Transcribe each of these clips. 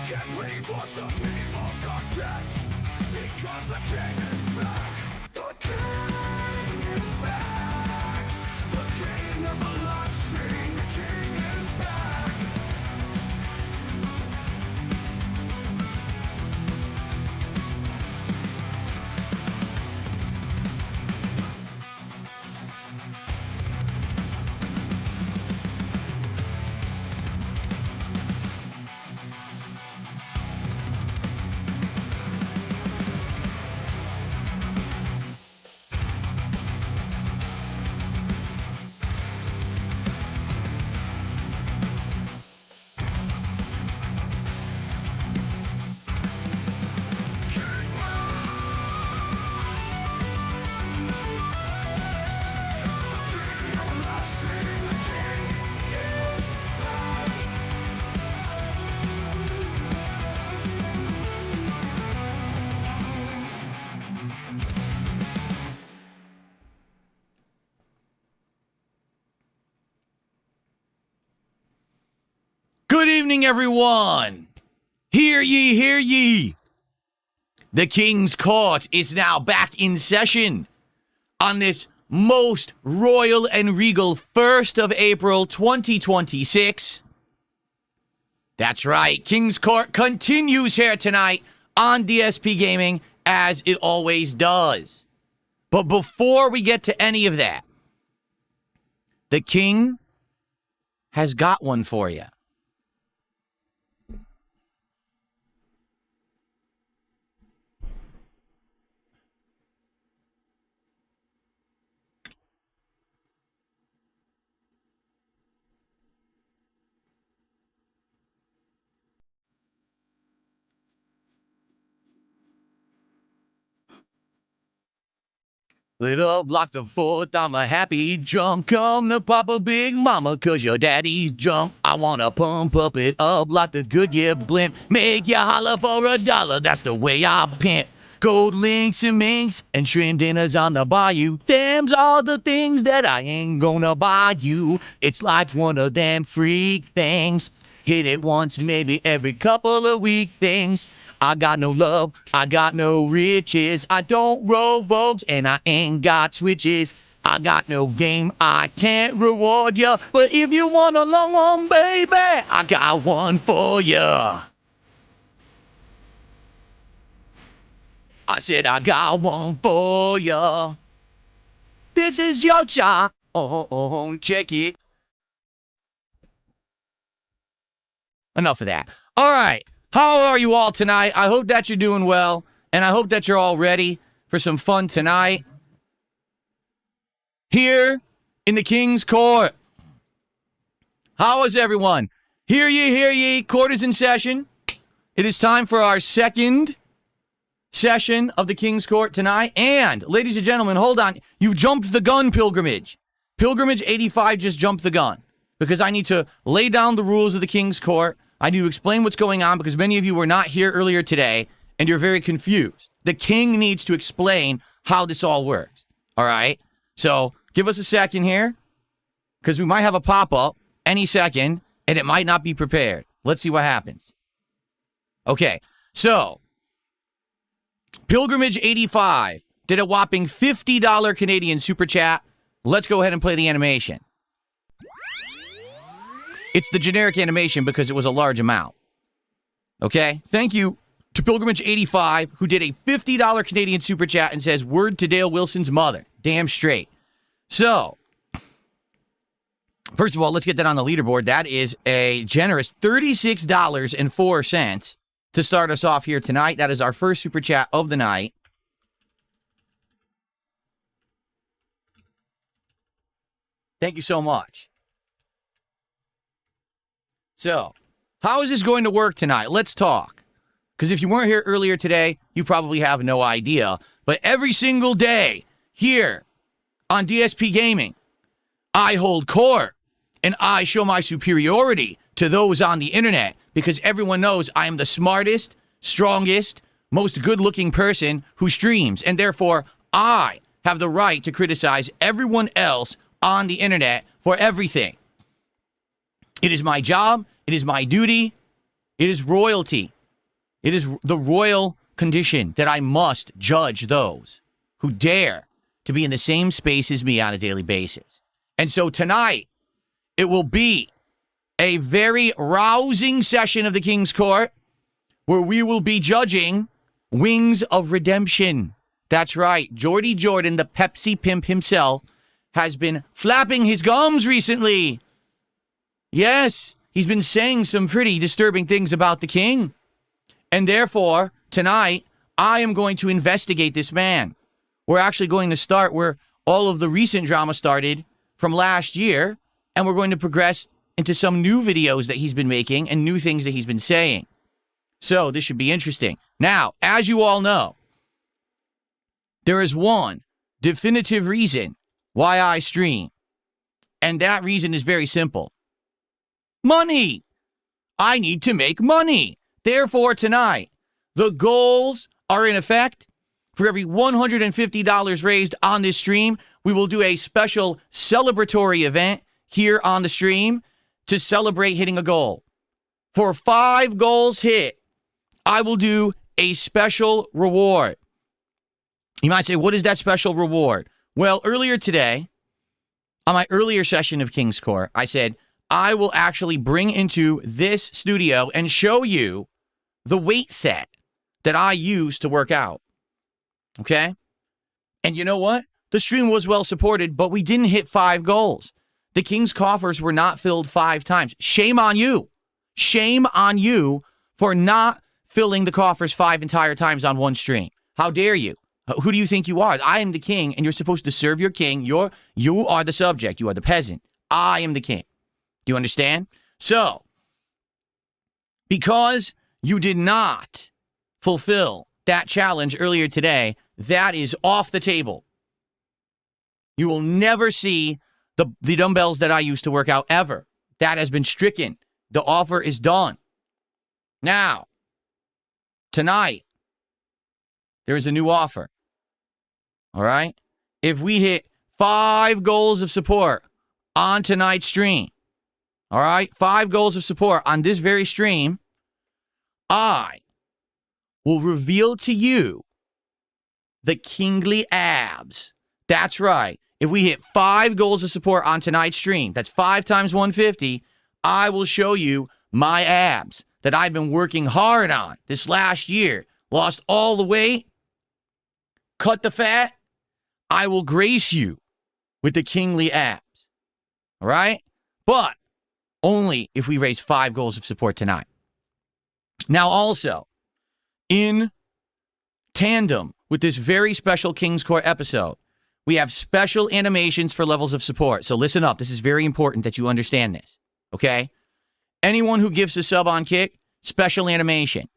Get ready for some evil content, because the king is back. The king is back. The king of the live stream, the king is back. Good evening, everyone. Hear ye, hear ye. The King's Court is now back in session on this most royal and regal 1st of April 2026. That's right, King's Court continues here tonight on DSP Gaming as it always does. But before we get to any of that, the King has got one for you. Lit up like the 4th, I'm a happy drunk. Come to Papa Big Mama, cause your daddy's drunk. I wanna pump up it up like the Goodyear blimp. Make you holler for $1, that's the way I pimp. Gold links and minks and shrimp dinners on the bayou. Them's all the things that I ain't gonna buy you. It's like one of them freak things. Hit it once, maybe every couple of week things. I got no love, I got no riches. I don't roll vogues and I ain't got switches. I got no game, I can't reward ya. But if you want a long one, baby, I got one for ya. I said I got one for ya. This is your shot. Oh, check it. Enough of that. All right. How are you all tonight? I hope that you're doing well, and I hope that you're all ready for some fun tonight here in the King's Court. How is everyone? Hear ye, hear ye. Court is in session. It is time for our second session of the King's Court tonight. And, ladies and gentlemen, hold on. You've jumped the gun, Pilgrimage. Pilgrimage 85 just jumped the gun. because I need to lay down the rules of the King's Court. I need to explain what's going on because many of you were not here earlier today and you're very confused. The king needs to explain how this all works. All right? So give us a second here because we might have a pop-up any second and it might not be prepared. Let's see what happens. Okay, so Pilgrimage 85 did a whopping $50 Canadian super chat. Let's go ahead and play the animation. It's the generic animation because it was a large amount. Okay? Thank you to Pilgrimage 85 who did a $50 Canadian super chat and says, word to Dale Wilson's mother. Damn straight. So, first of all, let's get that on the leaderboard. That is a generous $36.04 to start us off here tonight. That is our first super chat of the night. Thank you so much. So, how is this going to work tonight? Let's talk. Because if you weren't here earlier today, you probably have no idea. But every single day here on DSP Gaming, I hold court and I show my superiority to those on the internet because everyone knows I am the smartest, strongest, most good-looking person who streams. And therefore, I have the right to criticize everyone else on the internet for everything. It is my job. It is my duty. It is royalty. It is the royal condition that I must judge those who dare to be in the same space as me on a daily basis. And so tonight, it will be a very rousing session of the King's Court where we will be judging Wings of Redemption. That's right. Jordy Jordan, the Pepsi pimp himself, has been flapping his gums recently. Yes, he's been saying some pretty disturbing things about the king. And therefore, tonight, I am going to investigate this man. We're actually going to start where all of the recent drama started from last year, and we're going to progress into some new videos that he's been making and new things that he's been saying. So, this should be interesting. Now, as you all know, there is one definitive reason why I stream. And that reason is very simple. Money. I need to make money. Therefore, tonight, the goals are in effect. For every $150 raised on this stream, we will do a special celebratory event here on the stream to celebrate hitting a goal. For 5 goals hit, I will do a special reward. You might say, what is that special reward? Well, earlier today, on my earlier session of King's Court, I said, I will actually bring into this studio and show you the weight set that I use to work out. Okay? And you know what? The stream was well supported, but we didn't hit 5 goals. The King's coffers were not filled 5 times. Shame on you. Shame on you for not filling the coffers 5 entire times on one stream. How dare you? Who do you think you are? I am the king, and you're supposed to serve your king. You are the subject. You are the peasant. I am the king. Do you understand? So, because you did not fulfill that challenge earlier today, that is off the table. You will never see the dumbbells that I used to work out ever. That has been stricken. The offer is done. Now, tonight, there is a new offer. All right? If we hit 5 goals of support on tonight's stream, all right, 5 goals of support on this very stream, I will reveal to you the kingly abs. That's right. If we hit 5 goals of support on tonight's stream, that's 5 times 150, I will show you my abs that I've been working hard on this last year. Lost all the weight, cut the fat. I will grace you with the kingly abs. All right? But only if we raise 5 goals of support tonight. Now also, in tandem with this very special King's Court episode, we have special animations for levels of support. So listen up. This is very important that you understand this. Okay? Anyone who gives a sub on Kick, special animation.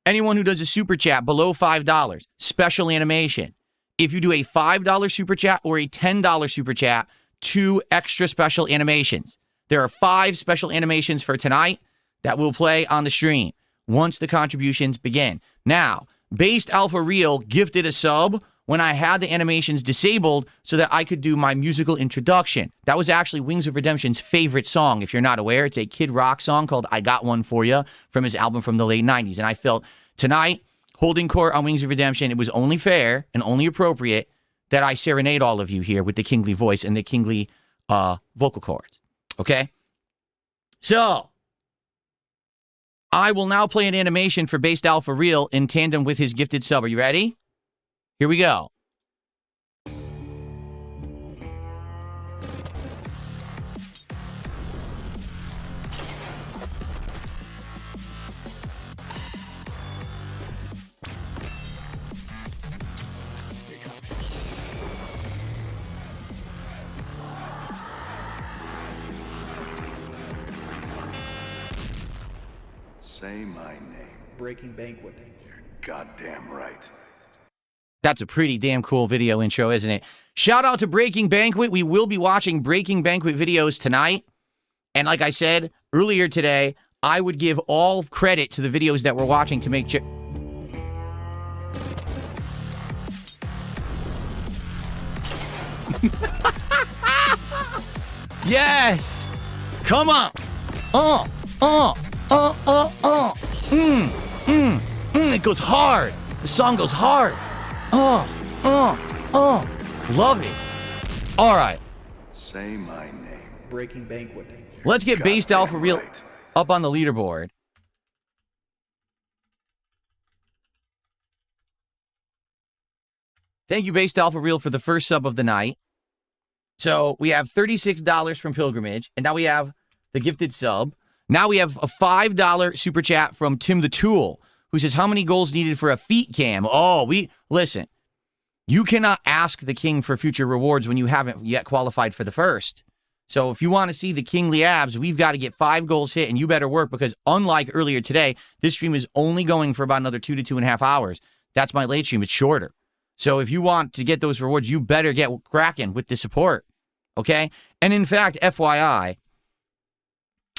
Anyone who does a super chat below $5, special animation. If you do a $5 super chat or a $10 super chat, 2 extra special animations. There are 5 special animations for tonight that will play on the stream once the contributions begin. Now, Based Alpha Real gifted a sub when I had the animations disabled so that I could do my musical introduction. That was actually Wings of Redemption's favorite song. If you're not aware, it's a Kid Rock song called I Got One For Ya from his album from the late 90s. And I felt tonight, holding court on Wings of Redemption, it was only fair and only appropriate that I serenade all of you here with the kingly voice and the kingly vocal cords. Okay? So, I will now play an animation for Based Alpha Real in tandem with his gifted sub. Are you ready? Here we go. Say my name. Breaking Banquet. You're goddamn right. That's a pretty damn cool video intro, isn't it? Shout out to Breaking Banquet. We will be watching Breaking Banquet videos tonight. And like I said earlier today, I would give all credit to the videos that we're watching to make sure. Yes! Come on! It goes hard. The song goes hard. Love it. All right. Say my name. Breaking Banquet. Let's get Based Alpha Real right. up on the leaderboard. Thank you, Based Alpha Real, for the first sub of the night. So we have $36 from Pilgrimage, and now we have the gifted sub. Now we have a $5 super chat from Tim the Tool, who says, how many goals needed for a feet cam? Oh, listen, you cannot ask the king for future rewards when you haven't yet qualified for the first. So if you want to see the kingly abs, we've got to get 5 goals hit, and you better work, because unlike earlier today, this stream is only going for about another 2 to 2.5 hours. That's my late stream. It's shorter. So if you want to get those rewards, you better get cracking with the support. Okay? And in fact, FYI,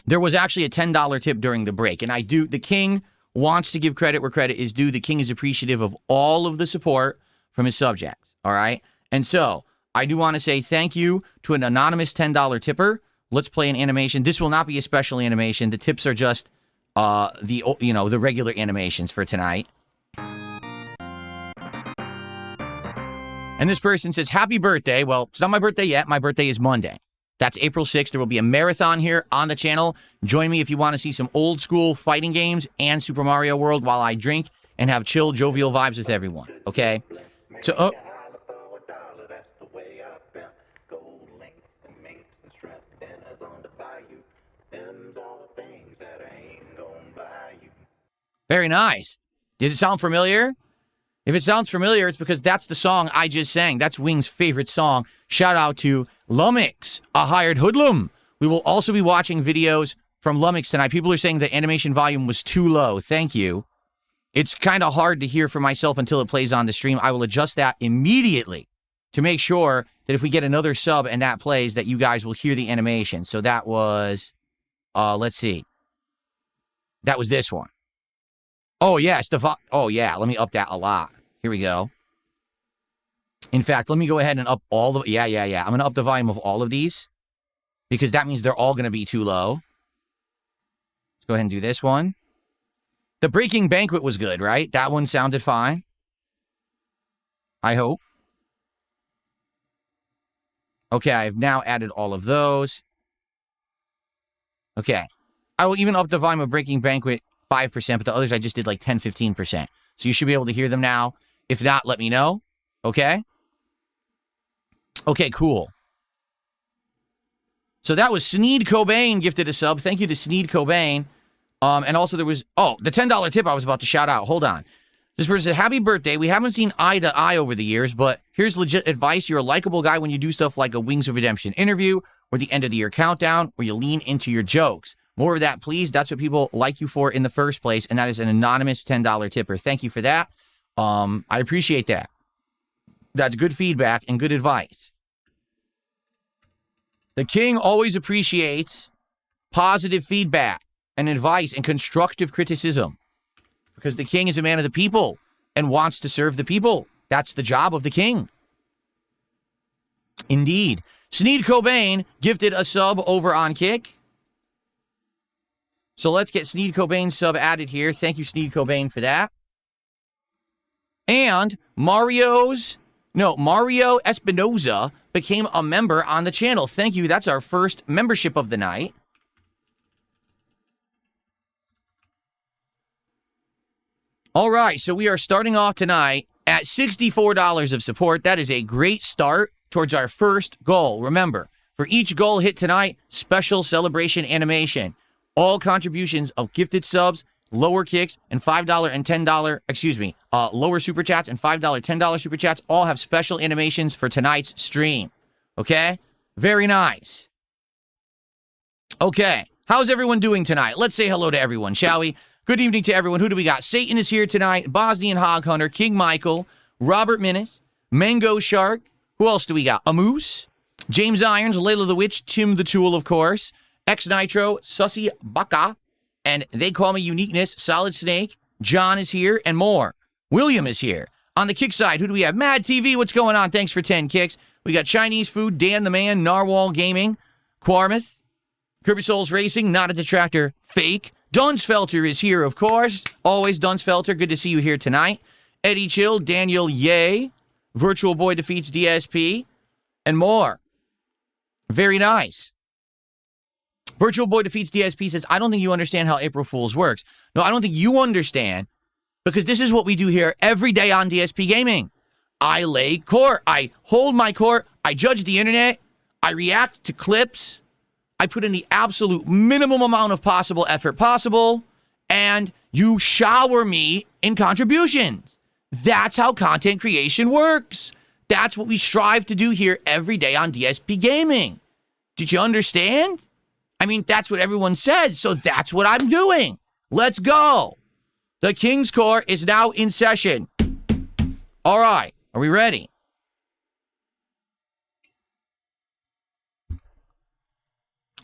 there was actually a $10 tip during the break. And the king wants to give credit where credit is due. The king is appreciative of all of the support from his subjects. All right? And so I do want to say thank you to an anonymous $10 tipper. Let's play an animation. This will not be a special animation. The tips are just the regular animations for tonight. And this person says, happy birthday. Well, it's not my birthday yet. My birthday is Monday. That's April 6th. There will be a marathon here on the channel. Join me if you want to see some old school fighting games and Super Mario World while I drink and have chill, jovial vibes with everyone. Okay? So, very nice. Does it sound familiar? If it sounds familiar, it's because that's the song I just sang. That's Wing's favorite song. Shout out to Lumix, a hired hoodlum. We will also be watching videos from Lumix tonight. People are saying the animation volume was too low. Thank you. It's kind of hard to hear for myself until it plays on the stream. I will adjust that immediately to make sure that if we get another sub and that plays, that you guys will hear the animation. So that was, let's see. That was this one. Oh, yeah, oh, yeah, let me up that a lot. Here we go. In fact, let me go ahead and up all the... Yeah. I'm going to up the volume of all of these because that means they're all going to be too low. Let's go ahead and do this one. The Breaking Banquet was good, right? That one sounded fine. I hope. Okay, I've now added all of those. Okay. I will even up the volume of Breaking Banquet 5%, but the others I just did like 10, 15%. So you should be able to hear them now. If not, let me know. Okay? Okay, cool. So that was Sneed Cobain gifted a sub. Thank you to Sneed Cobain. And also there was, the $10 tip I was about to shout out. Hold on. This person said, happy birthday. We haven't seen eye to eye over the years, but here's legit advice. You're a likable guy when you do stuff like a Wings of Redemption interview or the end of the year countdown, where you lean into your jokes. More of that, please. That's what people like you for in the first place, and that is an anonymous $10 tipper. Thank you for that. I appreciate that. That's good feedback and good advice. The king always appreciates positive feedback and advice and constructive criticism. Because the king is a man of the people and wants to serve the people. That's the job of the king. Indeed. Sneed Cobain gifted a sub over on Kick. So let's get Sneed Cobain's sub added here. Thank you, Sneed Cobain, for that. And Mario Espinoza became a member on the channel. Thank you. That's our first membership of the night. All right, so we are starting off tonight at $64 of support. That is a great start towards our first goal. Remember, for each goal hit tonight, special celebration animation. All contributions of gifted subs, lower kicks, and $5 and $10, lower super chats and $5, $10 super chats all have special animations for tonight's stream. Okay? Very nice. Okay, how's everyone doing tonight? Let's say hello to everyone, shall we? Good evening to everyone. Who do we got? Satan is here tonight. Bosnian Hog Hunter, King Michael, Robert Minnis, Mango Shark. Who else do we got? Amoose, James Irons, Layla the Witch, Tim the Tool, of course, X Nitro, Sussy Baka, and They Call Me Uniqueness, Solid Snake, John is here, and more. William is here. On the kick side, who do we have? Mad TV, what's going on? Thanks for 10 kicks. We got Chinese Food, Dan the Man, Narwhal Gaming, Quarmouth, Kirby Souls Racing, Not a Detractor, Fake. Dunsfelter is here, of course. Always Dunsfelter. Good to see you here tonight. Eddie Chill, Daniel Yay, Virtual Boy Defeats DSP, and more. Very nice. Virtual Boy Defeats DSP says, I don't think you understand how April Fool's works. No, I don't think you understand, because this is what we do here every day on DSP Gaming. I lay court. I hold my court. I judge the internet. I react to clips. I put in the absolute minimum amount of possible effort possible, and you shower me in contributions. That's how content creation works. That's what we strive to do here every day on DSP Gaming. Did you understand? I mean, that's what everyone says, so that's what I'm doing. Let's go. The King's Court is now in session. All right, are we ready?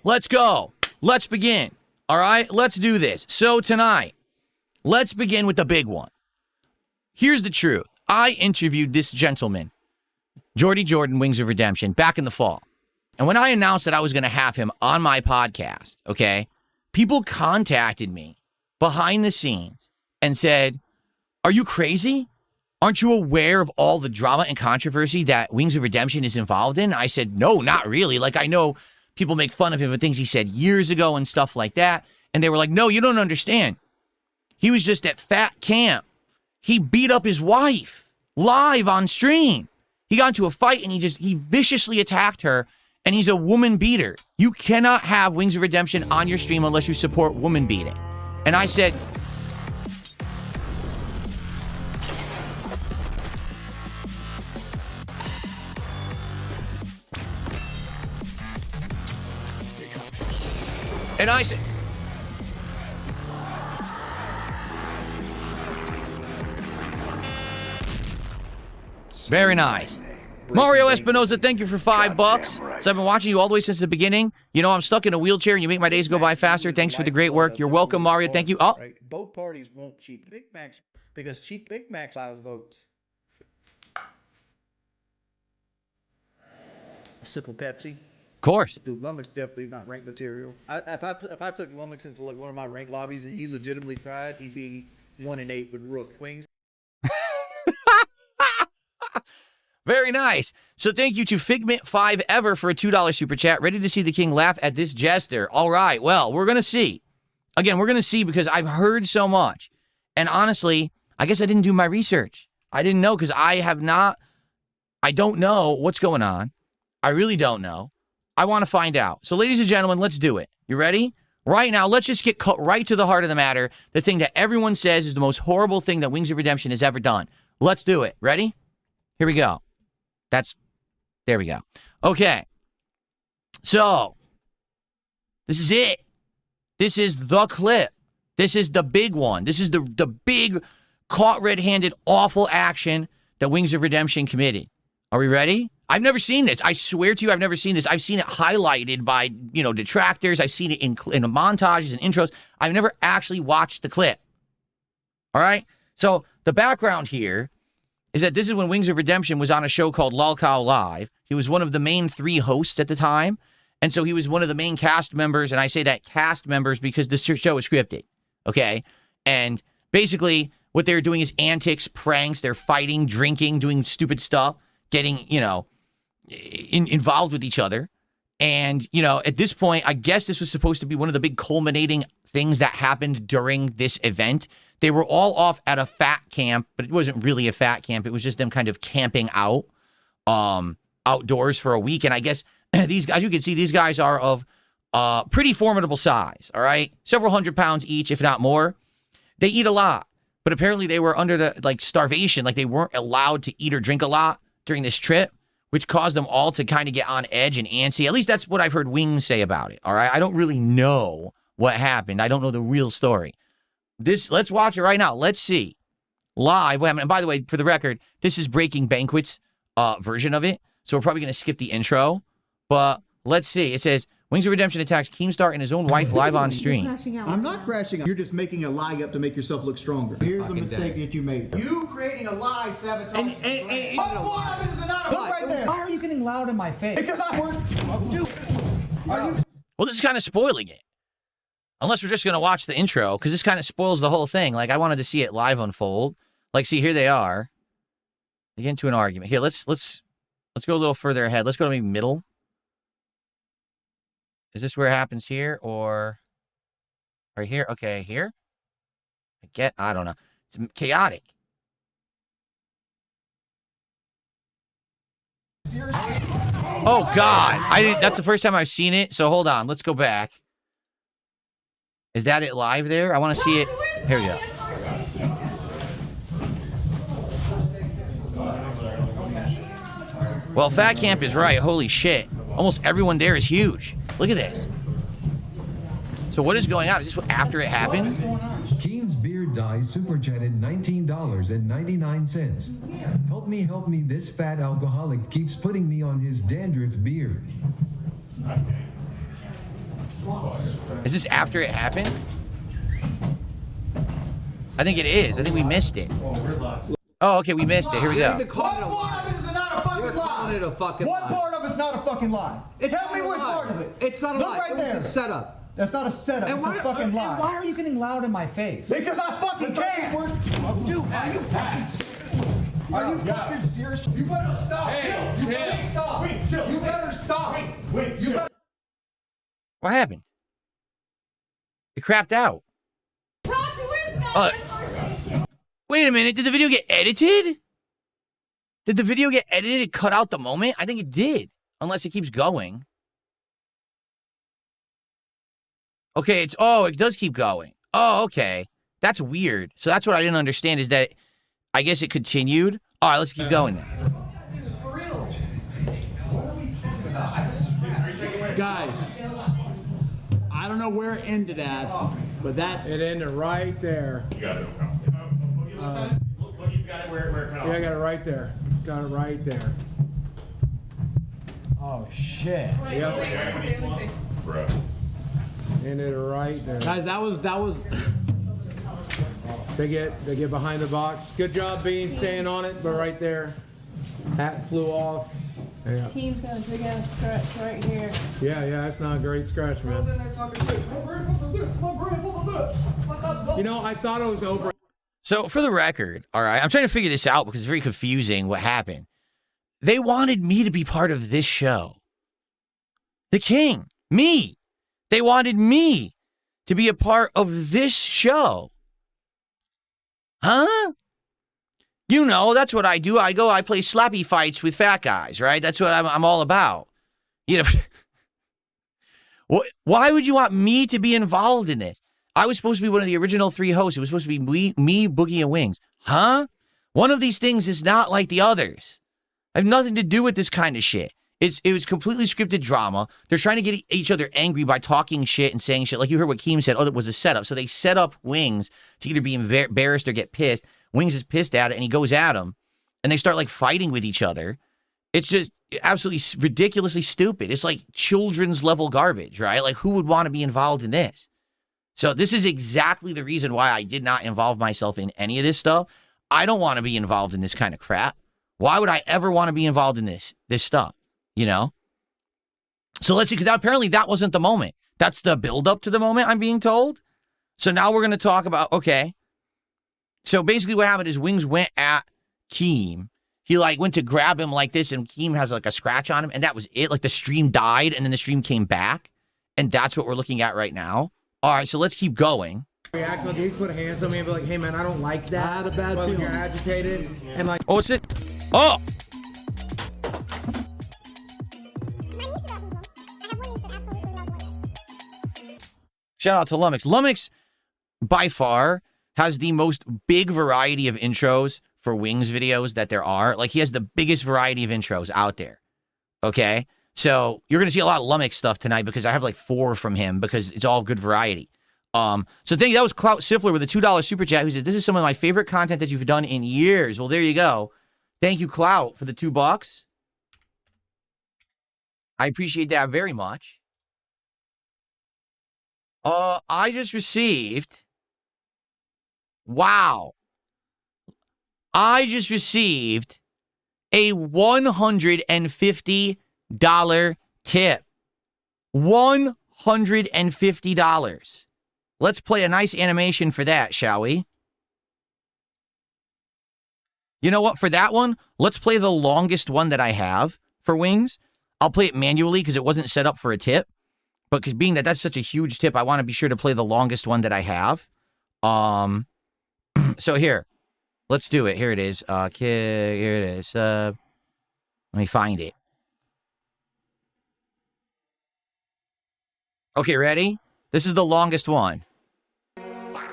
Let's go. Let's begin. All right, let's do this. So tonight, let's begin with the big one. Here's the truth. I interviewed this gentleman, Jordy Jordan, Wings of Redemption, back in the fall. And when I announced that I was going to have him on my podcast, okay, people contacted me behind the scenes and said, are you crazy? Aren't you aware of all the drama and controversy that Wings of Redemption is involved in? I said, no, not really. Like, I know people make fun of him for things he said years ago and stuff like that. And they were like, no, you don't understand. He was just at fat camp. He beat up his wife live on stream. He got into a fight and he viciously attacked her, and he's a woman beater. You cannot have Wings of Redemption on your stream unless you support woman beating. And I said, very nice. Mario Espinoza, thank you for $5. So I've been watching you all the way since the beginning. You know, I'm stuck in a wheelchair and you make my days go by faster. Thanks for the great work. You're welcome, Mario. Thank you. Oh. Right. Both parties want cheap Big Macs because cheap Big Macs allows votes. A sip of Pepsi. Of course. Dude, Lummox definitely not ranked material. If I took Lummox into like one of my ranked lobbies and he legitimately tried, he'd be 1-8 with Rook Wings. Very nice. So thank you to Figment5Ever for a $2 super chat. Ready to see the king laugh at this jester. All right. Well, we're going to see. Again, we're going to see because I've heard so much. And honestly, I guess I didn't do my research. I didn't know because I don't know what's going on. I really don't know. I want to find out. So ladies and gentlemen, let's do it. You ready? Right now, let's just get cut right to the heart of the matter. The thing that everyone says is the most horrible thing that Wings of Redemption has ever done. Let's do it. Ready? Here we go. There we go. Okay. So, this is it. This is the clip. This is the big one. This is the big, caught red-handed, awful action that Wings of Redemption committed. Are we ready? I've never seen this. I swear to you, I've never seen this. I've seen it highlighted by, you know, detractors. I've seen it in montages and intros. I've never actually watched the clip. All right? So the background here is that this is when Wings of Redemption was on a show called Lolcow Live. He was one of the main 3 hosts at the time. And so he was one of the main cast members. And I say that cast members because the show is scripted. Okay? And basically what they're doing is antics, pranks. They're fighting, drinking, doing stupid stuff, getting, you know, involved with each other. And, you know, at this point, I guess this was supposed to be one of the big culminating things that happened during this event. They were all off at a fat camp, but it wasn't really a fat camp. It was just them kind of camping out outdoors for a week. And I guess these guys, you can see these guys are of pretty formidable size, all right? Several hundred pounds each, if not more. They eat a lot, but apparently they were under the, like, starvation. Like, they weren't allowed to eat or drink a lot during this trip, which caused them all to kind of get on edge and antsy. At least that's what I've heard Wings say about it, all right? I don't really know what happened. I don't know the real story. Let's watch it right now. Let's see. Live. And by the way, for the record, this is Breaking Banquet's version of it, so we're probably going to skip the intro, but let's see. It says, Wings of Redemption attacks Keemstar and his own wife live on stream. I'm not crashing out. You're just making a lie up to make yourself look stronger. Here's a mistake that you made. You creating a lie sabotaging. Why are you getting loud in my face? Because I work. Well, this is kind of spoiling it. Unless we're just going to watch the intro, because this kind of spoils the whole thing. Like, I wanted to see it live unfold. Like, see, here they are. They get into an argument. Here, let's go a little further ahead. Let's go to maybe middle. Is this where it happens here, or right here? Okay, here? I don't know. It's chaotic. Oh, God. That's the first time I've seen it, so hold on. Let's go back. Is that it live there? I want to see it. Here we go. Well, Fat Camp is right. Holy shit. Almost everyone there is huge. Look at this. So what is going on? Is this after it happened? Keen's Beard Dye Super Chatted $19.99. Help me, this fat alcoholic keeps putting me on his dandruff beard. Is this after it happened? I think it is. I think we missed it. Oh, okay, we missed it. Here we go. What part of it is not a fucking lie? What part of it's not a fucking lie? Tell me which part of it. It's not a lie. Look right there. It's a setup. That's not a setup. It's a fucking lie. And why are you getting loud in my face? Because I fucking can. Dude, are you fucking serious? You better stop. Hey, you better stop. Wings, chill. You better stop. Wings, chill. What happened? It crapped out. Wait a minute. Did the video get edited? Did the video get edited and cut out the moment? I think it did. Unless it keeps going. Okay, it does keep going. Oh, okay. That's weird. So that's what I didn't understand is that I guess it continued. All right, let's keep going then. Guys, I don't know where it ended at, but it ended right there. You got it. Look, he's got it where it cut off. Yeah, I got it right there. Got it right there. Oh shit. Wait, Yep. let me see. Bro. Ended right there. Guys, that was they get behind the box. Good job, Bean, staying on it, but right there. Hat flew off. Yeah. Keem's got a big ass scratch right here. Yeah, that's not a great scratch, man. You know, I thought it was over. So for the record, all right, I'm trying to figure this out because it's very confusing what happened. They wanted me to be part of this show. The King, me. They wanted me to be a part of this show. Huh? You know, that's what I do. I play slappy fights with fat guys, right? That's what I'm all about. You know, why would you want me to be involved in this? I was supposed to be one of the original 3 hosts. It was supposed to be me, Boogie, and Wings. Huh? One of these things is not like the others. I have nothing to do with this kind of shit. It was completely scripted drama. They're trying to get each other angry by talking shit and saying shit. Like you heard what Keem said. Oh, that was a setup. So they set up Wings to either be embarrassed or get pissed. Wings is pissed at it, and he goes at him. And they start, like, fighting with each other. It's just absolutely ridiculously stupid. It's like children's level garbage, right? Like, who would want to be involved in this? So this is exactly the reason why I did not involve myself in any of this stuff. I don't want to be involved in this kind of crap. Why would I ever want to be involved in this stuff, you know? So let's see, because apparently that wasn't the moment. That's the build-up to the moment, I'm being told. So now we're going to talk about, okay. So basically what happened is Wings went at Keem. He, like, went to grab him like this, and Keem has, like, a scratch on him, and that was it. Like, the stream died, and then the stream came back, and that's what we're looking at right now. All right, so let's keep going. React like he put hands on me and be like, hey man, I don't like that. I had a bad feeling. You're agitated and like, Oh, what's it? Oh! Shout out to Lumix. Lumix, by far, has the most big variety of intros for Wings videos that there are. Like, he has the biggest variety of intros out there. Okay? So, you're going to see a lot of Lumix stuff tonight because I have like 4 from him because it's all good variety. So thank you. That was Clout Siffler with a $2 super chat who says, this is some of my favorite content that you've done in years. Well, there you go. Thank you, Clout, for the $2. I appreciate that very much. I just received, wow. I just received a $150 tip. $150. Let's play a nice animation for that, shall we? You know what? For that one, let's play the longest one that I have for Wings. I'll play it manually because it wasn't set up for a tip. But because being that that's such a huge tip, I want to be sure to play the longest one that I have. So here, let's do it. Here it is. Okay, here it is. Let me find it. Okay, ready? This is the longest one. Stop.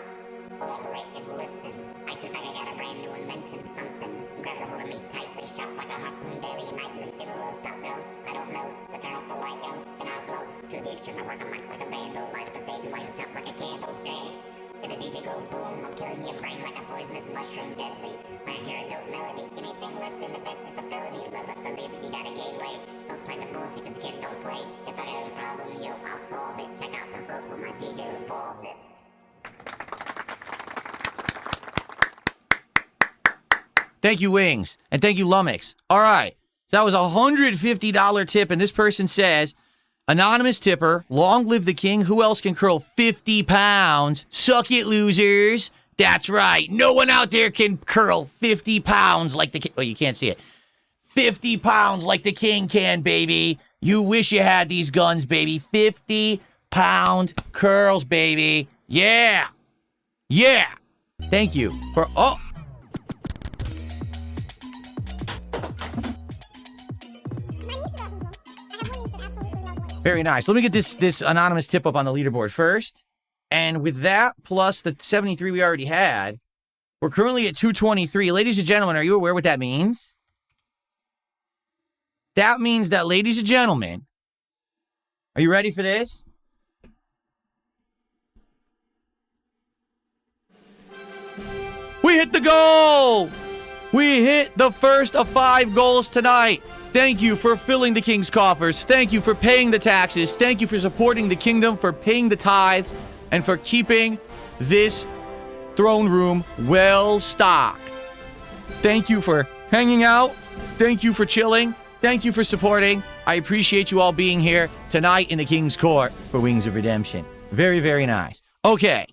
Elaborate and listen. I see like I got a brand new invention, something. Grabs a hold of me tightly, shot like a harpoon daily and nightly. Give a little stop, yo. I don't know. But turn off the light, yo. And I'll blow. To the extreme, I work a mic like a vandal. Light up a stage and rise jump like a candle. Dance. And the DJ go boom. I'm killing your brain like a poisonous mushroom. Deadly. When I hear a dope melody, anything less than the bestest ability. Love us for liberty, got a gateway. Don't play the bullshit, cause again, don't play. If I got a problem, yo, I'll solve it. Check out the hook where my DJ revolves it. Thank you, Wings. And thank you, Lumix. All right. So that was a $150 tip, and this person says, anonymous tipper, long live the king. Who else can curl 50 pounds? Suck it, losers. That's right. No one out there can curl 50 pounds like the king. Oh, you can't see it. 50 pounds like the king can, baby. You wish you had these guns, baby. 50-pound curls, baby. Yeah. Yeah. Thank you for... Oh. Very nice. Let me get this anonymous tip up on the leaderboard first. And with that, plus the 73 we already had, we're currently at 223. Ladies and gentlemen, are you aware what that means? That means that, ladies and gentlemen, are you ready for this? We hit the goal! We hit the first of 5 goals tonight. Thank you for filling the king's coffers. Thank you for paying the taxes. Thank you for supporting the kingdom, for paying the tithes, and for keeping this throne room well stocked. Thank you for hanging out. Thank you for chilling. Thank you for supporting. I appreciate you all being here tonight in the King's Court for Wings of Redemption. Very, very nice. Okay.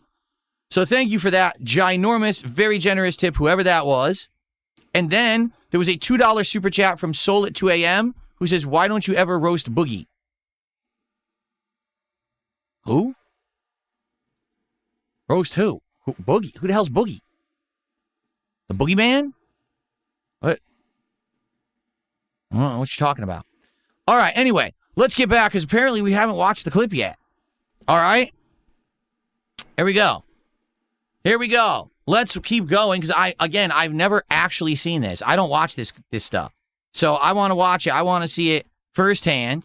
So thank you for that ginormous, very generous tip, whoever that was. And then there was a $2 super chat from Soul at 2 a.m. who says, why don't you ever roast Boogie? Who? Roast who? Boogie? Who the hell's Boogie? The Boogeyman? What? I don't know what you're talking about. All right, anyway, let's get back because apparently we haven't watched the clip yet. All right? Here we go. Here we go. Let's keep going because I've never actually seen this. I don't watch this stuff. So I want to watch it. I want to see it firsthand.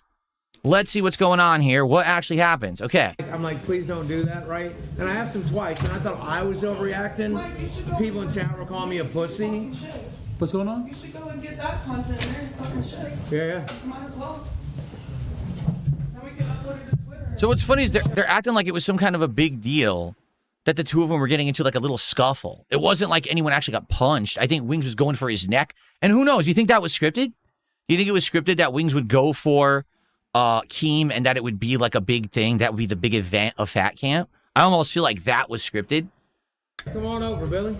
Let's see what's going on here. What actually happens? Okay. I'm like, please don't do that, right? And I asked him twice, and I thought I was overreacting. People in chat were calling me a pussy. What's going on? You should go and get that content in there. He's talking shit. Yeah. Might as well. Then we can upload it to Twitter. So what's funny is they're acting like it was some kind of a big deal that the two of them were getting into like a little scuffle. It wasn't like anyone actually got punched. I think Wings was going for his neck. And who knows? You think that was scripted? Do you think it was scripted that Wings would go for Keem and that it would be like a big thing? That would be the big event of Fat Camp? I almost feel like that was scripted. Come on over, Billy.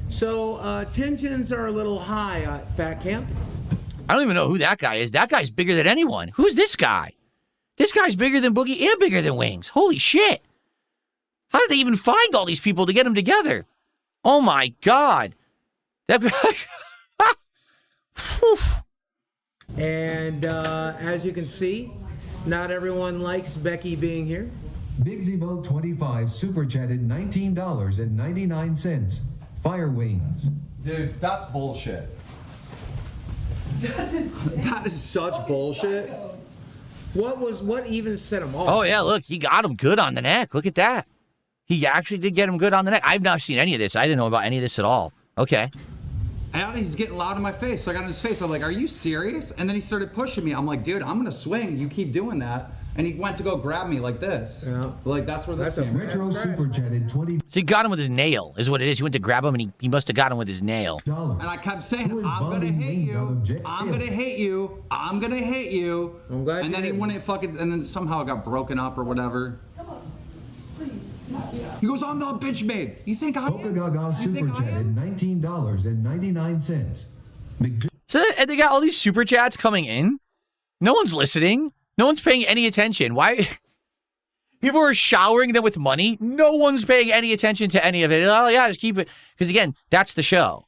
So, tensions are a little high at Fat Camp. I don't even know who that guy is. That guy's bigger than anyone. Who's this guy? This guy's bigger than Boogie and bigger than Wings. Holy shit. How did they even find all these people to get them together? Oh my God. That And as you can see, not everyone likes Becky being here. Big Zebo 25 super chatted $19.99. Fire Wings. Dude, that's bullshit. That's insane. That is such bullshit. What even set him off? Oh yeah, look, he got him good on the neck. Look at that. He actually did get him good on the neck. I've not seen any of this. I didn't know about any of this at all. Okay. And he's getting loud in my face. So I got in his face. I'm like, are you serious? And then he started pushing me. I'm like, dude, I'm going to swing. You keep doing that. And he went to go grab me like this. Yeah. Like, that's where this That's a came from. Retro super chatted $20. So he got him with his nail, is what it is. He went to grab him, and he must have got him with his nail. And I kept saying, Who is I'm going to bonding hit Wings out of you. jail? I'm going to hit you. I'm going to hit you. I'm glad And you then he didn't. wouldn't fucking, and then somehow it got broken up or whatever. He goes, I'm not bitch made. You think I Polka am? Gaga You super think I chatted am? $19.99. So and they got all these super chats coming in. No one's listening. No one's paying any attention. Why? People are showering them with money. No one's paying any attention to any of it. Oh yeah, just keep it. Because again, that's the show.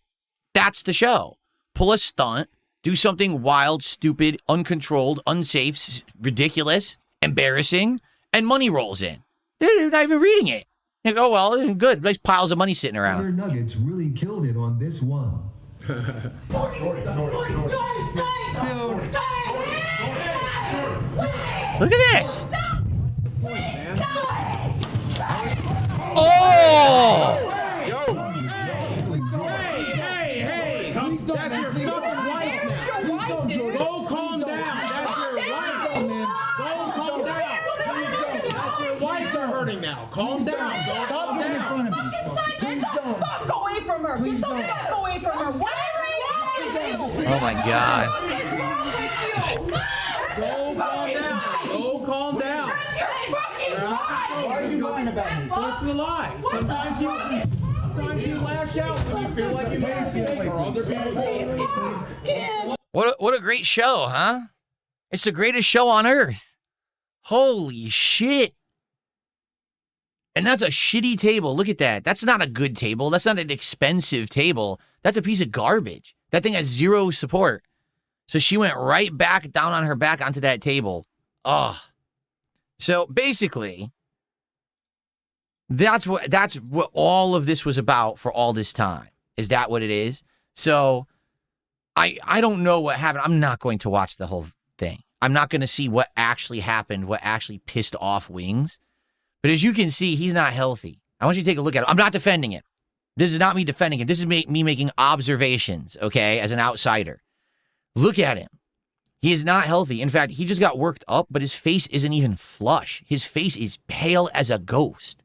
That's the show. Pull a stunt. Do something wild, stupid, uncontrolled, unsafe, ridiculous, embarrassing, and money rolls in. They're not even reading it. They go, oh, well, good. Nice piles of money sitting Tiger around. Nuggets really killed it on this one. Look at this. Oh! Hey! That's your fucking wife now. Go calm down. That's your wife, man. Go calm down. That's your wife they're hurting now. Calm down. Go calm down. Get the fuck away from her. Get the fuck away from her. Whatever you want to do. Oh my God. Go calm down. Go calm down. Why are you lying about me? What's the lie? Sometimes you lash out when you feel like you made a mistake or other people do. What a great show, huh? It's the greatest show on earth. Holy shit. And that's a shitty table. Look at that. That's not a good table. That's not an expensive table. That's a piece of garbage. That thing has zero support. So she went right back down on her back onto that table. Ugh. So basically, that's what all of this was about for all this time. Is that what it is? So I don't know what happened. I'm not going to watch the whole thing. I'm not going to see what actually happened, what actually pissed off Wings. But as you can see, he's not healthy. I want you to take a look at it. I'm not defending it. This is not me defending it. This is me making observations, okay, as an outsider. Look at him. He is not healthy. In fact, he just got worked up, but his face isn't even flush. His face is pale as a ghost.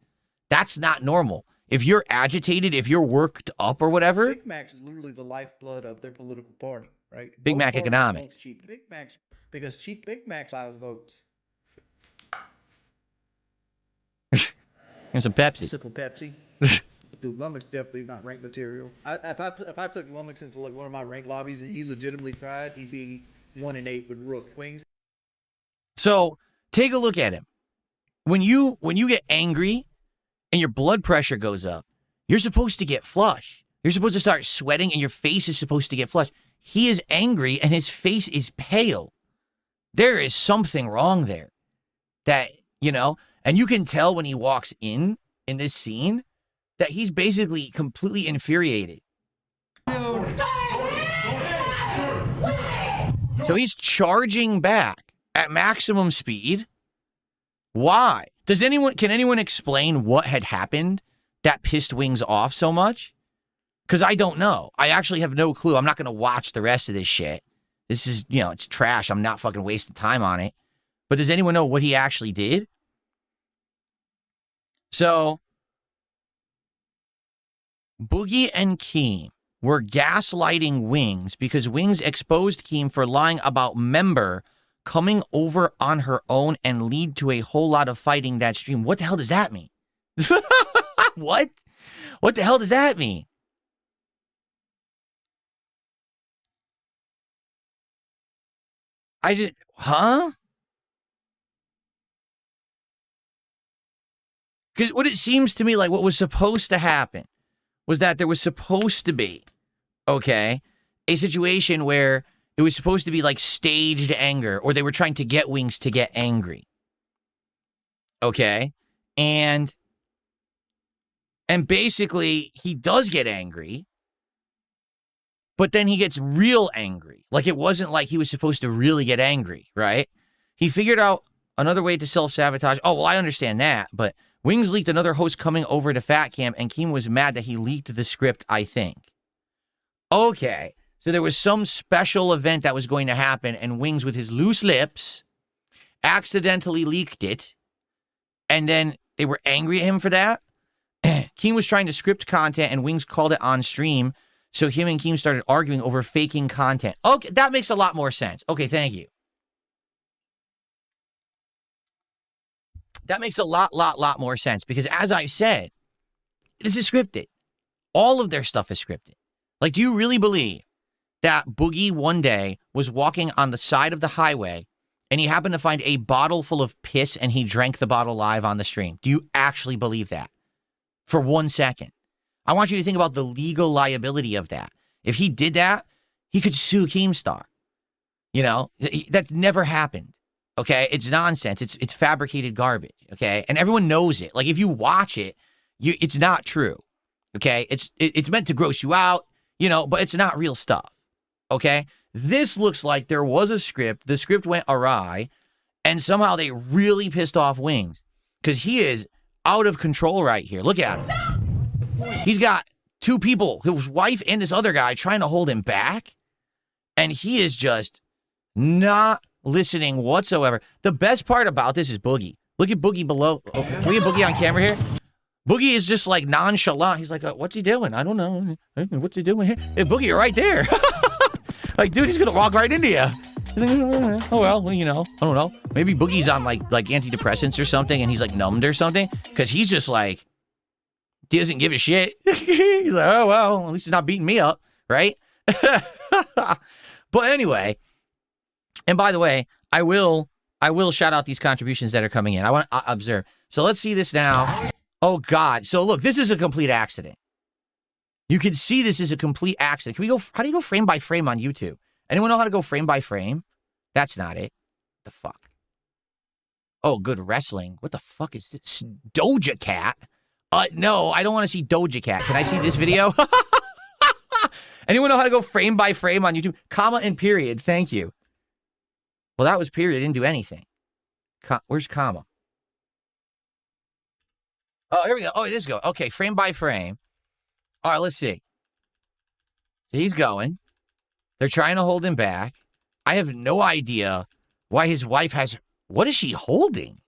That's not normal. If you're agitated, if you're worked up or whatever. Big Macs is literally the lifeblood of their political party, right? Big Mac Both parties economics. vote cheap Big Macs because cheap Big Macs allows votes. Here's some Pepsi. Simple Pepsi. Dude, Lummox definitely not ranked material. If I took Lummox into like one of my ranked lobbies and he legitimately tried, he'd be 1-8 with Rook Wings. So take a look at him. When you get angry and your blood pressure goes up, you're supposed to get flush. You're supposed to start sweating and your face is supposed to get flush. He is angry and his face is pale. There is something wrong there. That, you know, and you can tell when he walks in this scene that he's basically completely infuriated. So he's charging back at maximum speed. Why? Can anyone explain what had happened that pissed Wings off so much? Because I don't know. I actually have no clue. I'm not going to watch the rest of this shit. This is, you know, it's trash. I'm not fucking wasting time on it. But does anyone know what he actually did? So, Boogie and Keem were gaslighting Wings because Wings exposed Keem for lying about Member coming over on her own and lead to a whole lot of fighting that stream. What the hell does that mean? What? What the hell does that mean? Huh? Because what it seems to me like what was supposed to happen was that there was supposed to be, okay, a situation where it was supposed to be like staged anger, or they were trying to get Wings to get angry. Okay? And basically, he does get angry, but then he gets real angry. Like, it wasn't like he was supposed to really get angry, right? He figured out another way to self-sabotage. Oh, well, I understand that, but Wings leaked another host coming over to Fat Camp, and Keem was mad that he leaked the script, I think. Okay, so there was some special event that was going to happen, and Wings, with his loose lips, accidentally leaked it, and then they were angry at him for that. Keem was trying to script content, and Wings called it on stream, so him and Keem started arguing over faking content. Okay, that makes a lot more sense. Okay, thank you. That makes a lot more sense, because as I said, this is scripted. All of their stuff is scripted. Like, do you really believe that Boogie one day was walking on the side of the highway and he happened to find a bottle full of piss and he drank the bottle live on the stream? Do you actually believe that? For 1 second. I want you to think about the legal liability of that. If he did that, he could sue Keemstar. You know, that never happened. Okay, it's nonsense. It's fabricated garbage. Okay, and everyone knows it. Like, if you watch it, it's not true. Okay, it's meant to gross you out, you know, but it's not real stuff. Okay, this looks like there was a script. The script went awry, and somehow they really pissed off Wings, because he is out of control right here. Look at him. He's got two people, his wife and this other guy, trying to hold him back, and he is just not listening whatsoever. The best part about this is Boogie. Look at Boogie below. Okay. Can we get Boogie on camera here? Boogie is just like nonchalant. He's like, what's he doing? I don't know. What's he doing here? Hey, Boogie, you're right there. Like, dude, he's gonna walk right into you. Oh, well, you know, I don't know. Maybe Boogie's on like antidepressants or something, and he's like numbed or something, because he's just like, he doesn't give a shit. He's like, oh, well, at least he's not beating me up, right? But anyway, and by the way, I will shout out these contributions that are coming in. I want to observe. So let's see this now. Oh, God. So look, this is a complete accident. You can see this is a complete accident. Can we go? How do you go frame by frame on YouTube? Anyone know how to go frame by frame? That's not it. The fuck? Oh, good wrestling. What the fuck is this? Doja Cat? No, I don't want to see Doja Cat. Can I see this video? Anyone know how to go frame by frame on YouTube? Comma and period. Thank you. Well, that was period. It didn't do anything. Where's comma? Oh, here we go. Oh, it is go. Okay, frame by frame. All right, let's see. So he's going. They're trying to hold him back. I have no idea why his wife has... What is she holding?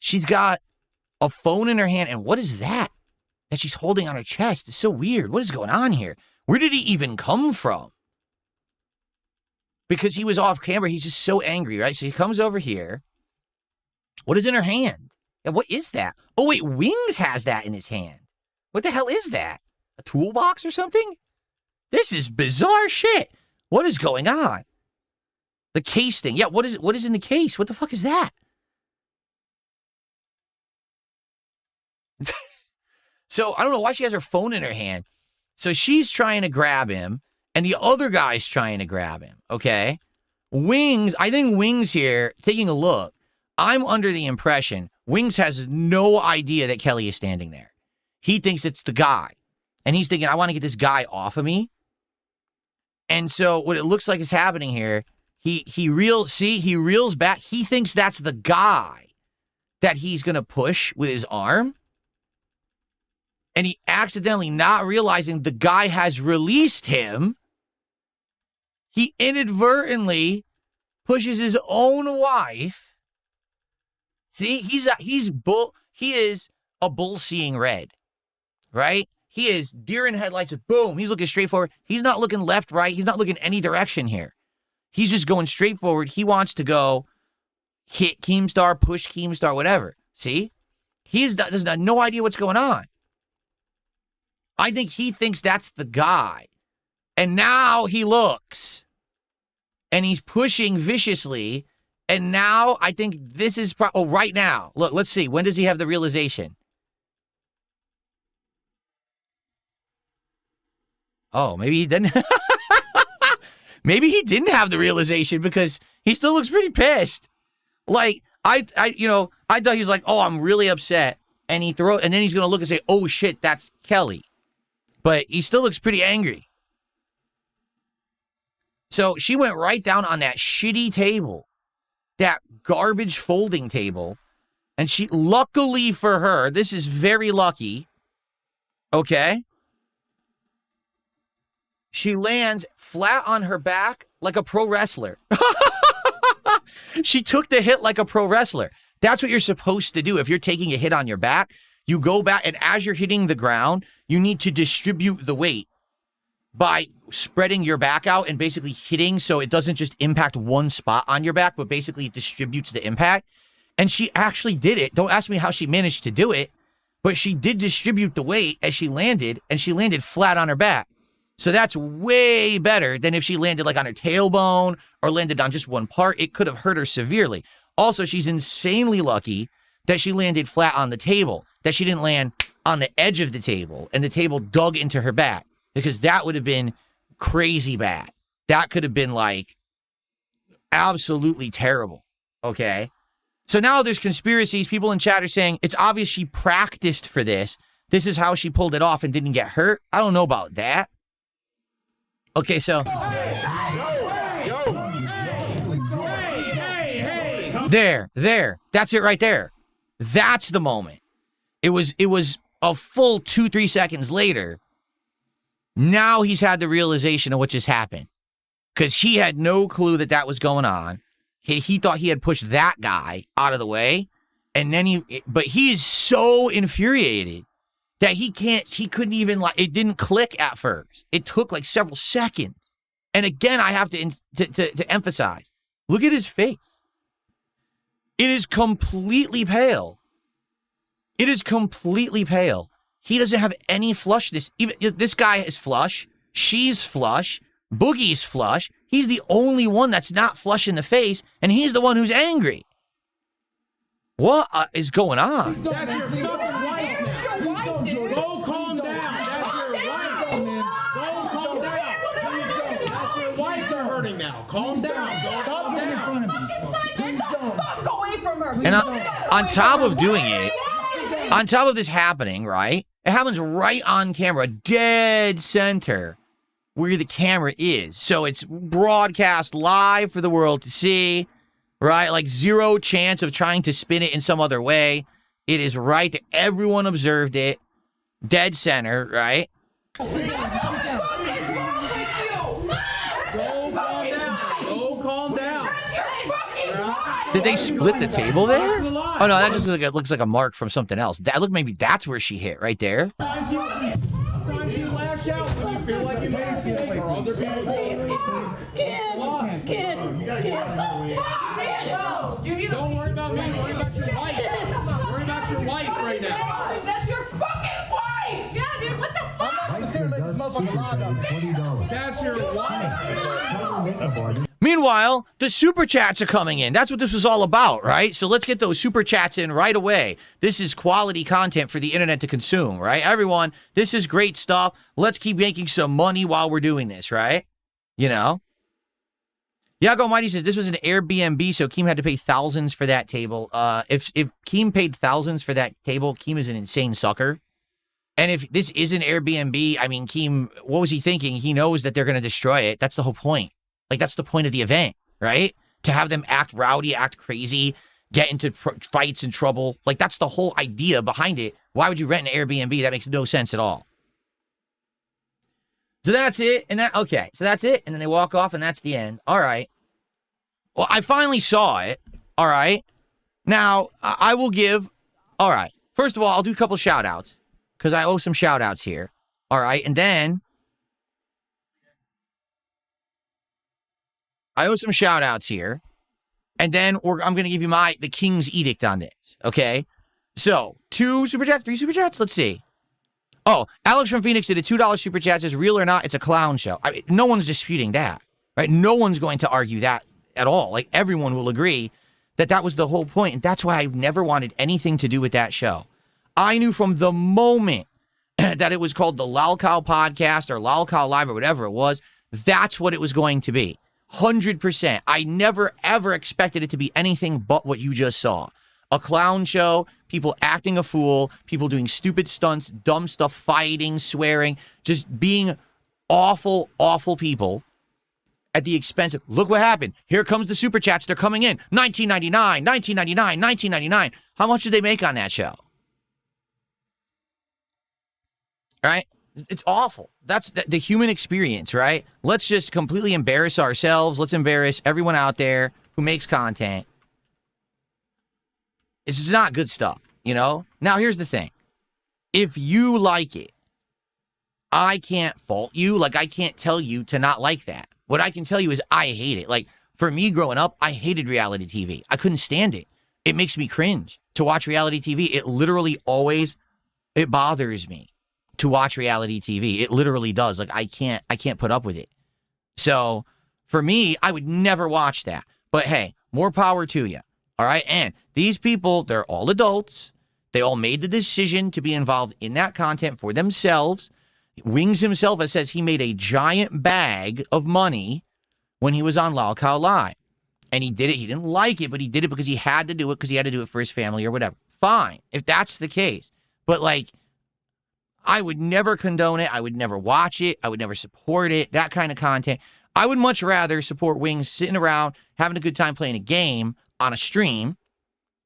She's got a phone in her hand, and what is that she's holding on her chest? It's so weird. What is going on here? Where did he even come from? Because he was off camera, he's just so angry, right? So he comes over here. What is in her hand? And what is that? Oh, wait, Wings has that in his hand. What the hell is that? A toolbox or something? This is bizarre shit. What is going on? The case thing. Yeah, what is in the case? What the fuck is that? So, I don't know why she has her phone in her hand. So she's trying to grab him, and the other guy's trying to grab him, okay? Wings, I think Wings here, taking a look, I'm under the impression Wings has no idea that Kelly is standing there. He thinks it's the guy. And he's thinking, I want to get this guy off of me. And so what it looks like is happening here, he reels back. He thinks that's the guy that he's going to push with his arm. and he accidentally, not realizing the guy has released him, he inadvertently pushes his own wife. See, he is a bull seeing red, right? He is deer in headlights. Boom. He's looking straight forward. He's not looking left, right. He's not looking any direction here. He's just going straight forward. He wants to go hit Keemstar, push Keemstar, whatever. See? Does not no idea what's going on. I think he thinks that's the guy. And now he looks. And he's pushing viciously. And now I think this is right now. Look, let's see. When does he have the realization? Oh, maybe he didn't. Maybe he didn't have the realization because he still looks pretty pissed. Like, I thought he was like, oh, I'm really upset. And then he's going to look and say, oh shit, that's Kelly. But he still looks pretty angry. So she went right down on that shitty table, that garbage folding table. And luckily for her, this is very lucky. Okay. She lands flat on her back like a pro wrestler. She took the hit like a pro wrestler. That's what you're supposed to do. If you're taking a hit on your back, you go back, and as you're hitting the ground, you need to distribute the weight by spreading your back out and basically hitting so it doesn't just impact one spot on your back, but basically distributes the impact. And she actually did it. Don't ask me how she managed to do it, but she did distribute the weight as she landed, and she landed flat on her back. So that's way better than if she landed like on her tailbone or landed on just one part. It could have hurt her severely. Also, she's insanely lucky that she landed flat on the table, that she didn't land on the edge of the table and the table dug into her back, because that would have been crazy bad. That could have been like absolutely terrible. Okay. So now there's conspiracies. People in chat are saying it's obvious she practiced for this. This is how she pulled it off and didn't get hurt. I don't know about that. Okay, so there. That's it right there. That's the moment. It was a full 2-3 seconds later. Now he's had the realization of what just happened, because he had no clue that was going on. He thought he had pushed that guy out of the way, and then but he is so infuriated that he couldn't even, like, it didn't click at first. It took like several seconds. And again, I have to emphasize, look at his face. It is completely pale. It is completely pale. He doesn't have any flushness. Even this guy is flush. She's flush. Boogie's flush. He's the only one that's not flush in the face, and he's the one who's angry. What is going on? That's your fucking wife now. Go calm down. That's your wife, man. Go calm down. That's your wife they're hurting now. Calm down. Calm down. Get the fuck away from her. And on top of doing it, on top of this happening, right? It happens right on camera, dead center where the camera is. So it's broadcast live for the world to see, right? Like zero chance of trying to spin it in some other way. It is right there. Everyone observed it. Dead center, right? Go calm down. Did they split the table there? Oh no, that just looks like a mark from something else. Maybe that's where she hit, right there. Sometimes you lash out when you feel like you made a mistake or other people Don't worry about me. Worry about your wife. Worry about your wife right now. That's your fucking wife. Yeah, dude. What the fuck? That's your wife. Meanwhile, the super chats are coming in. That's what this was all about, right? So let's get those super chats in right away. This is quality content for the internet to consume, right? Everyone, this is great stuff. Let's keep making some money while we're doing this, right? You know? Yago Mighty says this was an Airbnb, so Keem had to pay thousands for that table. If Keem paid thousands for that table, Keem is an insane sucker. And if this is an Airbnb, I mean, Keem, what was he thinking? He knows that they're going to destroy it. That's the whole point. Like, that's the point of the event, right? To have them act rowdy, act crazy, get into fights and trouble. Like, that's the whole idea behind it. Why would you rent an Airbnb? That makes no sense at all. So that's it. And okay. So that's it. And then they walk off and that's the end. All right. Well, I finally saw it. All right. Now, I will give. All right. First of all, I'll do a couple shout outs because I owe some shout outs here. All right. And then I owe some shout outs here. And then I'm going to give you the King's edict on this. Okay. So 2 super chats, 3 super chats. Let's see. Oh, Alex from Phoenix did a $2 super chat. Says, real or not, it's a clown show. I mean, no one's disputing that, right? No one's going to argue that at all. Like, everyone will agree that was the whole point. And that's why I never wanted anything to do with that show. I knew from the moment that it was called the Lol Cow Podcast or Lol Cow Live or whatever it was, that's what it was going to be. 100%. I never, ever expected it to be anything but what you just saw. A clown show, people acting a fool, people doing stupid stunts, dumb stuff, fighting, swearing, just being awful, awful people at the expense of, look what happened. Here comes the super chats. They're coming in. $19.99, $19.99, $19.99. How much did they make on that show? Right? It's awful. That's the human experience, right? Let's just completely embarrass ourselves. Let's embarrass everyone out there who makes content. This is not good stuff, you know? Now, here's the thing. If you like it, I can't fault you. Like, I can't tell you to not like that. What I can tell you is I hate it. Like, for me growing up, I hated reality TV. I couldn't stand it. It makes me cringe to watch reality TV. It literally always, it bothers me to watch reality TV. It literally does. Like, I can't put up with it. So, for me, I would never watch that. But hey, more power to you. All right. And these people, they're all adults. They all made the decision to be involved in that content for themselves. Wings himself says he made a giant bag of money when he was on Lol Cow Live. And he did it. He didn't like it, but he did it because he had to do it because he had to do it for his family or whatever. Fine, if that's the case. But like, I would never condone it. I would never watch it. I would never support it. That kind of content. I would much rather support Wings sitting around, having a good time playing a game on a stream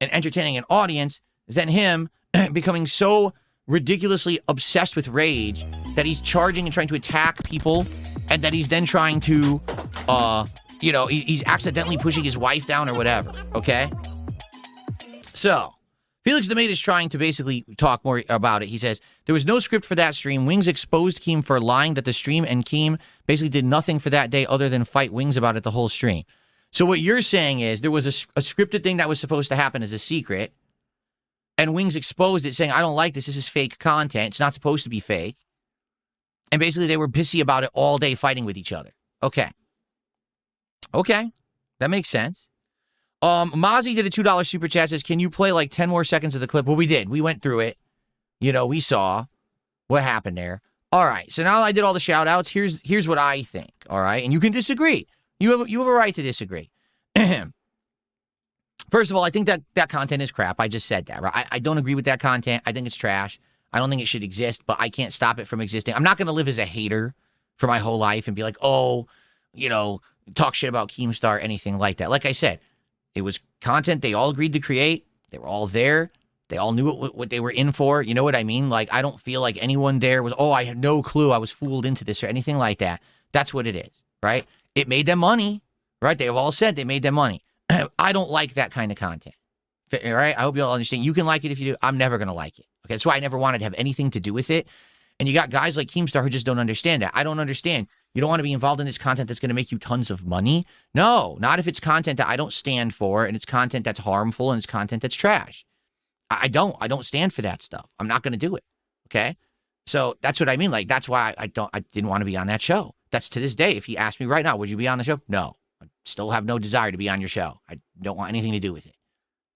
and entertaining an audience than him becoming so ridiculously obsessed with rage that he's charging and trying to attack people and that he's then trying to, he's accidentally pushing his wife down or whatever, okay? So, Felix the Mate is trying to basically talk more about it. He says, there was no script for that stream. Wings exposed Keem for lying that the stream and Keem basically did nothing for that day other than fight Wings about it the whole stream. So what you're saying is there was a scripted thing that was supposed to happen as a secret, and Wings exposed it saying, I don't like this. This is fake content. It's not supposed to be fake. And basically they were pissy about it all day fighting with each other. Okay. Okay. That makes sense. Mozzie did a $2 super chat, says, can you play like 10 more seconds of the clip? Well, we did. We went through it. You know, we saw what happened there. All right. So now I did all the shout outs. Here's what I think. All right. And you can disagree. You have a right to disagree. First of all, I think that content is crap. I just said that, right? I don't agree with that content. I think it's trash. I don't think it should exist, but I can't stop it from existing. I'm not going to live as a hater for my whole life and be like, oh, talk shit about Keemstar, anything like that. Like I said, it was content they all agreed to create. They were all there. They all knew what they were in for. You know what I mean? Like, I don't feel like anyone there was, oh, I had no clue. I was fooled into this or anything like that. That's what it is, right? It made them money, right? They have all said they made them money. I don't like that kind of content, all right? I hope you all understand. You can like it if you do. I'm never going to like it. Okay, that's why I never wanted to have anything to do with it. And you got guys like Keemstar who just don't understand that. I don't understand. You don't want to be involved in this content that's going to make you tons of money? No, not if it's content that I don't stand for and it's content that's harmful and it's content that's trash. I don't stand for that stuff. I'm not going to do it, okay? So that's what I mean. Like, that's why I didn't want to be on that show. That's to this day. If he asked me right now, would you be on the show? No. I still have no desire to be on your show. I don't want anything to do with it.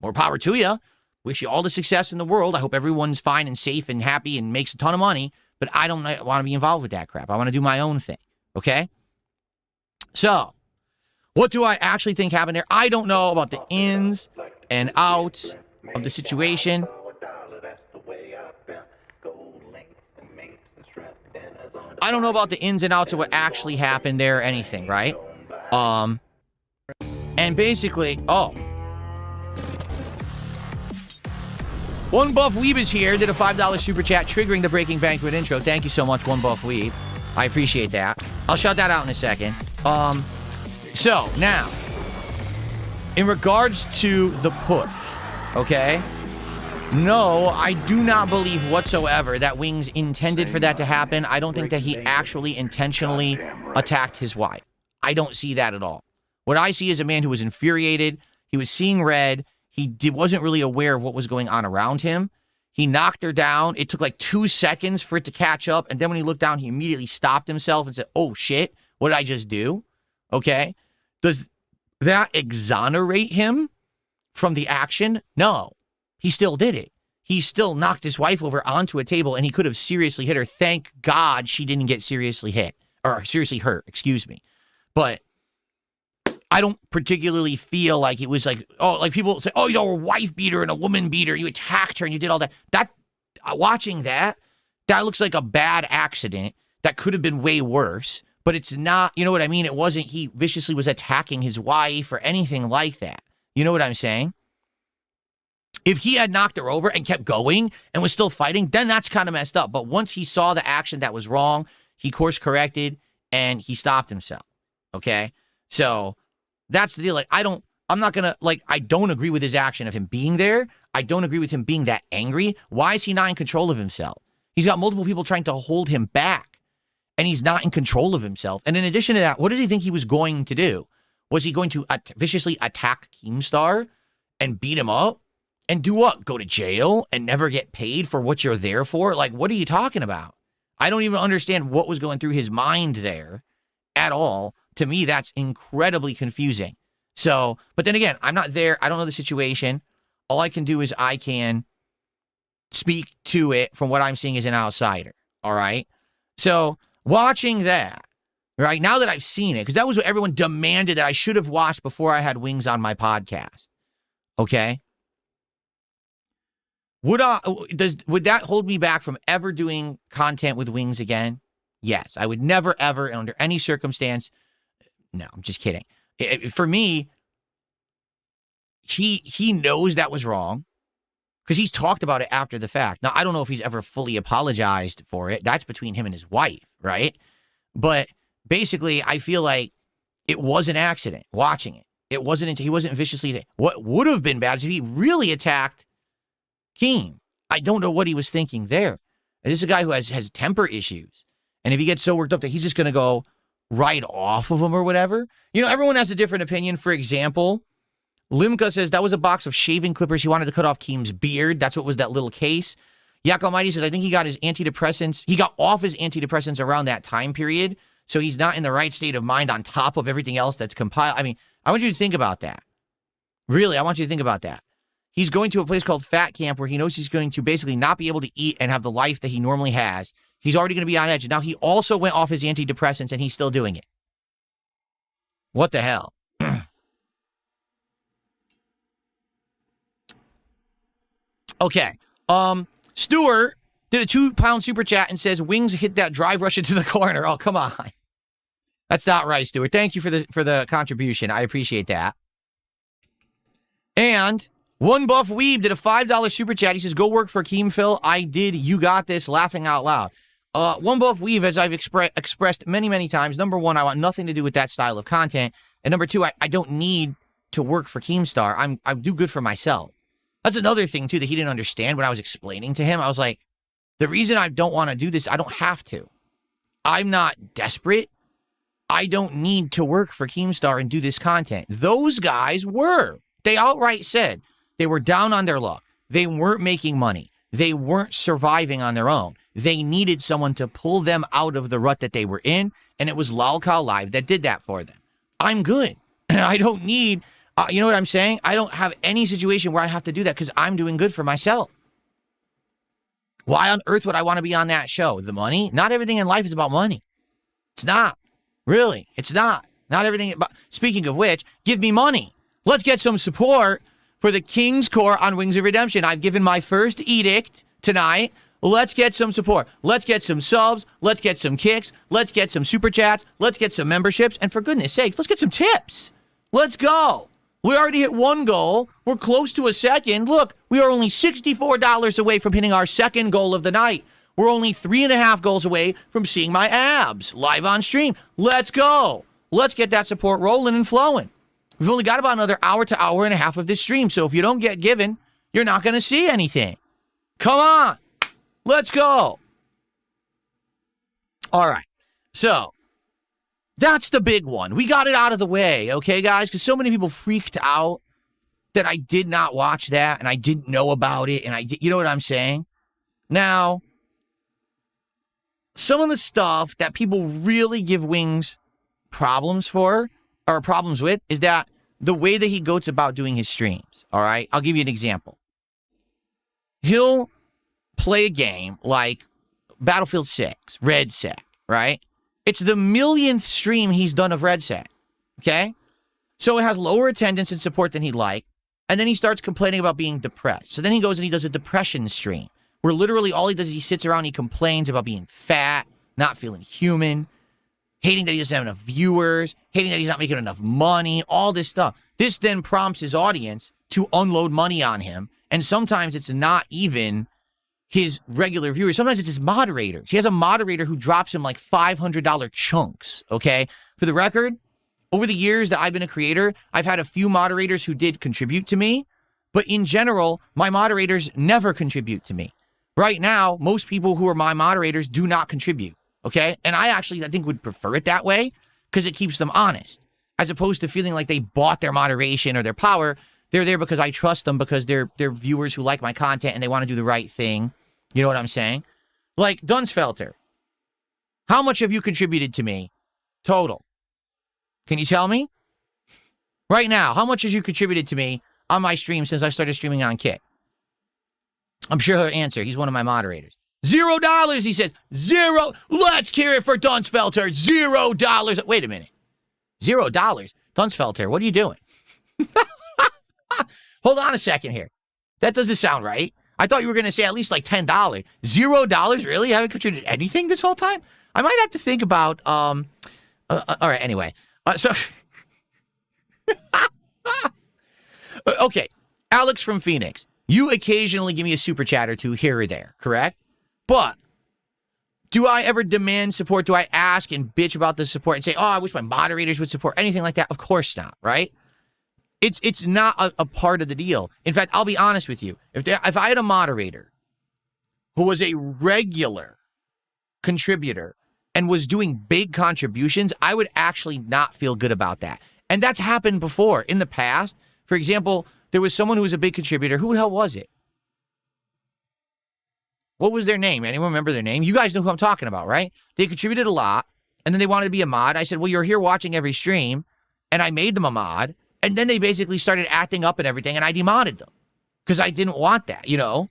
More power to you. Wish you all the success in the world. I hope everyone's fine and safe and happy and makes a ton of money, but I don't want to be involved with that crap. I want to do my own thing, okay? So, what do I actually think happened there? I don't know about the ins and outs of the situation. I don't know about the ins and outs of what actually happened there or anything, right? And basically, One Buff Weeb is here. Did a $5 super chat triggering the Breaking Banquet intro. Thank you so much, One Buff Weeb. I appreciate that. I'll shout that out in a second. So, now, in regards to the push, okay? No, I do not believe whatsoever that Wings intended for that to happen. I don't think that he actually intentionally attacked his wife. I don't see that at all. What I see is a man who was infuriated. He was seeing red. He wasn't really aware of what was going on around him. He knocked her down. It took like 2 seconds for it to catch up. And then when he looked down, he immediately stopped himself and said, oh, shit, what did I just do? Okay. Does that exonerate him from the action? No. He still did it. He still knocked his wife over onto a table, and he could have seriously hit her. Thank God she didn't get seriously hit. Or seriously hurt, excuse me. But I don't particularly feel like it was like, oh, like people say, oh, you're a wife beater and a woman beater. You attacked her and you did all that. Watching that looks like a bad accident that could have been way worse. But it's not, you know what I mean? It wasn't he viciously was attacking his wife or anything like that. You know what I'm saying? If he had knocked her over and kept going and was still fighting, then that's kind of messed up. But once he saw the action that was wrong, he course corrected and he stopped himself. Okay? So that's the deal. Like, I don't agree with his action of him being there. I don't agree with him being that angry. Why is he not in control of himself? He's got multiple people trying to hold him back, and he's not in control of himself. And in addition to that, what does he think he was going to do? Was he going to viciously attack Keemstar and beat him up? And do what? Go to jail and never get paid for what you're there for? Like, what are you talking about? I don't even understand what was going through his mind there at all. To me, that's incredibly confusing. So, but then again, I'm not there. I don't know the situation. All I can do is I can speak to it from what I'm seeing as an outsider. All right. So watching that, right, now that I've seen it, because that was what everyone demanded that I should have watched before I had Wings on my podcast. Okay. Would that hold me back from ever doing content with Wings again? Yes. I would never, ever, under any circumstance. No, I'm just kidding. For me, he knows that was wrong because he's talked about it after the fact. Now, I don't know if he's ever fully apologized for it. That's between him and his wife, right? But basically, I feel like it was an accident watching it. He wasn't viciously. What would have been bad is if he really attacked Keem. I don't know what he was thinking there. This is a guy who has temper issues. And if he gets so worked up that he's just going to go right off of him or whatever. You know, everyone has a different opinion. For example, Limka says that was a box of shaving clippers. He wanted to cut off Keem's beard. That's what was that little case. Yak Almighty says, I think he got his antidepressants. He got off his antidepressants around that time period. So he's not in the right state of mind on top of everything else that's compiled. I mean, I want you to think about that. Really, I want you to think about that. He's going to a place called Fat Camp where he knows he's going to basically not be able to eat and have the life that he normally has. He's already going to be on edge. Now, he also went off his antidepressants and he's still doing it. What the hell? Okay. Stuart did a £2 super chat and says, Wings hit that drive rush into the corner. Oh, come on. That's not right, Stuart. Thank you for the contribution. I appreciate that. And One Buff Weeb did a $5 super chat. He says, go work for Keem Phil. I did. You got this. Laughing out loud. One Buff Weeb, as I've expressed many, many times, number one, I want nothing to do with that style of content. And number two, I don't need to work for Keemstar. I do good for myself. That's another thing, too, that he didn't understand when I was explaining to him. I was like, the reason I don't want to do this, I don't have to. I'm not desperate. I don't need to work for Keemstar and do this content. Those guys were. They outright said they were down on their luck. They weren't making money. They weren't surviving on their own. They needed someone to pull them out of the rut that they were in, and it was Lolcow Live that did that for them. I'm good. I don't need, you know what I'm saying? I don't have any situation where I have to do that because I'm doing good for myself. Why on earth would I want to be on that show? The money? Not everything in life is about money. It's not. Really, it's not. Not everything. Speaking of which, give me money. Let's get some support for the King's Court on Wings of Redemption. I've given my first edict tonight. Let's get some support. Let's get some subs. Let's get some kicks. Let's get some super chats. Let's get some memberships. And for goodness sakes, let's get some tips. Let's go. We already hit one goal. We're close to a second. Look, we are only $64 away from hitting our second goal of the night. We're only 3.5 goals away from seeing my abs live on stream. Let's go. Let's get that support rolling and flowing. We've only got about another hour to hour and a half of this stream. So if you don't get given, you're not going to see anything. Come on. Let's go. All right. So that's the big one. We got it out of the way, okay, guys? Because so many people freaked out that I did not watch that and I didn't know about it. And you know what I'm saying? Now, some of the stuff that people really give Wings problems with is that the way that he goes about doing his streams, all right? I'll give you an example. He'll play a game like Battlefield 6, Red Sec, right? It's the millionth stream he's done of Red Sec, okay? So it has lower attendance and support than he'd like, and then he starts complaining about being depressed. So then he goes and he does a depression stream, where literally all he does is he sits around and he complains about being fat, not feeling human, hating that he doesn't have enough viewers, hating that he's not making enough money, all this stuff. This then prompts his audience to unload money on him, and sometimes it's not even his regular viewers. Sometimes it's his moderators. He has a moderator who drops him like $500 chunks, okay? For the record, over the years that I've been a creator, I've had a few moderators who did contribute to me, but in general, my moderators never contribute to me. Right now, most people who are my moderators do not contribute, okay? And I think would prefer it that way because it keeps them honest, as opposed to feeling like they bought their moderation or their power. They're there because I trust them, because they're viewers who like my content and they want to do the right thing. You know what I'm saying? Like Dunsfelter. How much have you contributed to me total? Can you tell me? Right now, how much has you contributed to me on my stream since I started streaming on Kick? I'm sure he'll answer. He's one of my moderators. $0, he says. Zero. Let's hear it for Dunsfelter. $0. Wait a minute. $0? Dunsfelter, what are you doing? Hold on a second here. That doesn't sound right. I thought you were going to say at least like $10. $0? Really? You haven't contributed anything this whole time? I might have to think about, all right, anyway. Okay. Alex from Phoenix. You occasionally give me a super chat or two here or there, correct? But do I ever demand support? Do I ask and bitch about the support and say, oh, I wish my moderators would support? Anything like that? Of course not, right? It's not a part of the deal. In fact, I'll be honest with you. If I had a moderator who was a regular contributor and was doing big contributions, I would actually not feel good about that. And that's happened before in the past. For example, there was someone who was a big contributor. Who the hell was it? What was their name? Anyone remember their name? You guys know who I'm talking about, right? They contributed a lot, and then they wanted to be a mod. I said, well, you're here watching every stream, and I made them a mod. And then they basically started acting up and everything, and I demodded them because I didn't want that, you know?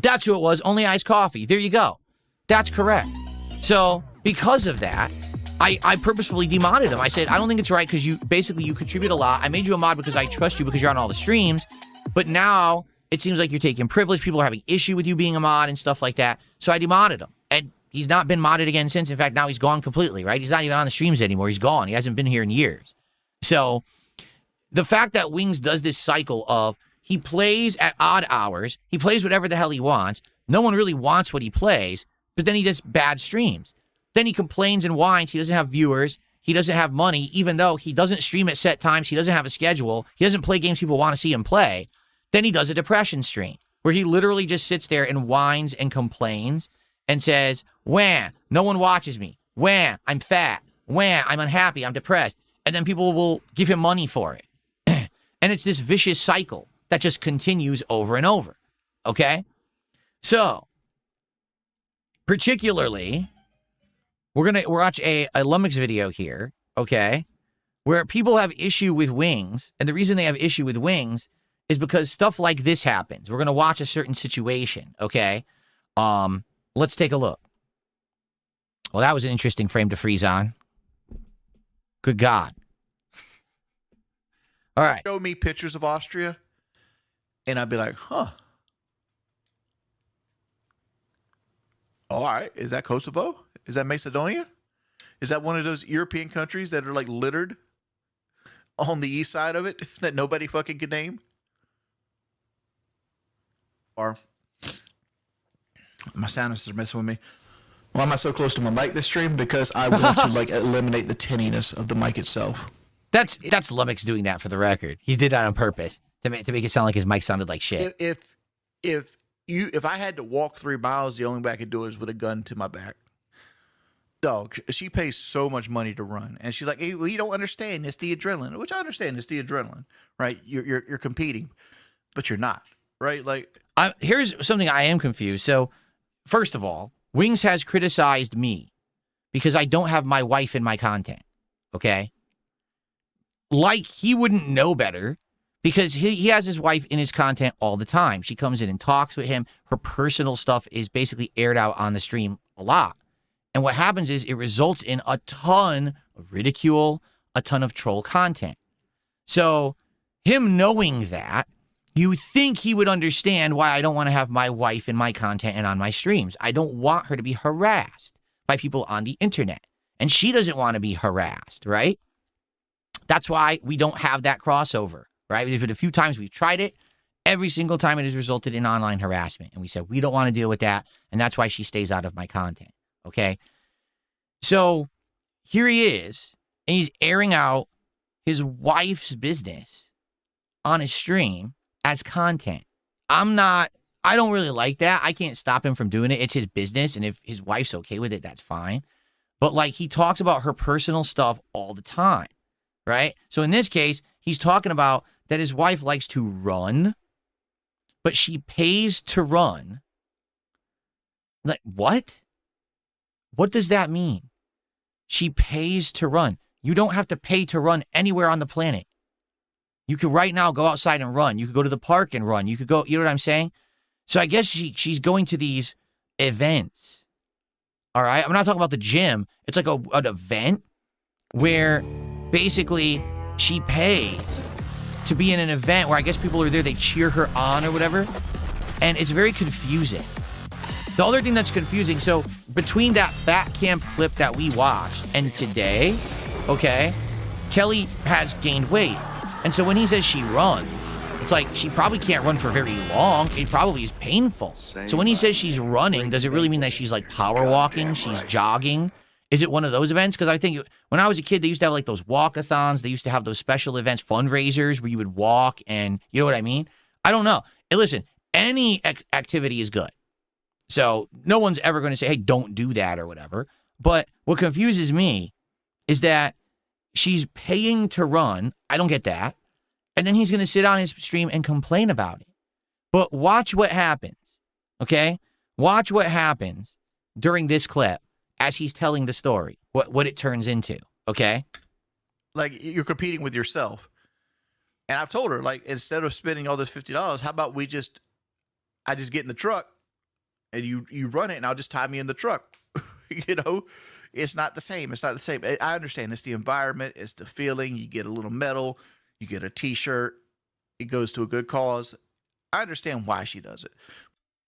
That's who it was, Only Iced Coffee. There you go. That's correct. So because of that, I purposefully demodded him. I said, I don't think it's right because you contribute a lot. I made you a mod because I trust you because you're on all the streams. But now it seems like you're taking privilege. People are having issue with you being a mod and stuff like that. So I demodded him. And he's not been modded again since. In fact, now he's gone completely, right? He's not even on the streams anymore. He's gone. He hasn't been here in years. So the fact that Wings does this cycle of he plays at odd hours, he plays whatever the hell he wants, no one really wants what he plays, but then he does bad streams. Then he complains and whines he doesn't have viewers, he doesn't have money, even though he doesn't stream at set times, he doesn't have a schedule, he doesn't play games people want to see him play. Then he does a depression stream, where he literally just sits there and whines and complains and says, wah, no one watches me, wah, I'm fat, wah, I'm unhappy, I'm depressed. And then people will give him money for it. And it's this vicious cycle that just continues over and over. Okay? So, particularly, we're going to watch a Lumix video here, okay, where people have issue with Wings. And the reason they have issue with Wings is because stuff like this happens. We're going to watch a certain situation, okay? Let's take a look. Well, that was an interesting frame to freeze on. Good God. All right. Show me pictures of Austria, and I'd be like, huh. All right. Is that Kosovo? Is that Macedonia? Is that one of those European countries that are like littered on the east side of it that nobody fucking could name? Or my sinuses are messing with me. Why am I so close to my mic this stream? Because I want to like eliminate the tinniness of the mic itself. That's Lummox doing that for the record. He did that on purpose to make it sound like his mic sounded like shit. If I had to walk 3 miles, the only way I could do it is with a gun to my back. Dog, she pays so much money to run, and she's like, "Hey, well, you don't understand. It's the adrenaline," which I understand. It's the adrenaline, right? You're competing, but you're not, right? Like, here's something I am confused. So, first of all, Wings has criticized me because I don't have my wife in my content. Okay, like he wouldn't know better. Because he has his wife in his content all the time. She comes in and talks with him. Her personal stuff is basically aired out on the stream a lot. And what happens is it results in a ton of ridicule, a ton of troll content. So him knowing that, you think he would understand why I don't want to have my wife in my content and on my streams. I don't want her to be harassed by people on the internet. And she doesn't want to be harassed, right? That's why we don't have that crossover. Right? There's been a few times we've tried it. Every single time it has resulted in online harassment. And we said, we don't want to deal with that. And that's why she stays out of my content. Okay? So here he is, and he's airing out his wife's business on his stream as content. I don't really like that. I can't stop him from doing it. It's his business. And if his wife's okay with it, that's fine. But like, he talks about her personal stuff all the time. Right? So in this case, he's talking about that his wife likes to run, but she pays to run. Like, what? What does that mean? She pays to run. You don't have to pay to run anywhere on the planet. You could right now go outside and run. You could go to the park and run. You could go, you know what I'm saying? So I guess she's going to these events. All right? I'm not talking about the gym. It's like an event where basically she pays to be in an event where I guess people are there, they cheer her on or whatever. And it's very confusing. The other thing that's confusing, so between that Fat Camp clip that we watched and today, okay, Kelly has gained weight. And so when he says she runs, it's like she probably can't run for very long. It probably is painful. So when he says she's running, does it really mean that she's like power walking? She's jogging? Is it one of those events? Because I think when I was a kid, they used to have like those walkathons. They used to have those special events, fundraisers where you would walk and you know what I mean? I don't know. Hey, listen, any activity is good. So no one's ever going to say, hey, don't do that or whatever. But what confuses me is that she's paying to run. I don't get that. And then he's going to sit on his stream and complain about it. But watch what happens. Okay? Watch what happens during this clip. As he's telling the story, what it turns into, okay? Like, you're competing with yourself. And I've told her, like, instead of spending all this $50, how about I just get in the truck and you run it and I'll just tie me in the truck. You know, it's not the same. It's not the same. I understand it's the environment. It's the feeling. You get a little medal. You get a t-shirt. It goes to a good cause. I understand why she does it.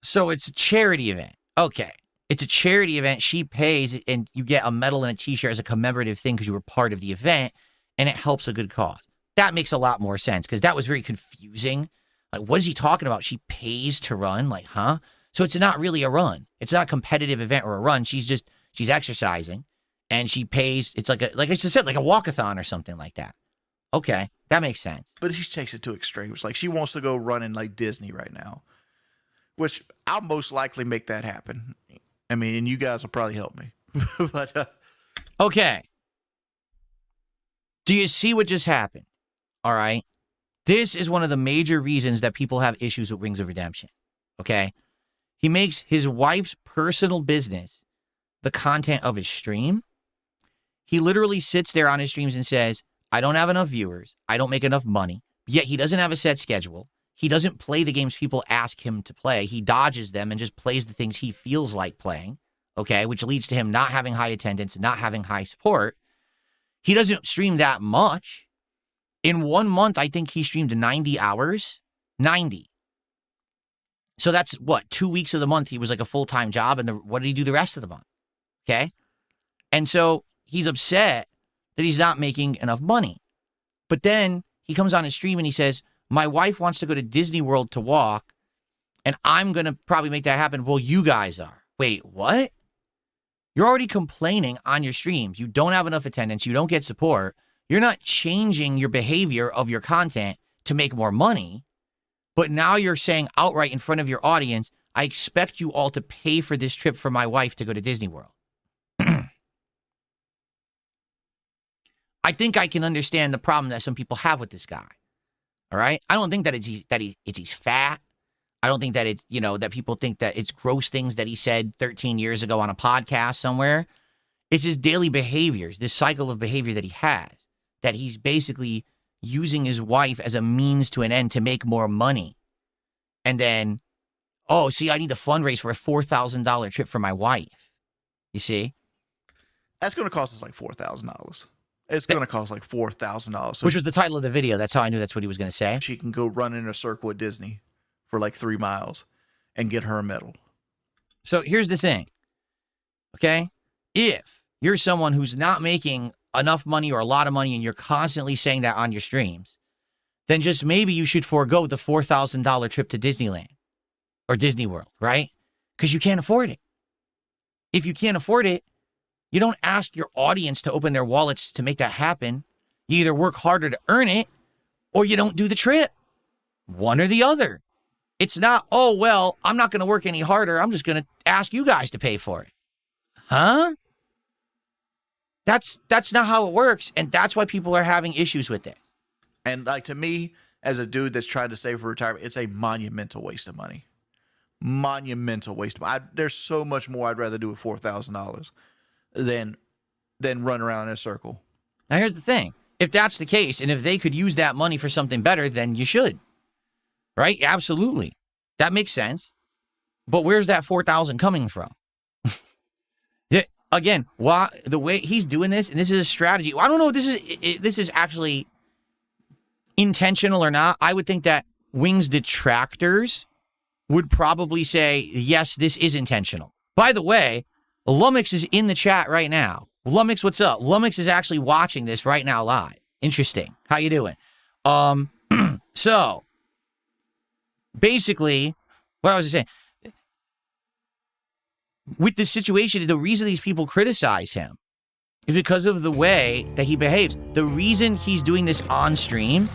So it's a charity event. Okay. It's a charity event. She pays, and you get a medal and a t-shirt as a commemorative thing because you were part of the event, and it helps a good cause. That makes a lot more sense because that was very confusing. Like, what is he talking about? She pays to run? Like, huh? So it's not really a run. It's not a competitive event or a run. She's exercising, and she pays. It's like I just said, like a walkathon or something like that. Okay, that makes sense. But she takes it to extremes. Like, she wants to go running like Disney right now, which I'll most likely make that happen. I mean, and you guys will probably help me. But okay. Do you see what just happened? All right. This is one of the major reasons that people have issues with Wings of Redemption. Okay. He makes his wife's personal business the content of his stream. He literally sits there on his streams and says, I don't have enough viewers. I don't make enough money. Yet he doesn't have a set schedule. He doesn't play the games people ask him to play. He dodges them and just plays the things he feels like playing, okay, which leads to him not having high attendance, not having high support. He doesn't stream that much. In 1 month, I think he streamed 90 hours. 90. So that's what, 2 weeks of the month he was like a full-time job, and what did he do the rest of the month? Okay? And so he's upset that he's not making enough money. But then he comes on his stream and he says, my wife wants to go to Disney World to walk, and I'm going to probably make that happen. Well, you guys are. Wait, what? You're already complaining on your streams. You don't have enough attendance. You don't get support. You're not changing your behavior of your content to make more money. But now you're saying outright in front of your audience, I expect you all to pay for this trip for my wife to go to Disney World. I think I can understand the problem that some people have with this guy. All right? I don't think that he's fat. I don't think that it's, you know, that people think that it's gross things that he said 13 years ago on a podcast somewhere. It's his daily behaviors, this cycle of behavior that he has, that he's basically using his wife as a means to an end to make more money. And then, oh, see, I need to fundraise for a $4,000 trip for my wife. You see? That's going to cost us like $4,000. It's going to cost like $4,000. So which was the title of the video. That's how I knew that's what he was going to say. she can go run in a circle at Disney for like 3 miles and get her a medal. So here's the thing. Okay? If you're someone who's not making enough money or a lot of money and you're constantly saying that on your streams, then just maybe you should forego the $4,000 trip to Disneyland or Disney World, right? Because you can't afford it. If you can't afford it, you don't ask your audience to open their wallets to make that happen. You either work harder to earn it or you don't do the trip. One or the other. It's not, oh, well, I'm not going to work any harder. I'm just going to ask you guys to pay for it. Huh? That's not how it works. And that's why people are having issues with this. And like, to me, as a dude that's trying to save for retirement, it's a monumental waste of money. Monumental waste of money. There's so much more I'd rather do with $4,000 than run around in a circle. Now, here's the thing. If that's the case, and if they could use that money for something better, then you should. Right? Absolutely. That makes sense. But where's that $4,000 coming from? Yeah, again, why the way he's doing this, and this is a strategy. I don't know if this is actually intentional or not. I would think that Wings detractors would probably say, yes, this is intentional. By the way, Lumix is in the chat right now. Lumix, what's up? Lumix is actually watching this right now live. Interesting. How you doing? So, basically, what I was saying, with this situation, the reason these people criticize him is because of the way that he behaves. The reason he's doing this on stream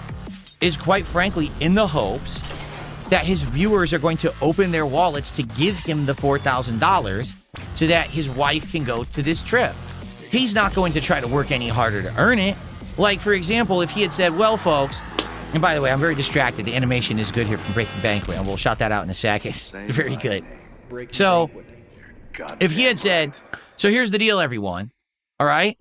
is, quite frankly, in the hopes that his viewers are going to open their wallets to give him the $4,000 so that his wife can go to this trip. He's not going to try to work any harder to earn it. Like, for example, if he had said, well, folks, and by the way, I'm very distracted. The animation is good here from Breaking Banquet, and we'll shout that out in a second. Very good. So, if he had said, so here's the deal, everyone. All right?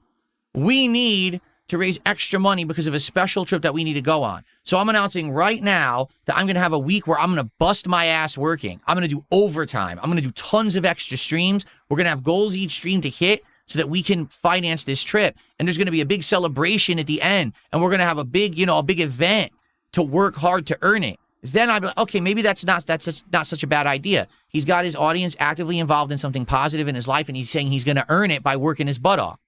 We need to raise extra money because of a special trip that we need to go on. So I'm announcing right now that I'm going to have a week where I'm going to bust my ass working. I'm going to do overtime. I'm going to do tons of extra streams. We're going to have goals each stream to hit so that we can finance this trip. And there's going to be a big celebration at the end. And we're going to have a big, a big event to work hard to earn it. Then I'd be like, okay, maybe that's not such a bad idea. He's got his audience actively involved in something positive in his life, and he's saying he's going to earn it by working his butt off.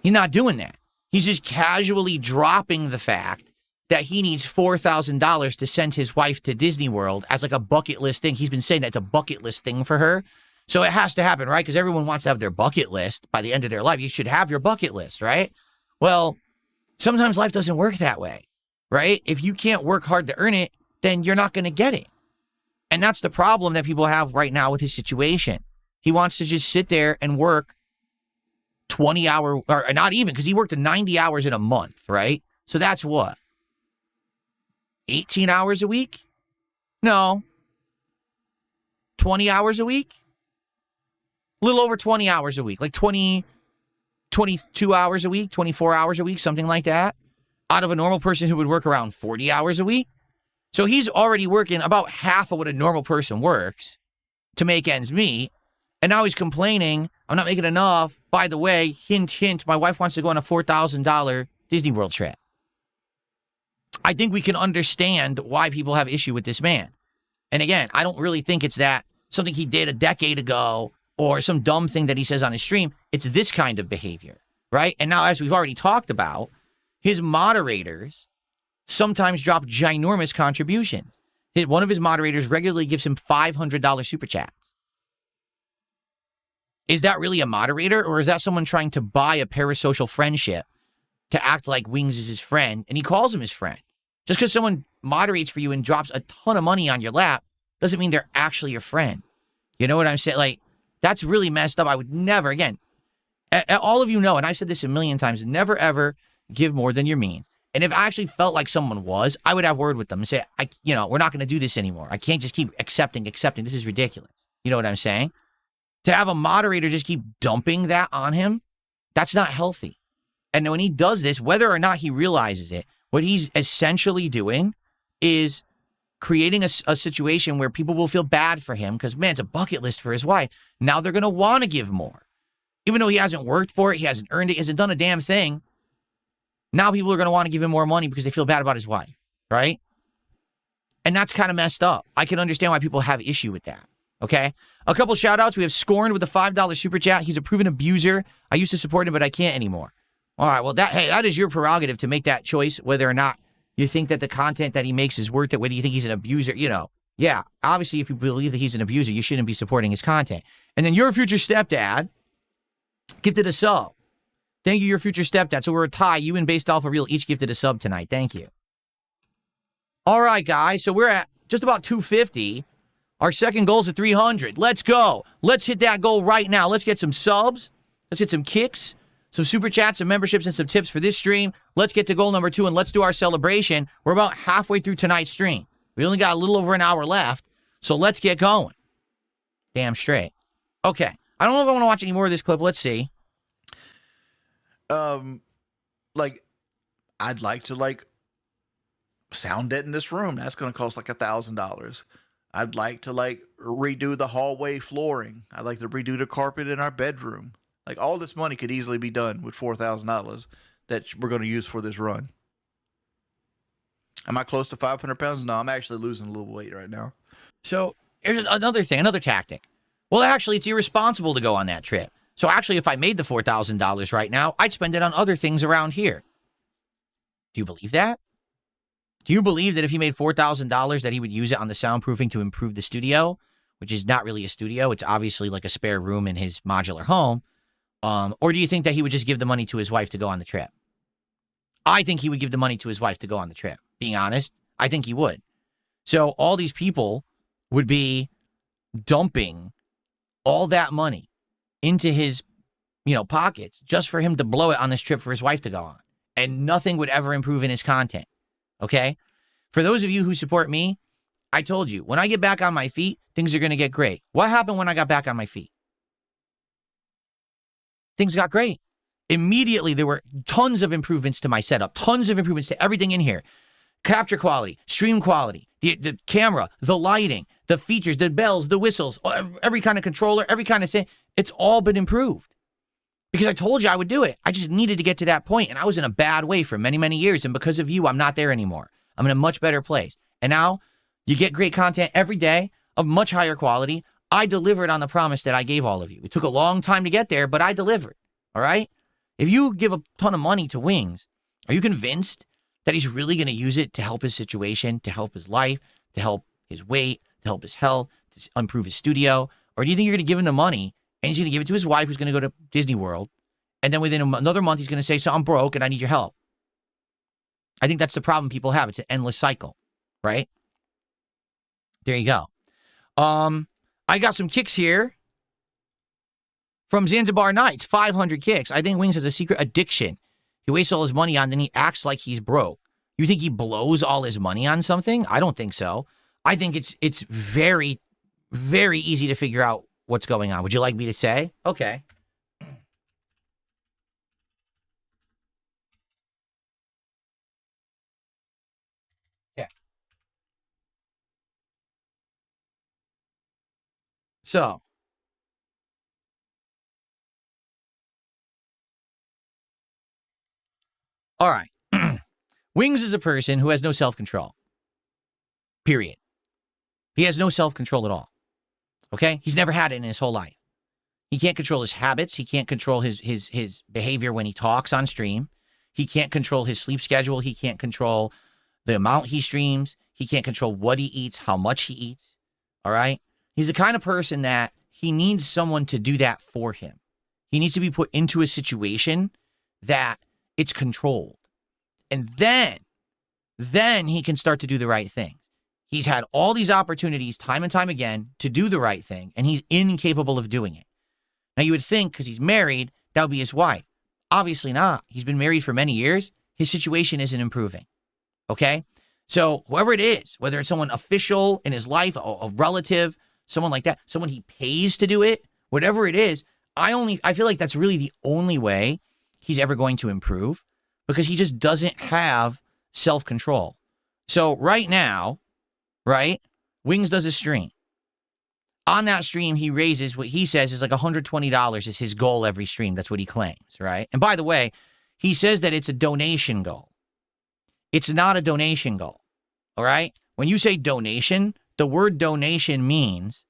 He's not doing that. He's just casually dropping the fact that he needs $4,000 to send his wife to Disney World as like a bucket list thing. He's been saying that's a bucket list thing for her. So it has to happen, right? Because everyone wants to have their bucket list by the end of their life. You should have your bucket list, right? Well, sometimes life doesn't work that way, right? If you can't work hard to earn it, then you're not going to get it. And that's the problem that people have right now with his situation. He wants to just sit there and work 20 hour, or not even, because he worked 90 hours in a month, right? So that's what? 18 hours a week? No. 20 hours a week? A little over 20 hours a week, like 22 hours a week, 24 hours a week, something like that, out of a normal person who would work around 40 hours a week. So he's already working about half of what a normal person works to make ends meet. And now he's complaining, I'm not making enough. By the way, hint, hint, my wife wants to go on a $4,000 Disney World trip. I think we can understand why people have issue with this man. And again, I don't really think it's that something he did a decade ago or some dumb thing that he says on his stream. It's this kind of behavior, right? And now, as we've already talked about, his moderators sometimes drop ginormous contributions. One of his moderators regularly gives him $500 super chats. Is that really a moderator, or is that someone trying to buy a parasocial friendship to act like Wings is his friend, and he calls him his friend? Just because someone moderates for you and drops a ton of money on your lap doesn't mean they're actually your friend. You know what I'm saying? Like, that's really messed up. I would never, again, all of you know, and I've said this a million times, never ever give more than your means. And if I actually felt like someone was, I would have word with them and say, we're not going to do this anymore. I can't just keep accepting. This is ridiculous. You know what I'm saying? To have a moderator just keep dumping that on him, that's not healthy. And when he does this, whether or not he realizes it, what he's essentially doing is creating a situation where people will feel bad for him because, man, it's a bucket list for his wife. Now they're going to want to give more. Even though he hasn't worked for it, he hasn't earned it, he hasn't done a damn thing. Now people are going to want to give him more money because they feel bad about his wife, right? And that's kind of messed up. I can understand why people have issue with that, okay? A couple shout-outs. We have Scorned with a $5 super chat. He's a proven abuser. I used to support him, but I can't anymore. All right, well, that is your prerogative to make that choice, whether or not you think that the content that he makes is worth it, whether you think he's an abuser, Yeah, obviously, if you believe that he's an abuser, you shouldn't be supporting his content. And then your future stepdad gifted a sub. Thank you, your future stepdad. So we're a tie. You and Based Alpha Real each gifted a sub tonight. Thank you. All right, guys. So we're at just about 250. Our second goal is at 300. Let's go. Let's hit that goal right now. Let's get some subs. Let's get some kicks, some super chats, some memberships, and some tips for this stream. Let's get to goal number 2, and let's do our celebration. We're about halfway through tonight's stream. We only got a little over an hour left, so let's get going. Damn straight. Okay. I don't know if I want to watch any more of this clip. Let's see. I'd like to sound deaden this room. That's going to cost like $1,000. I'd like to redo the hallway flooring. I'd like to redo the carpet in our bedroom. All this money could easily be done with $4,000 that we're going to use for this run. Am I close to 500 pounds? No, I'm actually losing a little weight right now. So here's another thing, another tactic. Well, actually, it's irresponsible to go on that trip. So actually, if I made the $4,000 right now, I'd spend it on other things around here. Do you believe that? Do you believe that if he made $4,000 that he would use it on the soundproofing to improve the studio, which is not really a studio? It's obviously like a spare room in his modular home. Or do you think that he would just give the money to his wife to go on the trip? I think he would give the money to his wife to go on the trip. Being honest, I think he would. So all these people would be dumping all that money into his, pockets just for him to blow it on this trip for his wife to go on. And nothing would ever improve in his content. Okay? For those of you who support me, I told you, when I get back on my feet, things are going to get great. What happened when I got back on my feet? Things got great. Immediately, there were tons of improvements to my setup, tons of improvements to everything in here. Capture quality, stream quality, the camera, the lighting, the features, the bells, the whistles, every kind of controller, every kind of thing. It's all been improved. Because I told you I would do it. I just needed to get to that point, and I was in a bad way for many, many years, and because of you, I'm not there anymore. I'm in a much better place. And now, you get great content every day of much higher quality. I delivered on the promise that I gave all of you. It took a long time to get there, but I delivered. All right? If you give a ton of money to Wings, are you convinced that he's really going to use it to help his situation, to help his life, to help his weight, to help his health, to improve his studio? Or do you think you're going to give him the money and he's going to give it to his wife who's going to go to Disney World, and then within another month he's going to say, so I'm broke and I need your help? I think that's the problem people have. It's an endless cycle, right? There you go. I got some kicks here from Zanzibar Nights, 500 kicks. I think Wings has a secret addiction. He wastes all his money on, then he acts like he's broke. You think he blows all his money on something? I don't think so. I think it's very, very easy to figure out what's going on. Would you like me to say? Okay. Yeah. So, all right. Wings is a person who has no self-control. Period. He has no self-control at all. Okay? He's never had it in his whole life. He can't control his habits. He can't control his behavior when he talks on stream. He can't control his sleep schedule. He can't control the amount he streams. He can't control what he eats, how much he eats. All right? He's the kind of person that he needs someone to do that for him. He needs to be put into a situation that it's controlled. And then he can start to do the right things. He's had all these opportunities time and time again to do the right thing, and he's incapable of doing it. Now, you would think because he's married, that would be his wife. Obviously not. He's been married for many years. His situation isn't improving. Okay? So whoever it is, whether it's someone official in his life, a relative, someone like that, someone he pays to do it, whatever it is, I feel like that's really the only way he's ever going to improve, because he just doesn't have self-control. So right now, right, Wings does a stream. On that stream, he raises what he says is like $120 is his goal every stream. That's what he claims, right? And by the way, he says that it's a donation goal. It's not a donation goal, all right? When you say donation, the word donation means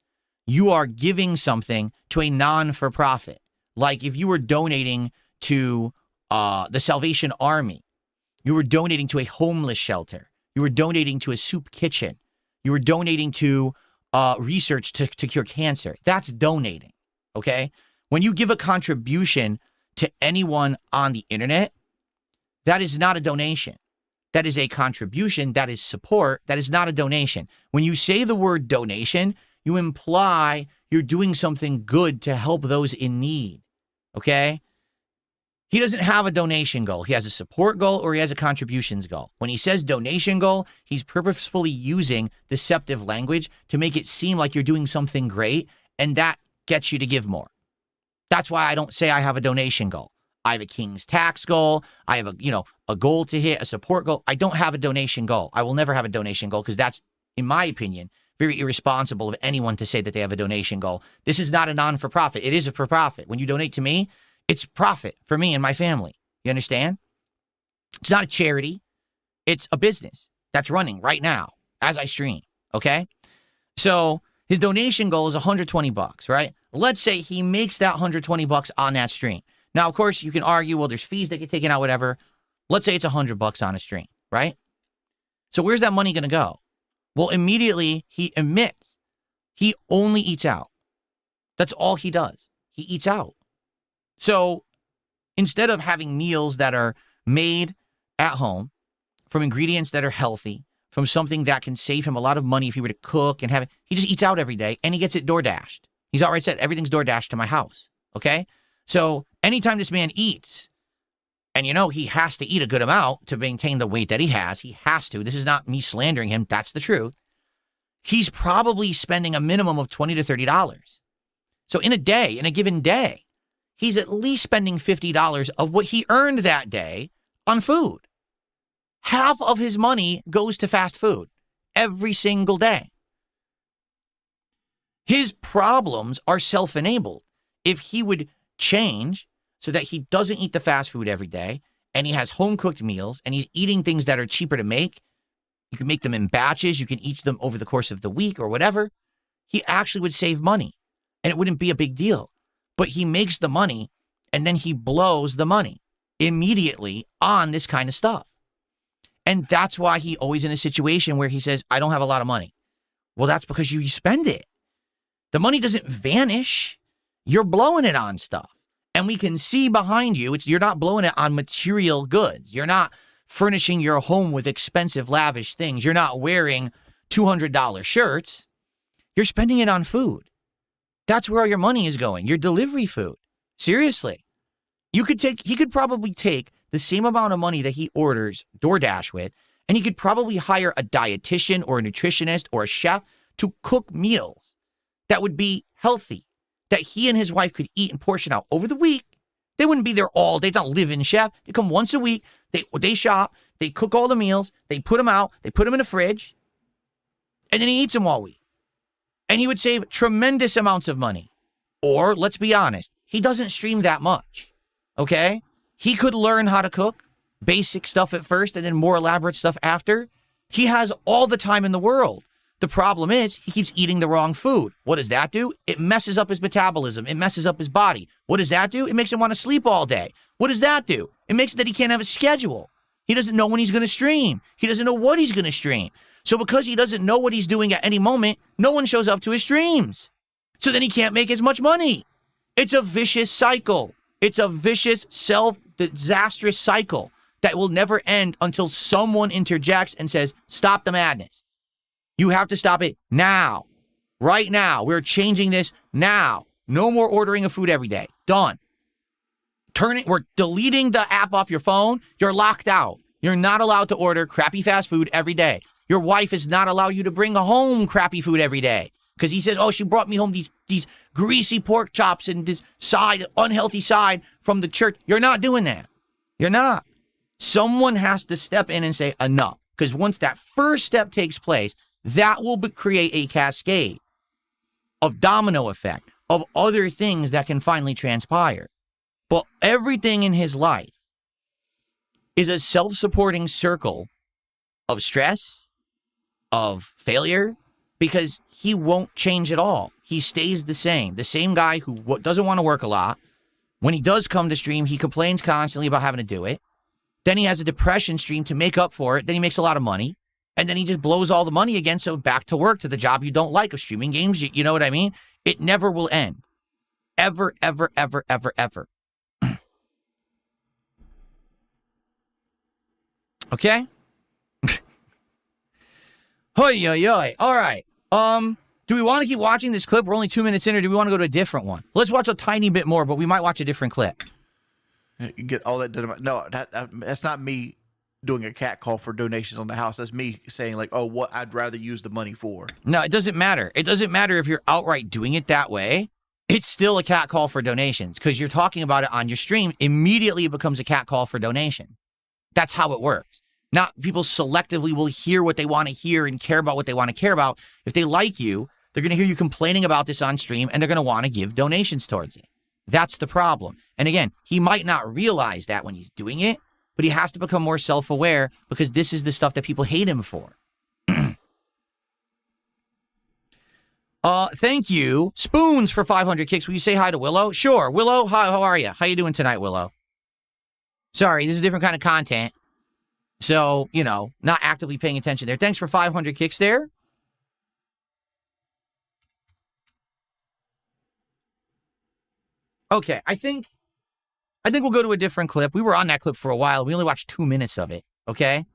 you are giving something to a non-for-profit. Like if you were donating to the Salvation Army, you were donating to a homeless shelter, you were donating to a soup kitchen, you were donating to research to cure cancer. That's donating, okay? When you give a contribution to anyone on the internet, that is not a donation. That is a contribution. That is support. That is not a donation. When you say the word donation, you imply you're doing something good to help those in need, okay? He doesn't have a donation goal. He has a support goal or he has a contributions goal. When he says donation goal, he's purposefully using deceptive language to make it seem like you're doing something great, and that gets you to give more. That's why I don't say I have a donation goal. I have a King's tax goal. I have a goal to hit, a support goal. I don't have a donation goal. I will never have a donation goal because that's, in my opinion, very irresponsible of anyone to say that they have a donation goal. This is not a non-for-profit. It is a for-profit. When you donate to me, it's profit for me and my family. You understand? It's not a charity. It's a business that's running right now as I stream, okay? So his donation goal is $120, right? Let's say he makes that $120 on that stream. Now, of course, you can argue, well, there's fees that get taken out, whatever. Let's say it's $100 on a stream, right? So where's that money going to go? Well, immediately he admits he only eats out. That's all he does. He eats out. So instead of having meals that are made at home from ingredients that are healthy, from something that can save him a lot of money if he were to cook and have it, he just eats out every day and he gets it door dashed. He's already said everything's door dashed to my house. Okay. So anytime this man eats, and he has to eat a good amount to maintain the weight that he has to. This is not me slandering him. That's the truth. He's probably spending a minimum of $20 to $30. So in a given day, he's at least spending $50 of what he earned that day on food. Half of his money goes to fast food every single day. His problems are self-enabled. If he would change so that he doesn't eat the fast food every day and he has home-cooked meals and he's eating things that are cheaper to make, you can make them in batches, you can eat them over the course of the week or whatever, he actually would save money and it wouldn't be a big deal. But he makes the money and then he blows the money immediately on this kind of stuff. And that's why he always in a situation where he says, I don't have a lot of money. Well, that's because you spend it. The money doesn't vanish. You're blowing it on stuff. And we can see behind you, you're not blowing it on material goods. You're not furnishing your home with expensive, lavish things. You're not wearing $200 shirts. You're spending it on food. That's where all your money is going. Your delivery food. Seriously. He could probably take the same amount of money that he orders DoorDash with, and he could probably hire a dietitian or a nutritionist or a chef to cook meals that would be healthy, that he and his wife could eat and portion out over the week. They wouldn't be there all day. They don't live in chef. They come once a week. They shop. They cook all the meals. They put them out. They put them in the fridge. And then he eats them all week. And he would save tremendous amounts of money. Or, let's be honest, he doesn't stream that much. Okay? He could learn how to cook, basic stuff at first and then more elaborate stuff after. He has all the time in the world. The problem is he keeps eating the wrong food. What does that do? It messes up his metabolism. It messes up his body. What does that do? It makes him want to sleep all day. What does that do? It makes it that he can't have a schedule. He doesn't know when he's going to stream. He doesn't know what he's going to stream. So because he doesn't know what he's doing at any moment, no one shows up to his streams. So then he can't make as much money. It's a vicious cycle. It's a vicious, self-disastrous cycle that will never end until someone interjects and says, stop the madness. You have to stop it now. Right now. We're changing this now. No more ordering of food every day. Done. We're deleting the app off your phone. You're locked out. You're not allowed to order crappy fast food every day. Your wife is not allowed you to bring home crappy food every day. Because he says, oh, she brought me home these greasy pork chops and this unhealthy side from the church. You're not doing that. You're not. Someone has to step in and say enough. Because once that first step takes place, that will create a cascade of domino effect of other things that can finally transpire. But everything in his life is a self-supporting circle of stress, of failure, because he won't change at all. He stays the same guy who doesn't want to work a lot. When he does come to stream, he complains constantly about having to do it. Then he has a depression stream to make up for it. Then he makes a lot of money. And then he just blows all the money again, so back to work, to the job you don't like, of streaming games. You know what I mean? It never will end. Ever, ever, ever, ever, ever. Okay? Hoi, hoi, hoi. All right. Do we want to keep watching this clip? We're only 2 minutes in, or do we want to go to a different one? Let's watch a tiny bit more, but we might watch a different clip. You get all that done. No, that's not me doing a cat call for donations on the house. That's me saying like, oh, what I'd rather use the money for. No, it doesn't matter. It doesn't matter if you're outright doing it that way. It's still a cat call for donations because you're talking about it on your stream. Immediately it becomes a cat call for donation. That's how it works. Not people selectively will hear what they want to hear and care about what they want to care about. If they like you, they're going to hear you complaining about this on stream and they're going to want to give donations towards it. That's the problem. And again, he might not realize that when he's doing it, but he has to become more self-aware because this is the stuff that people hate him for. Thank you. Spoons for 500 kicks. Will you say hi to Willow? Sure. Willow, hi, how are you? How you doing tonight, Willow? Sorry, this is a different kind of content. So, you know, not actively paying attention there. Thanks for 500 kicks there. Okay, I think we'll go to a different clip. We were on that clip for a while. We only watched 2 minutes of it, okay?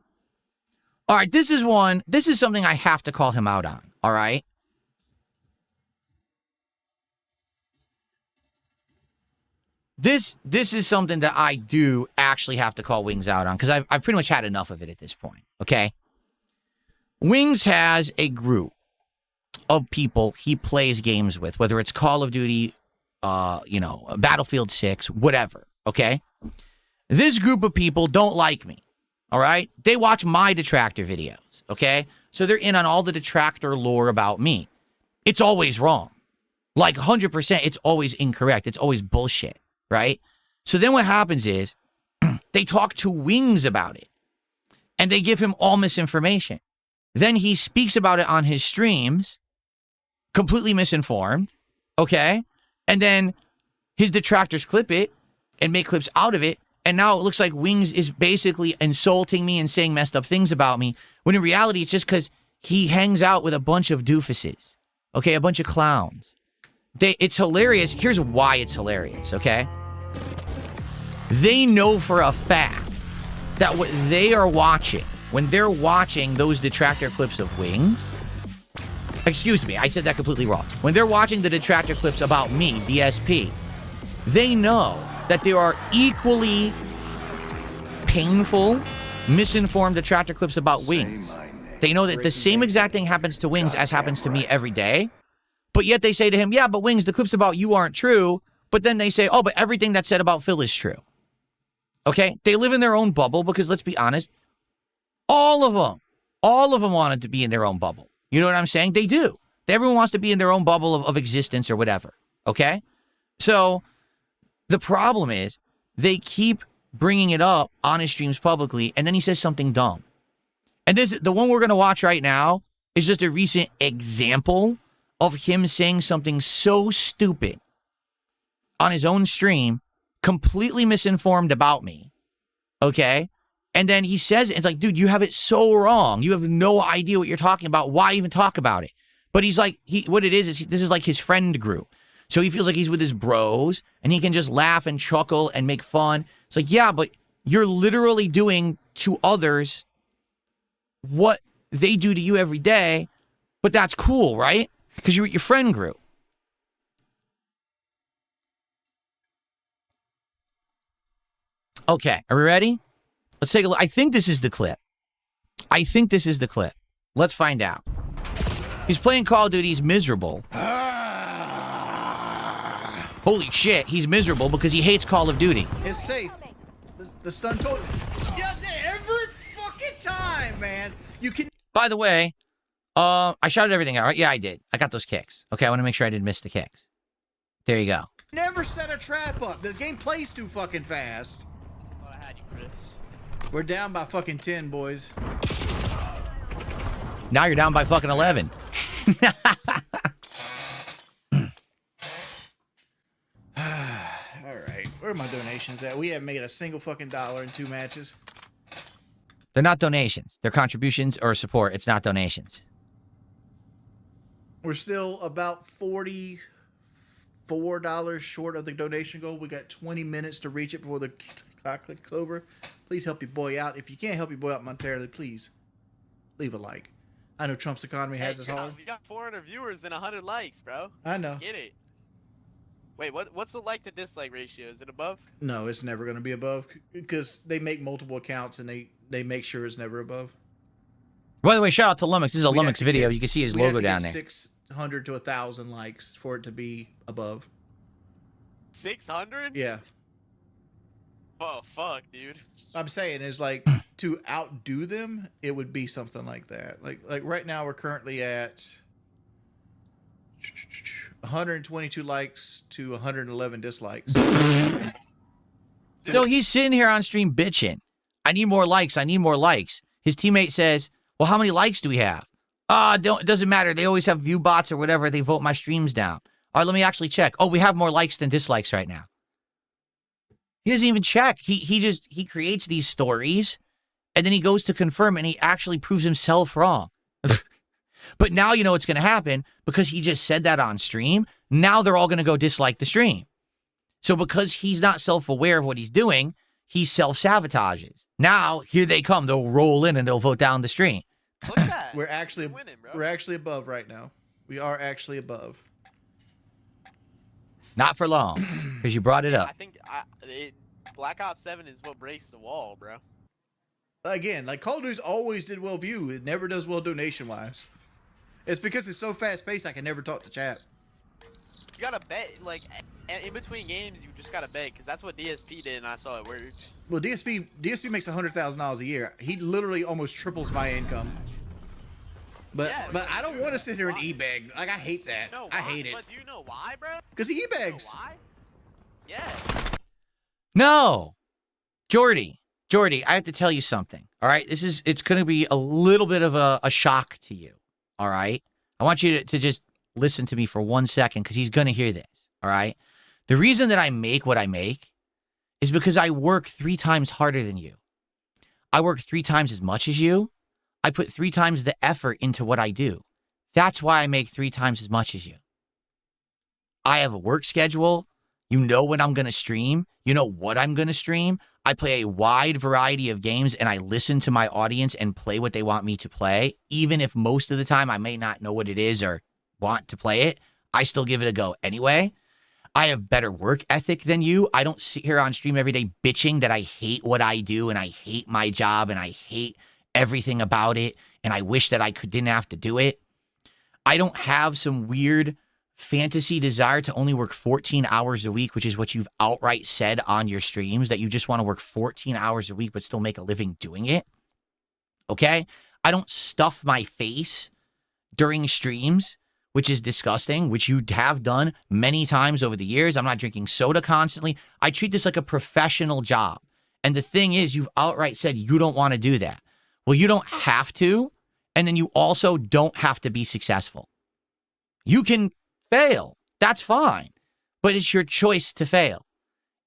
All right, this is something I have to call him out on, all right? This is something that I do actually have to call Wings out on because I've pretty much had enough of it at this point, okay? Wings has a group of people he plays games with, whether it's Call of Duty, you know, Battlefield 6, whatever, okay? This group of people don't like me, all right? They watch my detractor videos, okay? So they're in on all the detractor lore about me. It's always wrong. Like 100%, it's always incorrect. It's always bullshit, right? So then what happens is they talk to Wings about it, and they give him all misinformation. Then he speaks about it on his streams, completely misinformed, okay? And then his detractors clip it and make clips out of it. And now it looks like Wings is basically insulting me and saying messed up things about me. When in reality, it's just because he hangs out with a bunch of doofuses. Okay, a bunch of clowns. It's hilarious. Here's why it's hilarious, okay? They know for a fact that what they are watching, when they're watching those detractor clips of Wings... Excuse me, I said that completely wrong. When they're watching the detractor clips about me, DSP, they know that there are equally painful, misinformed detractor clips about Wings. They know that the same exact thing happens to Wings as happens to me every day. But yet they say to him, yeah, but Wings, the clips about you aren't true. But then they say, oh, but everything that's said about Phil is true. Okay? They live in their own bubble because, let's be honest, all of them wanted to be in their own bubble. You know what I'm saying? They do. Everyone wants to be in their own bubble of existence or whatever. Okay? So the problem is they keep bringing it up on his streams publicly, and then he says something dumb. And the one we're going to watch right now is just a recent example of him saying something so stupid on his own stream, completely misinformed about me. Okay? And then he says, it's like, dude, you have it so wrong. You have no idea what you're talking about. Why even talk about it? But he's like, what it is this is like his friend group. So he feels like he's with his bros and he can just laugh and chuckle and make fun. It's like, yeah, but you're literally doing to others what they do to you every day. But that's cool, right? Because you're with your friend group. Okay, are we ready? Let's take a look. I think this is the clip. Let's find out. He's playing Call of Duty. He's miserable. Holy shit, he's miserable because he hates Call of Duty. It's safe. The stun told yeah, every fucking time, man. You can. By the way, I shouted everything out, right? Yeah, I did. I got those kicks. Okay, I want to make sure I didn't miss the kicks. There you go. Never set a trap up. The game plays too fucking fast. Oh, I had you, Chris. We're down by fucking 10, boys. Now you're down by fucking 11. All right, where are my donations at? We haven't made a single fucking dollar in 2 matches. They're not donations. They're contributions or support. It's not donations. We're still about $44 short of the donation goal. We got 20 minutes to reach it before the clock clicks over. Please help your boy out. If you can't help your boy out monetarily, please leave a like. I know Trump's economy has us hard. We got 400 viewers and 100 likes, bro. I know. Get it. Wait, what's the like to dislike ratio? Is it above? No, it's never going to be above because they make multiple accounts and they make sure it's never above. By the way, shout out to Lumix. This is a Lumix video. You can see his logo down there. 600 to 1,000 likes for it to be above. 600? Yeah. Oh, fuck, dude. I'm saying is like to outdo them, it would be something like that. Like right now we're currently at 122 likes to 111 dislikes. So he's sitting here on stream bitching. I need more likes. I need more likes. His teammate says, well, how many likes do we have? It doesn't matter. They always have view bots or whatever. They vote my streams down. All right, let me actually check. Oh, we have more likes than dislikes right now. He doesn't even check. He creates these stories and then he goes to confirm and he actually proves himself wrong. But now you know what's going to happen because he just said that on stream. Now they're all going to go dislike the stream. So because he's not self-aware of what he's doing, he self-sabotages. Now, here they come. They'll roll in and they'll vote down the stream. Look at that. We're actually winning, bro. We're actually above right now. We are actually above. Not for long, because you brought it up. I think Black Ops 7 is what breaks the wall, bro. Again, like Call of Duty always did well view. It never does well donation-wise. It's because it's so fast-paced I can never talk to chat. You gotta bet, like, in between games, you just gotta bet, because that's what DSP did, and I saw it work. Well, DSP makes $100,000 a year. He literally almost triples my income. But Yeah, but I don't want to sit here and e-bag. Like, I hate that. No, I hate it. But do you know why, bro? Because he e-bags. You know why? Yeah. No. Jordy, I have to tell you something. All right? It's going to be a little bit of a shock to you. All right? I want you to just listen to me for 1 second because he's going to hear this. All right? The reason that I make what I make is because I work 3 times harder than you. I work 3 times as much as you. I put 3 times the effort into what I do. That's why I make 3 times as much as you. I have a work schedule. You know when I'm going to stream. You know what I'm going to stream. I play a wide variety of games and I listen to my audience and play what they want me to play. Even if most of the time I may not know what it is or want to play it, I still give it a go anyway. I have better work ethic than you. I don't sit here on stream every day bitching that I hate what I do and I hate my job and I hate everything about it and I wish that I didn't have to do it. I don't have some weird fantasy desire to only work 14 hours a week, which is what you've outright said on your streams, that you just want to work 14 hours a week but still make a living doing it. Okay? I don't stuff my face during streams, which is disgusting, which you have done many times over the years. I'm not drinking soda constantly. I treat this like a professional job. And the thing is, you've outright said you don't want to do that. Well, you don't have to, and then you also don't have to be successful. You can fail. That's fine. But it's your choice to fail.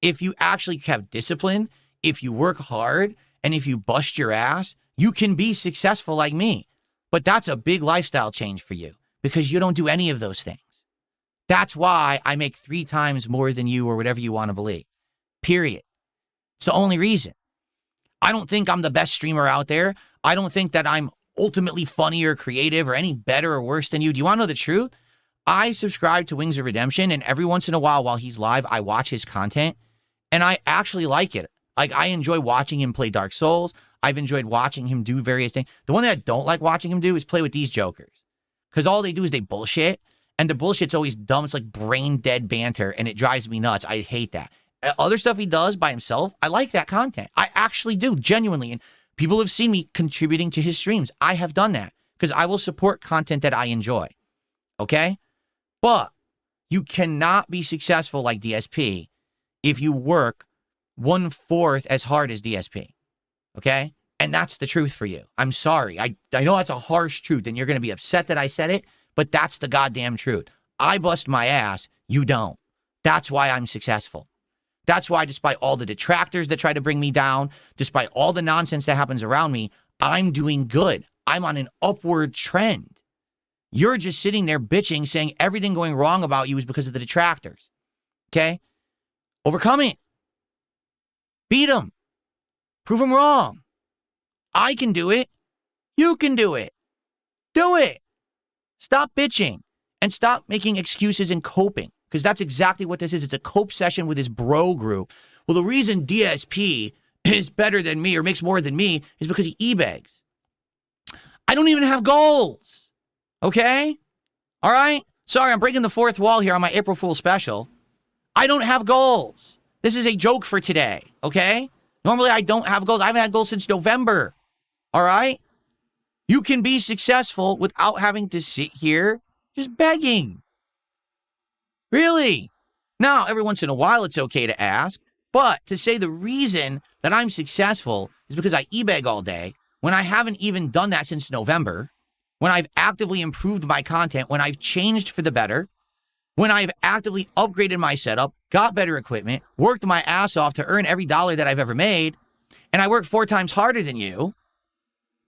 if you actually have discipline, if you work hard, and if you bust your ass, you can be successful like me. But that's a big lifestyle change for you because you don't do any of those things. That's why I make 3 times more than you or whatever you want to believe. Period. It's the only reason. I don't think I'm the best streamer out there. I don't think that I'm ultimately funny or creative or any better or worse than you. Do you want to know the truth? I subscribe to Wings of Redemption, and every once in a while he's live, I watch his content, and I actually like it. Like, I enjoy watching him play Dark Souls. I've enjoyed watching him do various things. The one that I don't like watching him do is play with these jokers. Because all they do is they bullshit, and the bullshit's always dumb. It's like brain-dead banter, and it drives me nuts. I hate that. Other stuff he does by himself, I like that content. I actually do, genuinely. And people have seen me contributing to his streams. I have done that because I will support content that I enjoy. Okay? But you cannot be successful like DSP if you work 1/4 as hard as DSP. Okay? And that's the truth for you. I'm sorry. I know that's a harsh truth, and you're going to be upset that I said it, but that's the goddamn truth. I bust my ass. You don't. That's why I'm successful. That's why, despite all the detractors that try to bring me down, despite all the nonsense that happens around me, I'm doing good. I'm on an upward trend. You're just sitting there bitching, saying everything going wrong about you is because of the detractors. Okay? Overcome it. Beat them. Prove them wrong. I can do it. You can do it. Do it. Stop bitching and stop making excuses and coping. Because that's exactly what this is. It's a cope session with his bro group. Well, the reason DSP is better than me or makes more than me is because he e-begs. I don't even have goals. Okay? All right? Sorry, I'm breaking the fourth wall here on my April Fool's special. I don't have goals. This is a joke for today. Okay? Normally, I don't have goals. I haven't had goals since November. All right? You can be successful without having to sit here just begging. Really? Now, every once in a while, it's okay to ask, but to say the reason that I'm successful is because I e-beg all day, when I haven't even done that since November, when I've actively improved my content, when I've changed for the better, when I've actively upgraded my setup, got better equipment, worked my ass off to earn every dollar that I've ever made, and I work 4 times harder than you,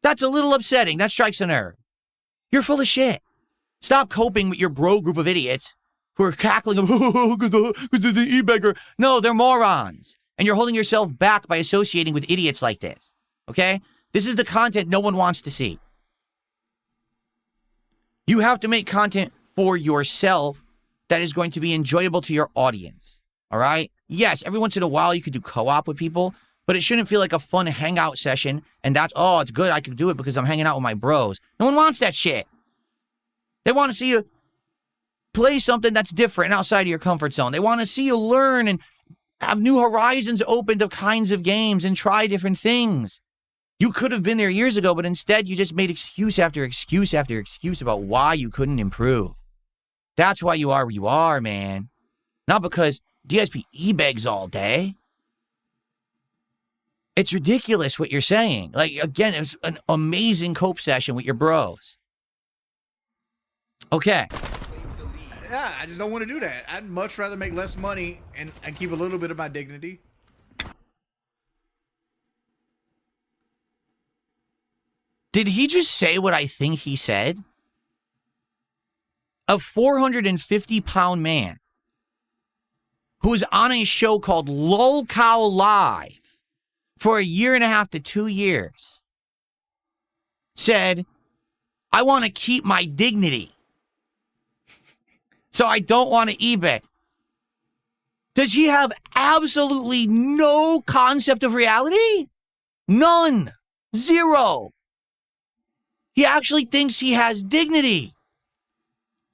that's a little upsetting. That strikes a nerve. You're full of shit. Stop coping with your bro group of idiots who are cackling because of the e-beggar. No, they're morons. And you're holding yourself back by associating with idiots like this. Okay? This is the content no one wants to see. You have to make content for yourself that is going to be enjoyable to your audience. All right? Yes, every once in a while you could do co-op with people, but it shouldn't feel like a fun hangout session and that's, oh, it's good, I can do it because I'm hanging out with my bros. No one wants that shit. They want to see you play something that's different outside of your comfort zone. They want to see you learn and have new horizons opened of kinds of games and try different things. You could have been there years ago, but instead you just made excuse after excuse after excuse about why you couldn't improve. That's why you are where you are, man. Not because DSP e-begs all day. It's ridiculous what you're saying. Like, again, it's an amazing cope session with your bros. Okay. Yeah, I just don't want to do that. I'd much rather make less money and keep a little bit of my dignity. Did he just say what I think he said? A 450-pound man who was on a show called Lol Cow Live for 1.5 to 2 years said, I want to keep my dignity. So I don't want to eBay. Does he have absolutely no concept of reality? None. Zero. He actually thinks he has dignity.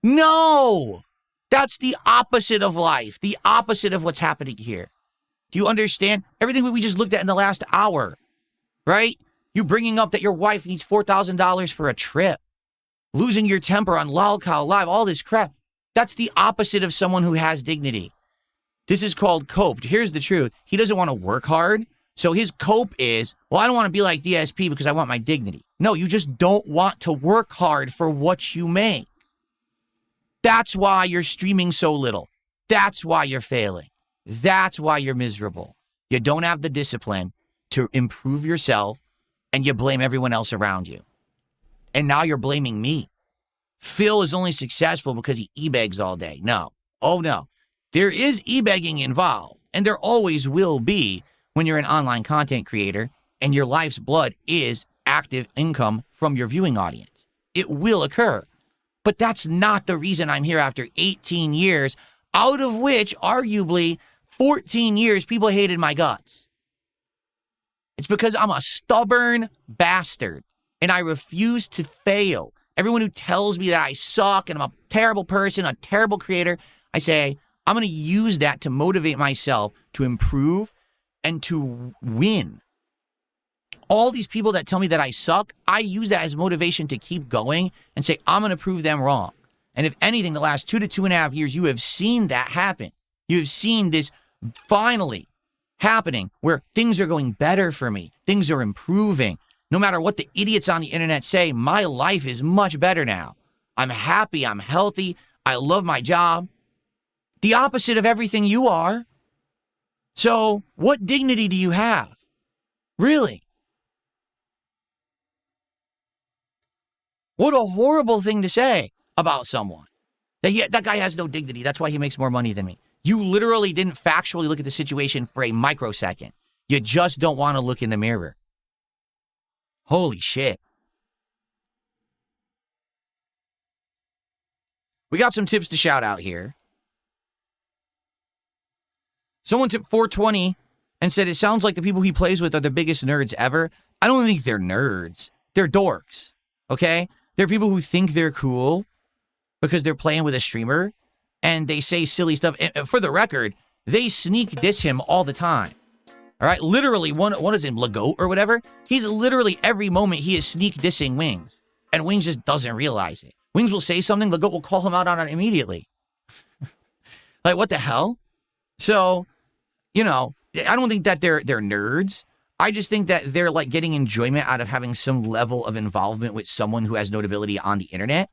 No. That's the opposite of life. The opposite of what's happening here. Do you understand? Everything we just looked at in the last hour, right? You bringing up that your wife needs $4,000 for a trip. Losing your temper on Lol Cow Live, all this crap. That's the opposite of someone who has dignity. This is called cope. Here's the truth. He doesn't want to work hard. So his cope is, well, I don't want to be like DSP because I want my dignity. No, you just don't want to work hard for what you make. That's why you're streaming so little. That's why you're failing. That's why you're miserable. You don't have the discipline to improve yourself, and you blame everyone else around you. And now you're blaming me. Phil is only successful because he e-begs all day. No. Oh, no. There is e-begging involved, and there always will be when you're an online content creator and your life's blood is active income from your viewing audience. It will occur. But that's not the reason I'm here after 18 years, out of which, arguably, 14 years people hated my guts. It's because I'm a stubborn bastard, and I refuse to fail. Everyone who tells me that I suck and I'm a terrible person, a terrible creator, I say, I'm going to use that to motivate myself to improve and to win. All these people that tell me that I suck, I use that as motivation to keep going and say, I'm going to prove them wrong. And if anything, the last 2 to 2.5 years, you have seen that happen. You have seen this finally happening where things are going better for me. Things are improving. No matter what the idiots on the internet say, my life is much better now. I'm happy. I'm healthy. I love my job. The opposite of everything you are. So what dignity do you have? Really? What a horrible thing to say about someone. That guy has no dignity. That's why he makes more money than me. You literally didn't factually look at the situation for a microsecond. You just don't want to look in the mirror. Holy shit. We got some tips to shout out here. Someone tipped 420 and said, it sounds like the people he plays with are the biggest nerds ever. I don't think they're nerds. They're dorks. Okay? They're people who think they're cool because they're playing with a streamer and they say silly stuff. And for the record, they sneak diss him all the time. All right? Literally, what is it, Lagoat or whatever? He's literally every moment he is sneak dissing Wings. And Wings just doesn't realize it. Wings will say something, Lagoat will call him out on it immediately. Like, what the hell? So, you know, I don't think that they're nerds. I just think that they're like getting enjoyment out of having some level of involvement with someone who has notability on the internet.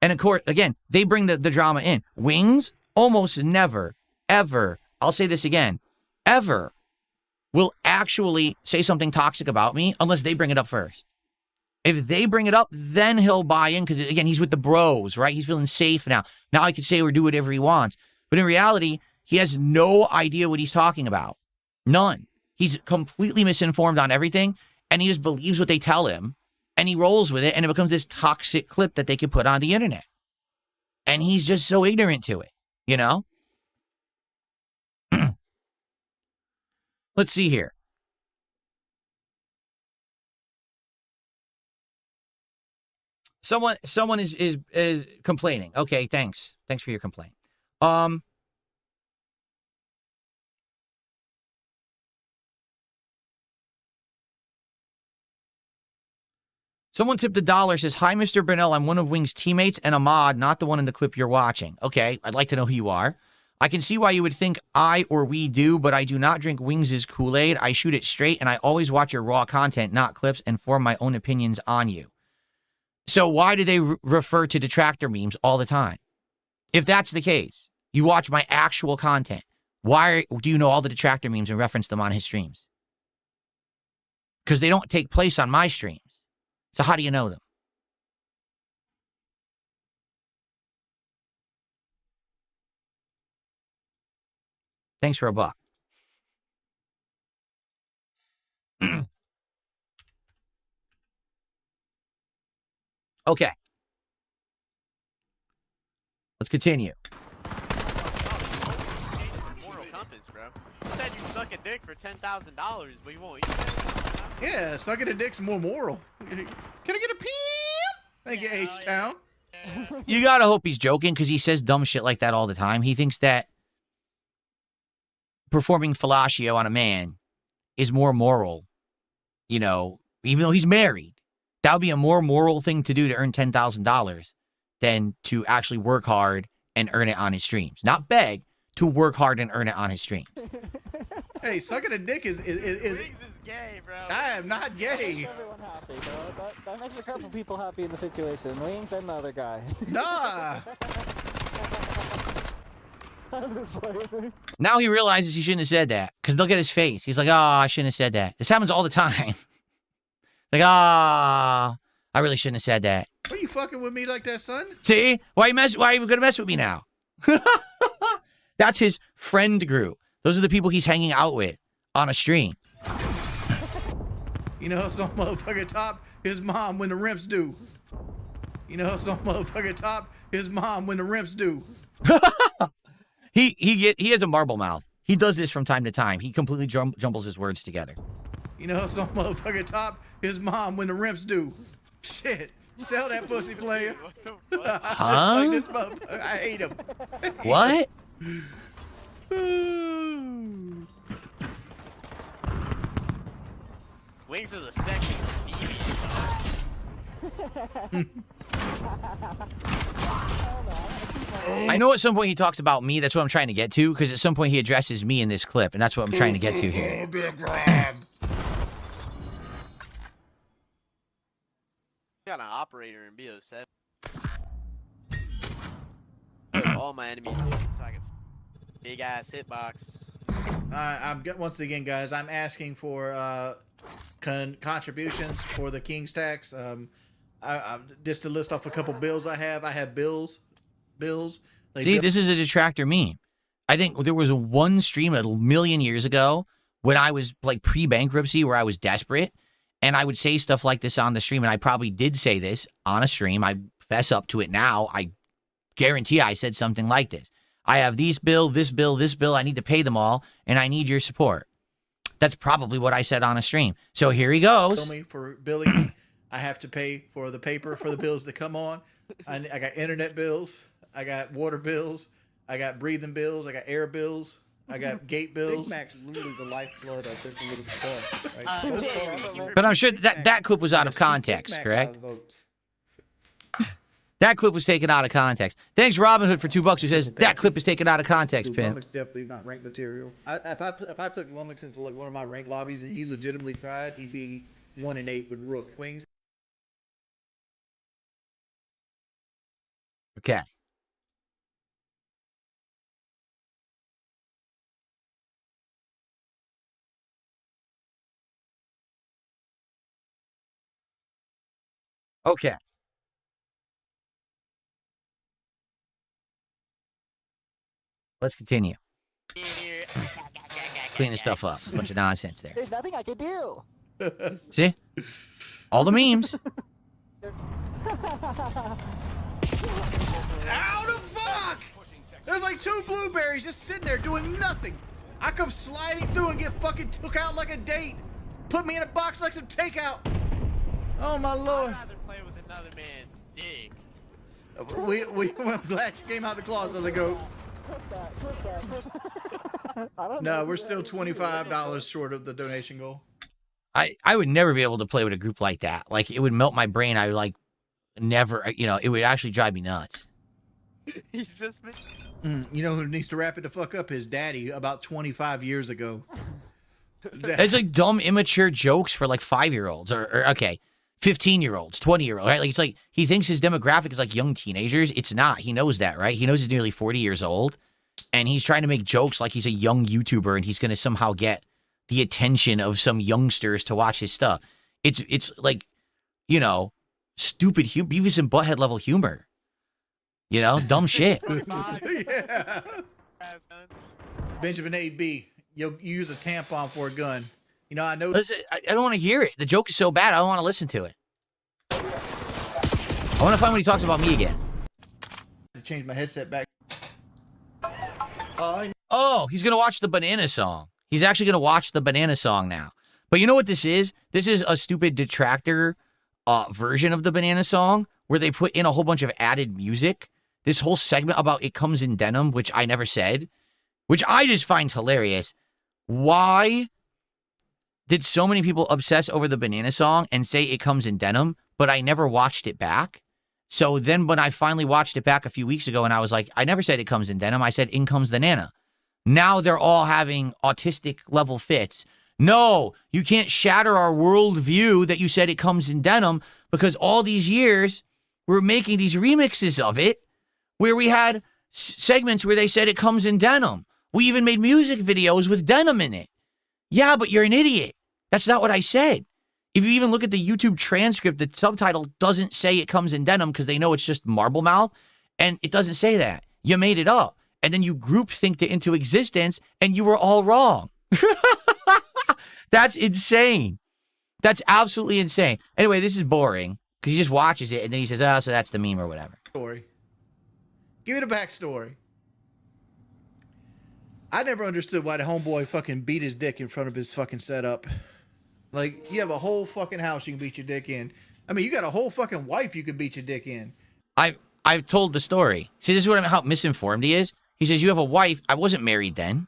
And of course, again, they bring the drama in. Wings almost never, ever, I'll say this again, ever will actually say something toxic about me unless they bring it up first. If they bring it up, then he'll buy in because, again, he's with the bros, right? He's feeling safe now. Now I can say or do whatever he wants. But in reality, he has no idea what he's talking about. None. He's completely misinformed on everything, and he just believes what they tell him, and he rolls with it, and it becomes this toxic clip that they can put on the internet. And he's just so ignorant to it, you know? Let's see here. Someone is complaining. Okay, thanks. Thanks for your complaint. Someone tipped $1, says, hi, Mr. Burnell. I'm one of Wing's teammates and a mod, not the one in the clip you're watching. Okay, I'd like to know who you are. I can see why you would think I or we do, but I do not drink Wings' Kool-Aid. I shoot it straight, and I always watch your raw content, not clips, and form my own opinions on you. So why do they refer to detractor memes all the time? If that's the case, you watch my actual content. Why do you know all the detractor memes and reference them on his streams? Because they don't take place on my streams. So how do you know them? Thanks for a buck. Okay. Let's continue. Moral compass, bro. You said you suck a dick for $10,000, but you won't eat it. Yeah, sucking a dick's more moral. Can I get a pee? Thank you, H-Town. You gotta hope he's joking because he says dumb shit like that all the time. He thinks that performing fellatio on a man is more moral, you know, even though he's married. That would be a more moral thing to do to earn $10,000 than to actually work hard and earn it on his streams. Not beg, to work hard and earn it on his stream. Hey, sucking a dick is Wings is gay, bro. I am not gay. Makes everyone happy, bro. That makes a couple people happy in the situation. Wings and the other guy. Nah. Now he realizes he shouldn't have said that because look at his face. He's like, oh, I shouldn't have said that. This happens all the time. Like, ah, I really shouldn't have said that. Why are you fucking with me like that, son? See? Why are you gonna mess with me now? That's his friend group. Those are the people he's hanging out with on a stream. You know some motherfucker top his mom when the rimps do. You know some motherfucker top his mom when the rimps do. He has a marble mouth. He does this from time to time. He completely jumbles his words together. You know some motherfucker top his mom when the rimps do. Shit. Sell that pussy, player. Huh? Like this motherfucker. I hate him. What? Wings is a section I know at some point he talks about me. That's what I'm trying to get to, because at some point he addresses me in this clip, and that's what I'm trying to get to here. Got an operator in BO7. All my enemies do it so I can big ass hitbox. Once again, guys, I'm asking for contributions for the King's tax. Just to list off a couple bills I have bills. Like See, this is a detractor meme. I think there was one stream a million years ago when I was like pre-bankruptcy where I was desperate, and I would say stuff like this on the stream, and I probably did say this on a stream. I fess up to it now. I guarantee I said something like this. I have this bill, this bill, this bill. I need to pay them all, and I need your support. That's probably what I said on a stream. So here he goes. Tell me for billing, I have to pay for the paper for the bills that come on. I got internet bills. I got water bills. I got breathing bills. I got air bills. I got gate bills. Big Mac's is literally the lifeblood of this little stuff. Right? But I'm sure that clip was out of context, correct? That clip was taken out of context. Thanks, Robin Hood, for $2 who says that clip is taken out of context, Dude, Pin. Lummox definitely not ranked material. If I took Lummox into like one of my ranked lobbies and he legitimately tried, he'd be 1-8 with Rook. Wings. Okay. Okay. Let's continue. Clean this stuff up. A bunch of nonsense there. There's nothing I can do. See? All the memes. How the fuck? There's like 2 blueberries just sitting there doing nothing. I come sliding through and get fucking took out like a date. Put me in a box like some takeout. Oh my lord. I'd rather play with another man's dick. I'm glad you came out the closet, the goat. No, we're still $25 short of the donation goal. I would never be able to play with a group like that. Like, it would melt my brain. I would like never, you know, it would actually drive me nuts. He's just been... You know who needs to wrap it the fuck up? His daddy about 25 years ago. It's like dumb, immature jokes for like 5-year-olds or okay, 15-year-olds, 20-year-olds, right? Like, it's like he thinks his demographic is like young teenagers. It's not. He knows that, right? He knows he's nearly 40 years old, and he's trying to make jokes like he's a young YouTuber and he's going to somehow get the attention of some youngsters to watch his stuff. It's like, you know, stupid Beavis and Butthead level humor. You know, dumb shit. Yeah. Benjamin A.B., you use a tampon for a gun. You know, I know. Listen, I don't want to hear it. The joke is so bad, I don't want to listen to it. I want to find when he talks about me again. To change my headset back. Oh, he's going to watch the Banana Song. He's actually going to watch the Banana Song now. But you know what this is? This is a stupid detractor version of the Banana Song where they put in a whole bunch of added music. This whole segment about it comes in denim, which I never said, which I just find hilarious. Why did so many people obsess over the Banana Song and say it comes in denim, but I never watched it back? So then when I finally watched it back a few weeks ago and I was like, I never said it comes in denim. I said, in comes the Nana. Now they're all having autistic level fits. No, you can't shatter our worldview that you said it comes in denim because all these years we're making these remixes of it where we had segments where they said it comes in denim. We even made music videos with denim in it. Yeah, but you're an idiot. That's not what I said. If you even look at the YouTube transcript, the subtitle doesn't say it comes in denim because they know it's just marble mouth, and it doesn't say that. You made it up, and then you groupthinked it into existence, and you were all wrong. That's insane. That's absolutely insane. Anyway, this is boring because he just watches it, and then he says, oh, so that's the meme or whatever. Story. Give it a backstory. I never understood why the homeboy fucking beat his dick in front of his fucking setup. Like, you have a whole fucking house you can beat your dick in. I mean, you got a whole fucking wife you can beat your dick in. I've told the story. See, this is what how misinformed he is. He says, you have a wife. I wasn't married then.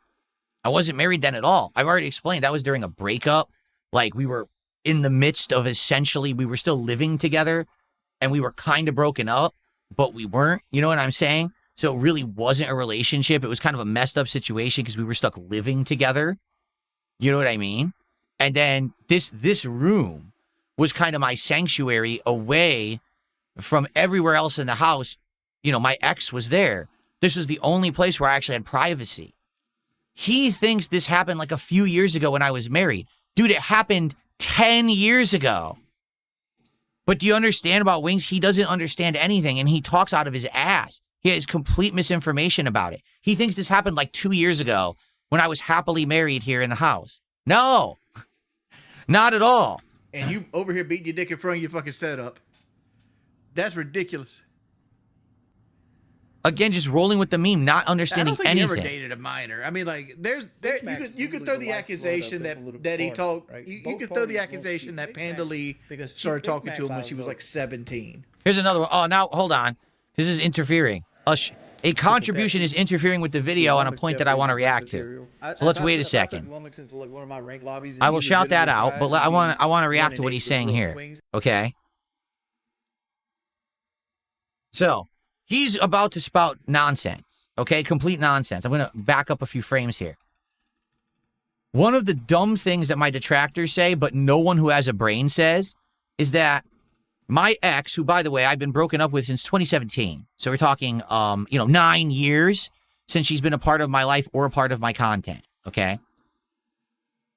I wasn't married then at all. I've already explained. That was during a breakup. Like, we were in the midst of essentially, we were still living together, and we were kind of broken up, but we weren't. You know what I'm saying? So it really wasn't a relationship. It was kind of a messed up situation because we were stuck living together. You know what I mean? And then this room was kind of my sanctuary away from everywhere else in the house. You know, my ex was there. This was the only place where I actually had privacy. He thinks this happened like a few years ago when I was married. Dude, it happened 10 years ago. But do you understand about Wings? He doesn't understand anything, and he talks out of his ass. He has complete misinformation about it. He thinks this happened like 2 years ago when I was happily married here in the house. No, not at all. And you over here beating your dick in front of your fucking setup. That's ridiculous. Again, just rolling with the meme, not understanding I don't think anything. you ever dated a minor. I mean, like, you could throw the accusation that he told, right? You could throw the accusation that Panda Lee started talking to him when she was like 17. Here's another one. Oh, now, hold on. This is interfering. A contribution is interfering with the video on a point that I want to react to. So let's wait a second. I will shout that out, but I want to react to what he's saying here. Okay? So, he's about to spout nonsense. Okay? Complete nonsense. I'm going to back up a few frames here. One of the dumb things that my detractors say, but no one who has a brain says, is that my ex, who, by the way, I've been broken up with since 2017. So we're talking, 9 years since she's been a part of my life or a part of my content. Okay.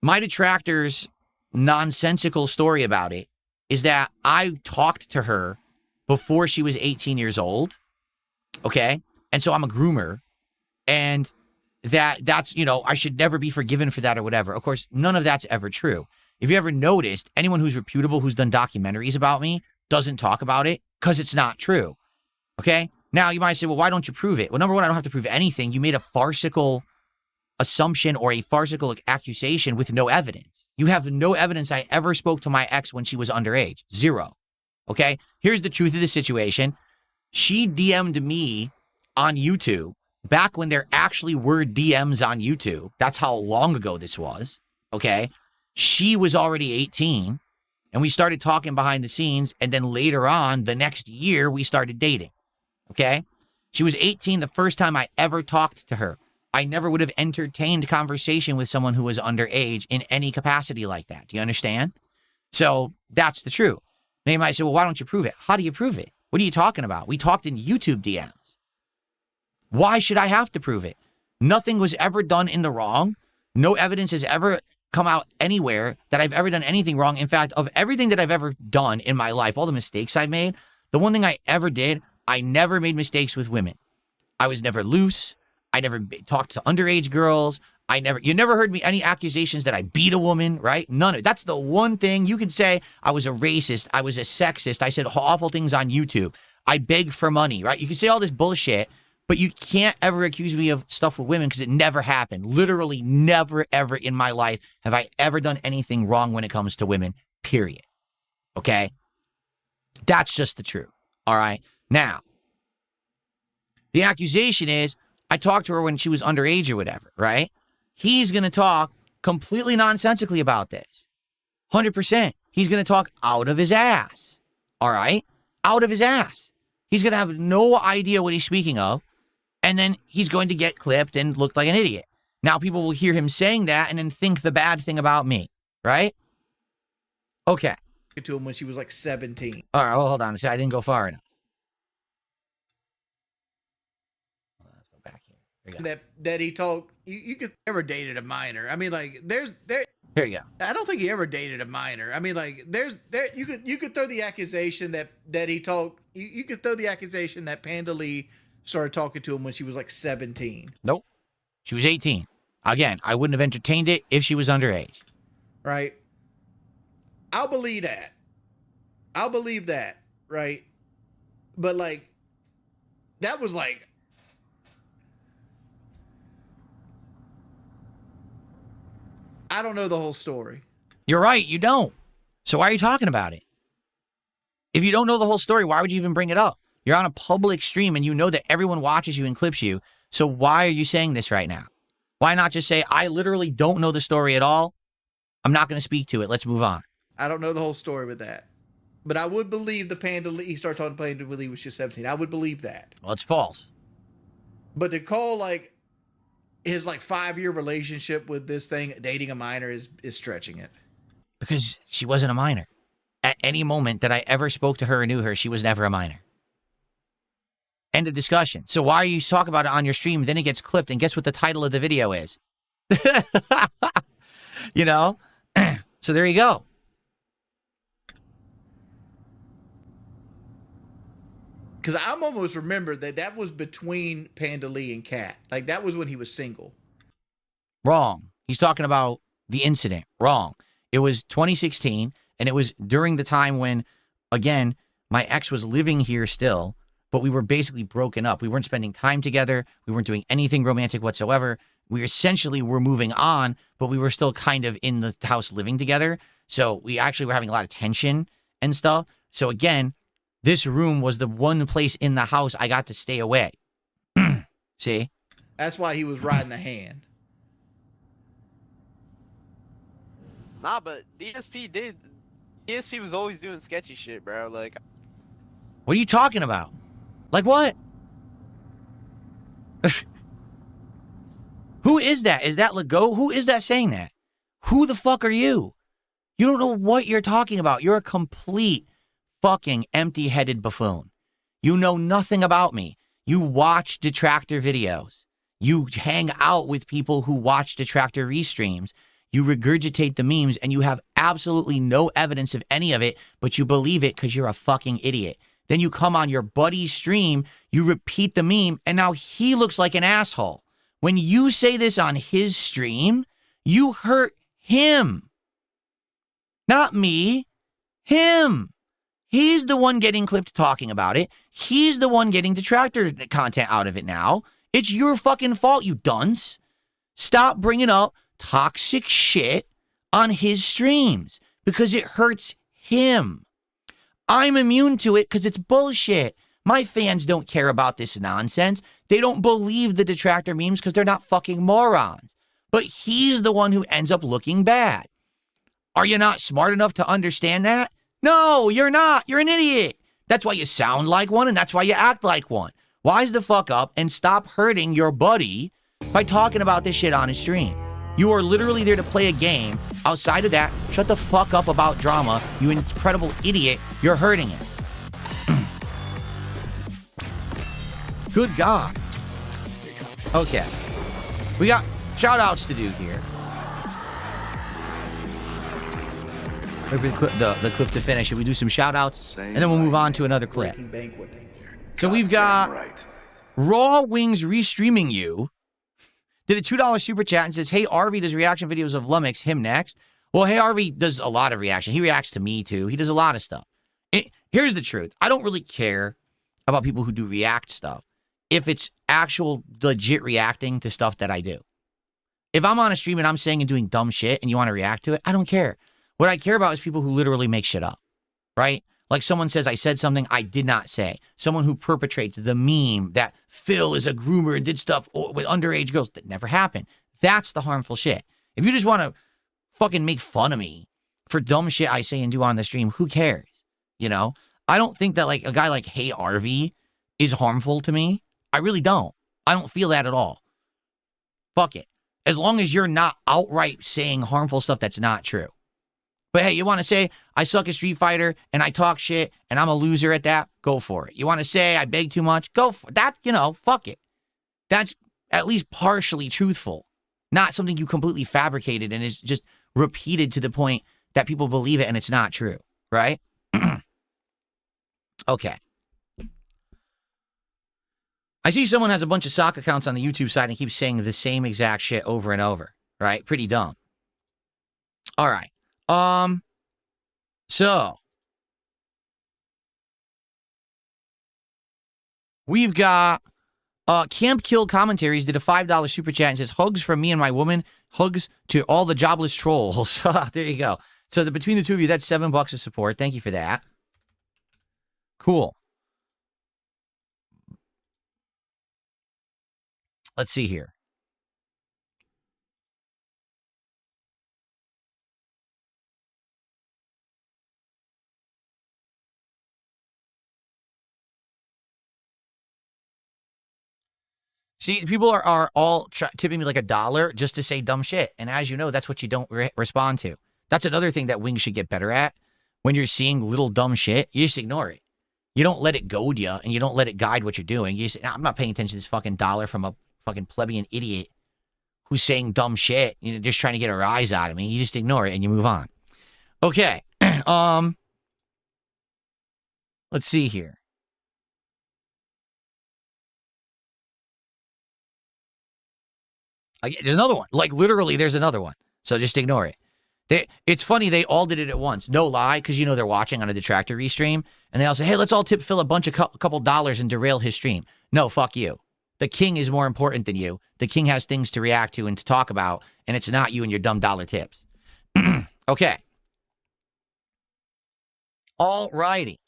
My detractors' nonsensical story about it is that I talked to her before she was 18 years old. Okay. And so I'm a groomer, and that's, I should never be forgiven for that or whatever. Of course, none of that's ever true. If you ever noticed, anyone who's reputable, who's done documentaries about me, doesn't talk about it because it's not true. Okay? Now, you might say, well, why don't you prove it? Well, number one, I don't have to prove anything. You made a farcical assumption or a farcical accusation with no evidence. You have no evidence I ever spoke to my ex when she was underage. Zero. Okay? Here's the truth of the situation. She DM'd me on YouTube back when there actually were DMs on YouTube. That's how long ago this was. Okay? She was already 18. And we started talking behind the scenes. And then later on, the next year, we started dating. Okay? She was 18 the first time I ever talked to her. I never would have entertained conversation with someone who was underage in any capacity like that. Do you understand? So that's the truth. Now you might say, well, why don't you prove it? How do you prove it? What are you talking about? We talked in YouTube DMs. Why should I have to prove it? Nothing was ever done in the wrong. No evidence has ever come out anywhere that I've ever done anything wrong. In fact, of everything that I've ever done in my life, all the mistakes I've made, the one thing I ever did, I never made mistakes with women. I was never loose. I never talked to underage girls. You never heard me any accusations that I beat a woman, right? None of it. That's the one thing you could say. I was a racist. I was a sexist. I said awful things on YouTube. I begged for money, right? You can say all this bullshit, but you can't ever accuse me of stuff with women because it never happened. Literally never, ever in my life have I ever done anything wrong when it comes to women, period. Okay? That's just the truth. All right? Now, the accusation is I talked to her when she was underage or whatever, right? He's going to talk completely nonsensically about this. 100%. He's going to talk out of his ass. All right? Out of his ass. He's going to have no idea what he's speaking of. And then he's going to get clipped and look like an idiot. Now people will hear him saying that and then think the bad thing about me, right? Okay. To him when she was like 17. All right, well, hold on. I didn't go far enough. that he told you could ever dated a minor. I mean, like there. Here you go. I don't think he ever dated a minor. I mean, like you could throw the accusation that he told you could throw the accusation that Panda Lee started talking to him when she was like 17. Nope. She was 18. Again, I wouldn't have entertained it if she was underage. Right. I'll believe that. I'll believe that. Right. But like, that was like, I don't know the whole story. You're right, you don't. So why are you talking about it? If you don't know the whole story, why would you even bring it up? You're on a public stream and you know that everyone watches you and clips you. So why are you saying this right now? Why not just say, I literally don't know the story at all. I'm not going to speak to it. Let's move on. I don't know the whole story with that. But I would believe the Panda Lee, he started talking to Panda Lee when she was 17. I would believe that. Well, it's false. But to call like his like 5-year relationship with this thing dating a minor is stretching it. Because she wasn't a minor. At any moment that I ever spoke to her or knew her, she was never a minor. End of discussion. So why are you talking about it on your stream? Then it gets clipped, and guess what the title of the video is? You know? So there you go. Because I'm almost remembered that was between Panda Lee and Kat. Like, that was when he was single. Wrong. He's talking about the incident. Wrong. It was 2016, and it was during the time when, again, my ex was living here still, but we were basically broken up. We weren't spending time together. We weren't doing anything romantic whatsoever. We essentially were moving on, but we were still kind of in the house living together. So we actually were having a lot of tension and stuff. So again, this room was the one place in the house I got to stay away. See? That's why he was riding the hand. Nah, but DSP was always doing sketchy shit, bro. Like, what are you talking about? Like what? Who is that? Is that Legault? Who is that saying that? Who the fuck are you? You don't know what you're talking about. You're a complete fucking empty-headed buffoon. You know nothing about me. You watch detractor videos. You hang out with people who watch detractor restreams. You regurgitate the memes, and you have absolutely no evidence of any of it, but you believe it because you're a fucking idiot. Then you come on your buddy's stream, you repeat the meme, and now he looks like an asshole. When you say this on his stream, you hurt him. Not me. Him. He's the one getting clipped talking about it. He's the one getting detractor content out of it now. It's your fucking fault, you dunce. Stop bringing up toxic shit on his streams because it hurts him. I'm immune to it because it's bullshit. My fans don't care about this nonsense. They don't believe the detractor memes because they're not fucking morons. But he's the one who ends up looking bad. Are you not smart enough to understand that? No, you're not. You're an idiot. That's why you sound like one and that's why you act like one. Wise the fuck up and stop hurting your buddy by talking about this shit on his stream. You are literally there to play a game. Outside of that, shut the fuck up about drama. You incredible idiot. You're hurting it. Good God. Okay. We got shout outs to do here. The clip to finish. Should we do some shout outs? And then we'll move on to another clip. So we've got Raw Wings Restreaming You. Did a $2 super chat and says, hey, Arby does reaction videos of Lumix, him next. Well, hey, Arby does a lot of reaction. He reacts to me, too. He does a lot of stuff. Here's the truth. I don't really care about people who do react stuff if it's actual legit reacting to stuff that I do. If I'm on a stream and I'm saying and doing dumb shit and you want to react to it, I don't care. What I care about is people who literally make shit up, right? Like someone says I said something I did not say. Someone who perpetrates the meme that Phil is a groomer and did stuff with underage girls. That never happened. That's the harmful shit. If you just want to fucking make fun of me for dumb shit I say and do on the stream, who cares? You know? I don't think that like a guy like Hey RV is harmful to me. I really don't. I don't feel that at all. Fuck it. As long as you're not outright saying harmful stuff that's not true. But hey, you want to say I suck at Street Fighter and I talk shit and I'm a loser at that? Go for it. You want to say I beg too much? Go for that. You know, fuck it. That's at least partially truthful, not something you completely fabricated and is just repeated to the point that people believe it and it's not true, right? Okay. I see someone has a bunch of sock accounts on the YouTube side and keeps saying the same exact shit over and over, right? Pretty dumb. All right. So we've got Camp Kill Commentaries did a $5 super chat and says, hugs from me and my woman, hugs to all the jobless trolls. There you go. So between the two of you, that's $7 of support. Thank you for that. Cool. Let's see here. See, people are all tipping me like $1 just to say dumb shit. And as you know, that's what you don't respond to. That's another thing that Wings should get better at. When you're seeing little dumb shit, you just ignore it. You don't let it goad you, and you don't let it guide what you're doing. You just, I'm not paying attention to this fucking dollar from a fucking plebeian idiot who's saying dumb shit, you know, just trying to get a rise out of me. You just ignore it and you move on. Okay. Let's see here. There's another one. Like, literally, there's another one. So just ignore it. It's funny, they all did it at once. No lie, because you know they're watching on a Detractor restream. And they all say, hey, let's all tip Phil a bunch of couple dollars and derail his stream. No, fuck you. The king is more important than you. The king has things to react to and to talk about, and it's not you and your dumb dollar tips. Okay. All righty.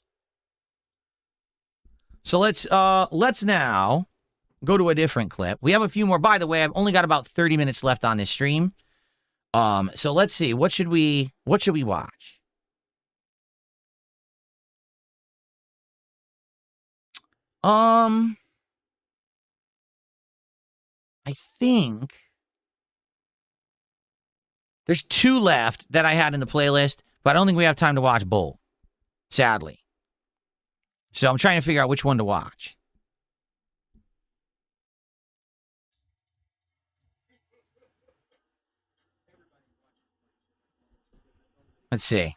So let's now go to a different clip. We have a few more. By the way, I've only got about 30 minutes left on this stream. So let's see. What should we watch? I think there's 2 left that I had in the playlist, but I don't think we have time to watch Bull, sadly. So I'm trying to figure out which one to watch. Let's see.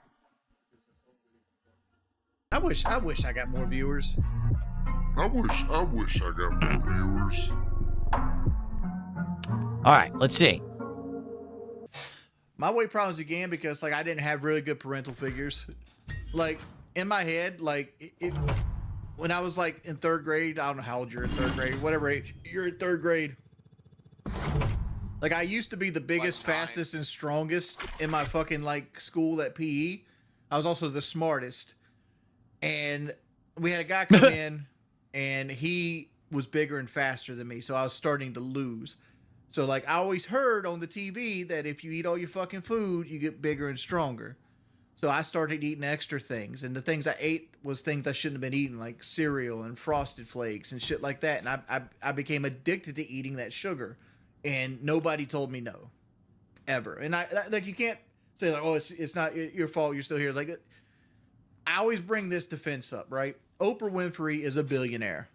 I wish I got more viewers. I wish I got more viewers. All right, let's see. My weight problems began because like I didn't have really good parental figures. Like in my head, like when I was like in 3rd grade, I don't know how old you're in 3rd grade, whatever age you're in 3rd grade. Like I used to be the biggest, fastest, and strongest in my fucking like school at PE. I was also the smartest. And we had a guy come in and he was bigger and faster than me. So I was starting to lose. So like I always heard on the TV that if you eat all your fucking food, you get bigger and stronger. So I started eating extra things. And the things I ate was things I shouldn't have been eating, like cereal and Frosted Flakes and shit like that. And I became addicted to eating that sugar. And nobody told me no, ever. And I like, you can't say like, oh, it's not your fault. You're still here. Like, I always bring this defense up, right? Oprah Winfrey is a billionaire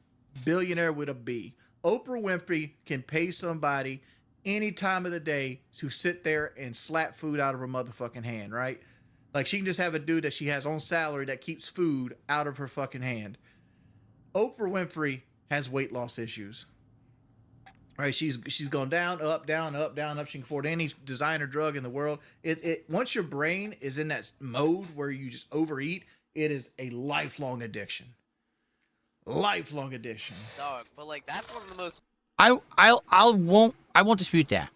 with a B. Oprah Winfrey can pay somebody any time of the day to sit there and slap food out of her motherfucking hand, right? Like she can just have a dude that she has on salary that keeps food out of her fucking hand. Oprah Winfrey has weight loss issues. Right, she's gone down, up, down, up, down, up. She can afford any designer drug in the world. Once your brain is in that mode where you just overeat, it is a lifelong addiction. Lifelong addiction. Dog, but like that's one of the most. I won't dispute that.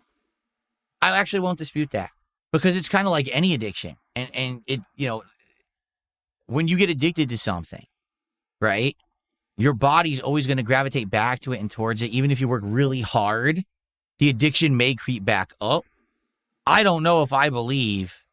I actually won't dispute that because it's kind of like any addiction, and it, you know, when you get addicted to something, right? Your body's always going to gravitate back to it and towards it. Even if you work really hard, the addiction may creep back up. I don't know if I believe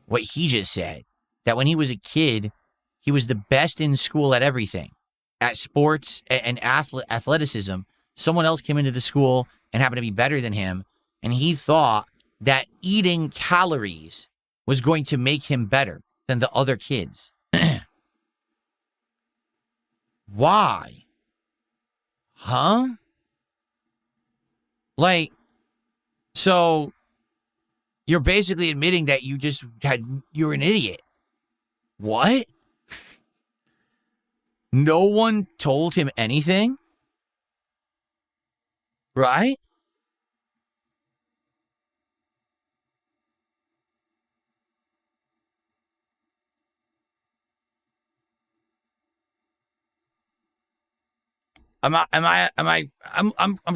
what he just said, that when he was a kid, he was the best in school at everything, at sports and athleticism. Someone else came into the school and happened to be better than him. And he thought that eating calories was going to make him better than the other kids. Why? Huh? Like, so you're basically admitting that you're an idiot. What? No one told him anything? Right? I'm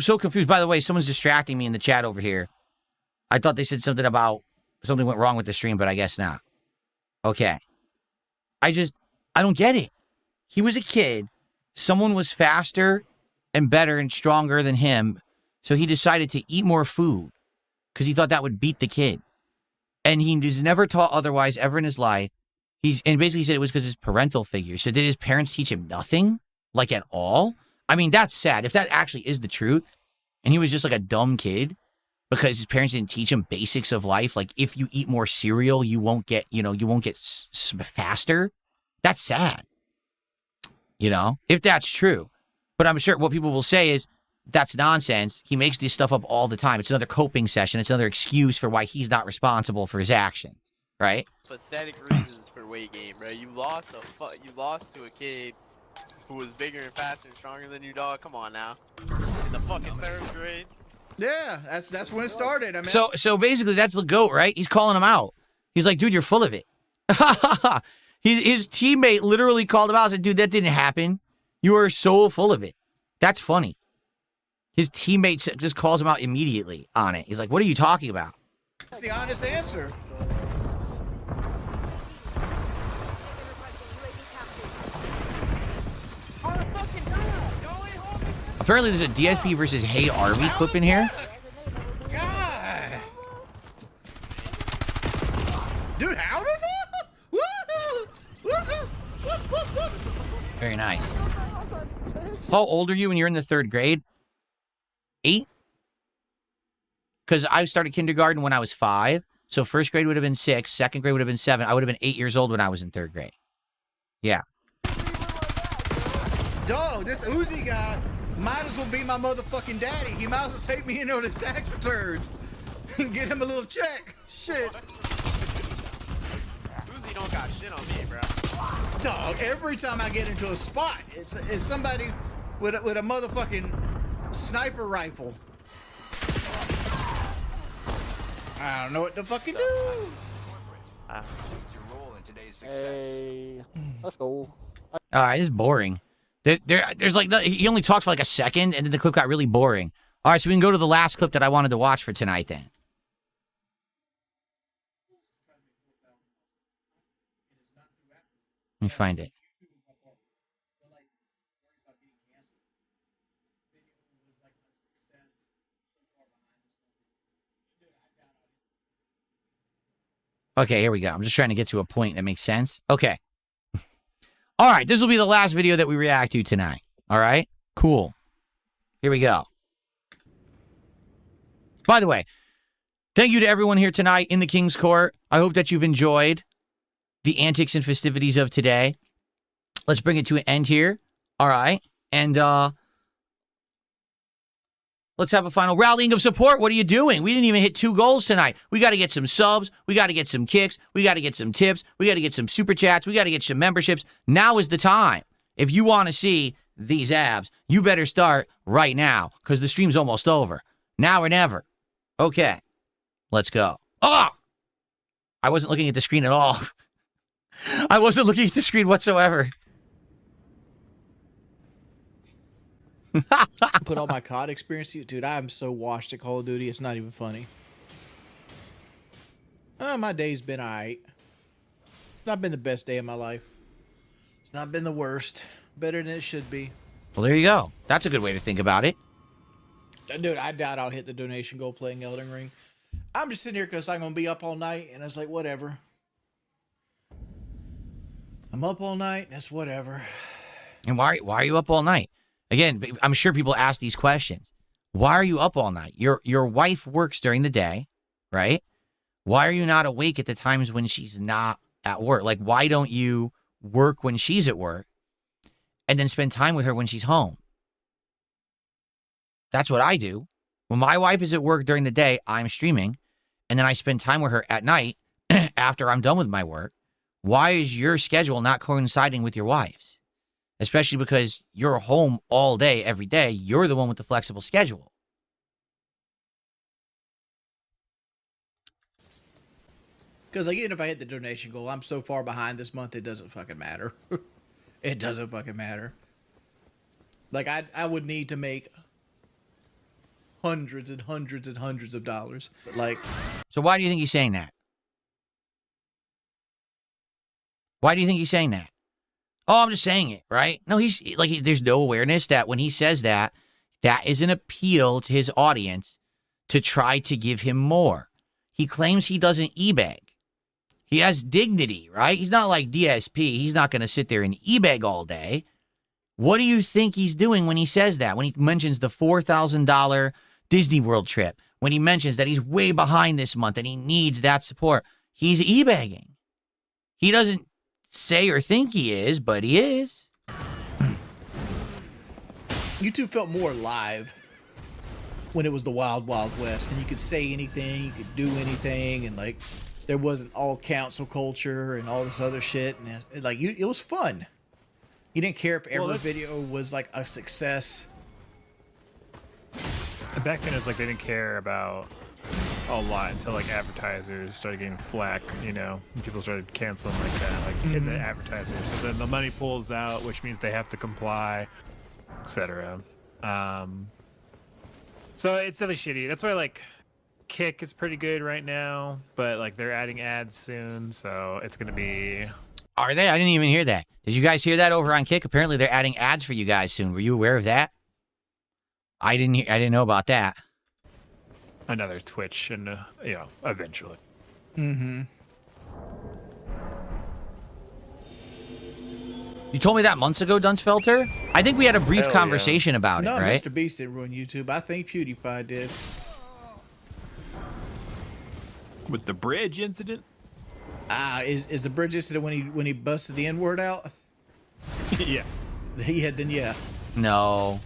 so confused. By the way, someone's distracting me in the chat over here. I thought they said something about something went wrong with the stream, but I guess not. Okay. I don't get it. He was a kid. Someone was faster and better and stronger than him. So he decided to eat more food because he thought that would beat the kid. And he was never taught otherwise ever in his life. And basically said it was because his parental figure. So did his parents teach him nothing? Like at all? I mean, that's sad. If that actually is the truth, and he was just like a dumb kid because his parents didn't teach him basics of life, like if you eat more cereal, you won't get faster. That's sad. If that's true. But I'm sure what people will say is, that's nonsense. He makes this stuff up all the time. It's another coping session. It's another excuse for why he's not responsible for his actions, right? Pathetic reasons for weight gain, bro. You lost to a kid who was bigger and faster and stronger than you, dog. Come on now. In the fucking 3rd grade. Yeah, that's when it started. I mean, so basically that's the GOAT, right? He's calling him out. He's like, dude, you're full of it. His teammate literally called him out and said, dude, that didn't happen. You are so full of it. That's funny. His teammate just calls him out immediately on it. He's like, what are you talking about? that's the honest answer. Apparently there's a DSP versus Hey Arby clip in here. God. Dude, how the Very nice. How old are you when you're in the 3rd grade? 8? Because I started kindergarten when I was 5. So 1st grade would have been 6. 2nd grade would have been 7. I would have been 8 years old when I was in 3rd grade. Yeah. Dog, this Uzi guy might as well be my motherfucking daddy. He might as well take me in on his tax returns and get him a little check. Shit. Uzi don't got shit on me, bro. Dog, every time I get into a spot, it's somebody with a motherfucking sniper rifle. I don't know what to fucking do. Hey, let's go. All right, this is boring. There's like, he only talked for like a second, and then the clip got really boring. All right, so we can go to the last clip that I wanted to watch for tonight then. Let me find it. Okay, here we go. I'm just trying to get to a point that makes sense. Okay. All right, this will be the last video that we react to tonight. All right? Cool. Here we go. By the way, thank you to everyone here tonight in the King's Court. I hope that you've enjoyed the antics and festivities of today. Let's bring it to an end here. All right? And let's have a final rallying of support. What are you doing? We didn't even hit 2 goals tonight. We got to get some subs. We got to get some kicks. We got to get some tips. We got to get some super chats. We got to get some memberships. Now is the time. If you want to see these abs, you better start right now because the stream's almost over. Now or never. Okay. Let's go. Oh! I wasn't looking at the screen at all. I wasn't looking at the screen whatsoever. Put all my COD experience to you. Dude, I'm so washed at Call of Duty, it's not even funny. My day's been alright. It's not been the best day of my life. It's not been the worst. Better than it should be. Well, there you go. That's a good way to think about it. Dude, I doubt I'll hit the donation goal playing Elden Ring. I'm just sitting here because I'm going to be up all night, and it's like, whatever. I'm up all night, and it's whatever. And why are you up all night? Again, I'm sure people ask these questions. Why are you up all night? Your wife works during the day, right? Why are you not awake at the times when she's not at work? Like, why don't you work when she's at work and then spend time with her when she's home? That's what I do. When my wife is at work during the day, I'm streaming, and then I spend time with her at night after I'm done with my work. Why is your schedule not coinciding with your wife's? Especially because you're home all day, every day. You're the one with the flexible schedule. Because like, even if I hit the donation goal, I'm so far behind this month, it doesn't fucking matter. It doesn't fucking matter. Like, I would need to make hundreds and hundreds and hundreds of dollars. Like, so why do you think he's saying that? Why do you think he's saying that? Oh, I'm just saying it, right? No, he's like, there's no awareness that when he says that, that is an appeal to his audience to try to give him more. He claims he doesn't e-beg. He has dignity, right? He's not like DSP. He's not going to sit there and e-beg all day. What do you think he's doing when he says that? When he mentions the $4,000 Disney World trip, when he mentions that he's way behind this month and he needs that support, he's e-begging. He doesn't say or think he is, but he is. YouTube felt more alive when it was the Wild Wild West, and you could say anything, you could do anything, and like there wasn't all cancel culture and all this other shit, and it was fun. You didn't care if every video was like a success. Back then, it was like they didn't care about a lot until like advertisers started getting flack, you know, and people started canceling like that, like hit the advertisers. So then the money pulls out, which means they have to comply, etc. So it's really shitty. That's why like Kick is pretty good right now, but like they're adding ads soon, so it's gonna be. Are they? I didn't even hear that. Did you guys hear that over on Kick? Apparently they're adding ads for you guys soon. Were you aware of that? I didn't know about that. Another Twitch, and you know, eventually. Mm-hmm. You told me that months ago, Dunsfelter. I think we had a brief conversation about it, right? Mr. Beast didn't ruin YouTube. I think PewDiePie did. With the bridge incident? Is the bridge incident when he busted the N-word out? Yeah. Yeah. No.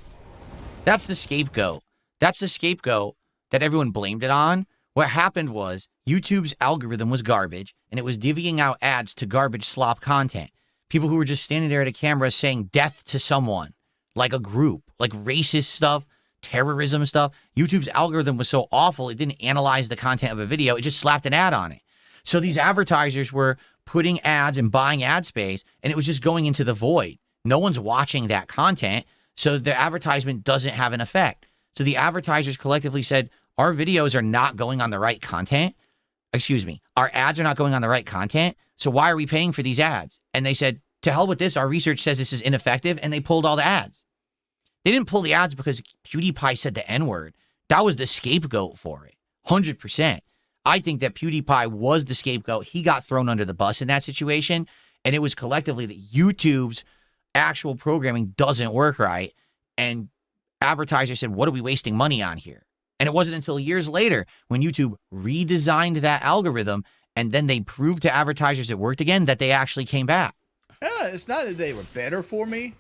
That's the scapegoat. That's the scapegoat that everyone blamed it on. What happened was YouTube's algorithm was garbage, and it was divvying out ads to garbage slop content. People who were just standing there at a camera saying death to someone, like a group, like racist stuff, terrorism stuff. YouTube's algorithm was so awful, it didn't analyze the content of a video. It just slapped an ad on it. So these advertisers were putting ads and buying ad space, and it was just going into the void. No one's watching that content, so the advertisement doesn't have an effect. So the advertisers collectively said, our videos are not going on the right content. Excuse me, our ads are not going on the right content, so why are we paying for these ads? And they said, to hell with this, our research says this is ineffective, and they pulled all the ads. They didn't pull the ads because PewDiePie said the N-word. That was the scapegoat for it, 100%. I think that PewDiePie was the scapegoat. He got thrown under the bus in that situation, and it was collectively that YouTube's actual programming doesn't work right, and advertisers said, what are we wasting money on here? And it wasn't until years later when YouTube redesigned that algorithm and then they proved to advertisers it worked again that they actually came back. It's not that they were better for me.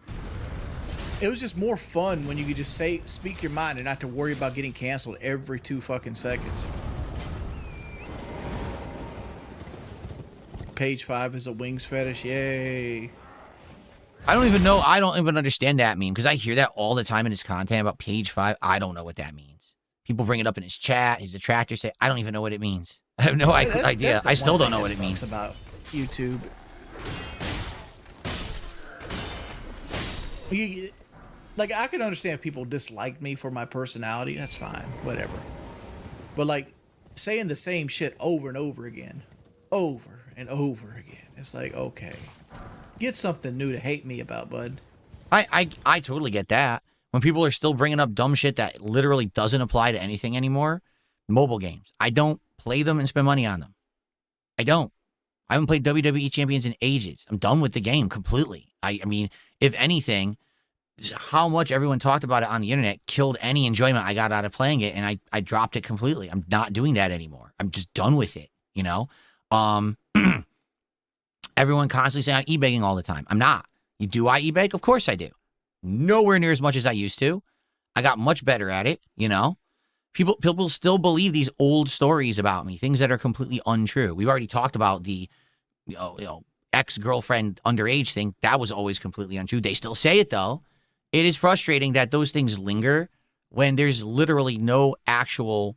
It was just more fun when you could just speak your mind and not to worry about getting canceled every 2 fucking seconds. Page 5 is a wings fetish. Yay. I don't even understand that meme because I hear that all the time in his content about page 5. I don't know what that means. People bring it up in his chat. His detractors say, I don't even know what it means. I have no idea. I still don't know what it means. About YouTube. Like, I can understand if people disliked me for my personality. That's fine. Whatever. But, like, saying the same shit over and over again. Over and over again. It's like, okay. Get something new to hate me about, bud. I totally get that. When people are still bringing up dumb shit that literally doesn't apply to anything anymore. Mobile games. I don't play them and spend money on them. I don't. I haven't played WWE Champions in ages. I'm done with the game completely. I mean, if anything, how much everyone talked about it on the internet killed any enjoyment I got out of playing it, and I dropped it completely. I'm not doing that anymore. I'm just done with it, you know? Everyone constantly saying I'm e-begging all the time. I'm not. Do I e-beg? Of course I do. Nowhere near as much as I used to. I got much better at it, you know? People still believe these old stories about me, things that are completely untrue. We've already talked about the ex-girlfriend underage thing. That was always completely untrue. They still say it, though. It is frustrating that those things linger when there's literally no actual,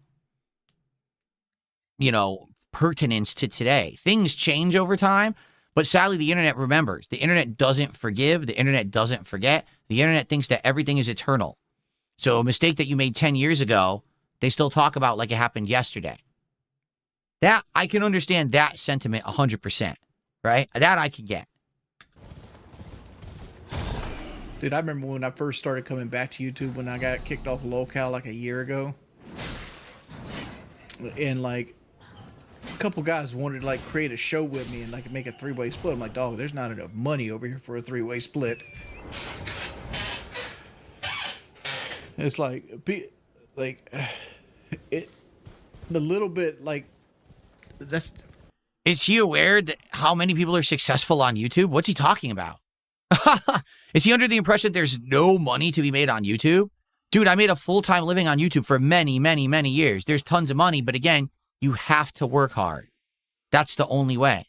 pertinence to today. Things change over time, but sadly, the internet remembers. The internet doesn't forgive. The internet doesn't forget. The internet thinks that everything is eternal. So a mistake that you made 10 years ago, they still talk about like it happened yesterday. That, I can understand that sentiment 100%, right? That I can get. Dude, I remember when I first started coming back to YouTube when I got kicked off Locale like a year ago. And like a couple guys wanted to like create a show with me and like make a 3-way split. I'm like, dog, there's not enough money over here for a 3-way split. It's like the little bit like that's. Is he aware that how many people are successful on YouTube? What's he talking about? Is he under the impression there's no money to be made on YouTube? Dude, I made a full-time living on YouTube for many, many, many years. There's tons of money, but again, you have to work hard. That's the only way.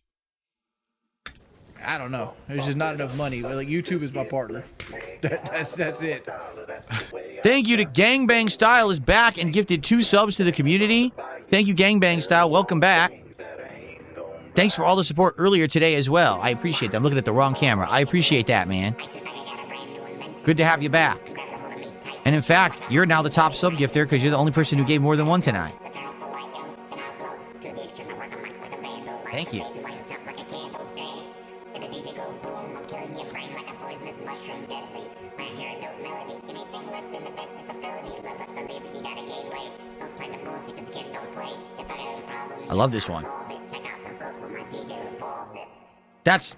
I don't know. There's just not enough money. Like YouTube is my partner. That's it. Thank you to Gangbang Style is back and gifted 2 subs to the community. Thank you, Gangbang Style. Welcome back. Thanks for all the support earlier today as well. I appreciate that. I'm looking at the wrong camera. I appreciate that, man. Good to have you back. And in fact, you're now the top sub gifter because you're the only person who gave more than 1 tonight. Thank you. I love this one. That's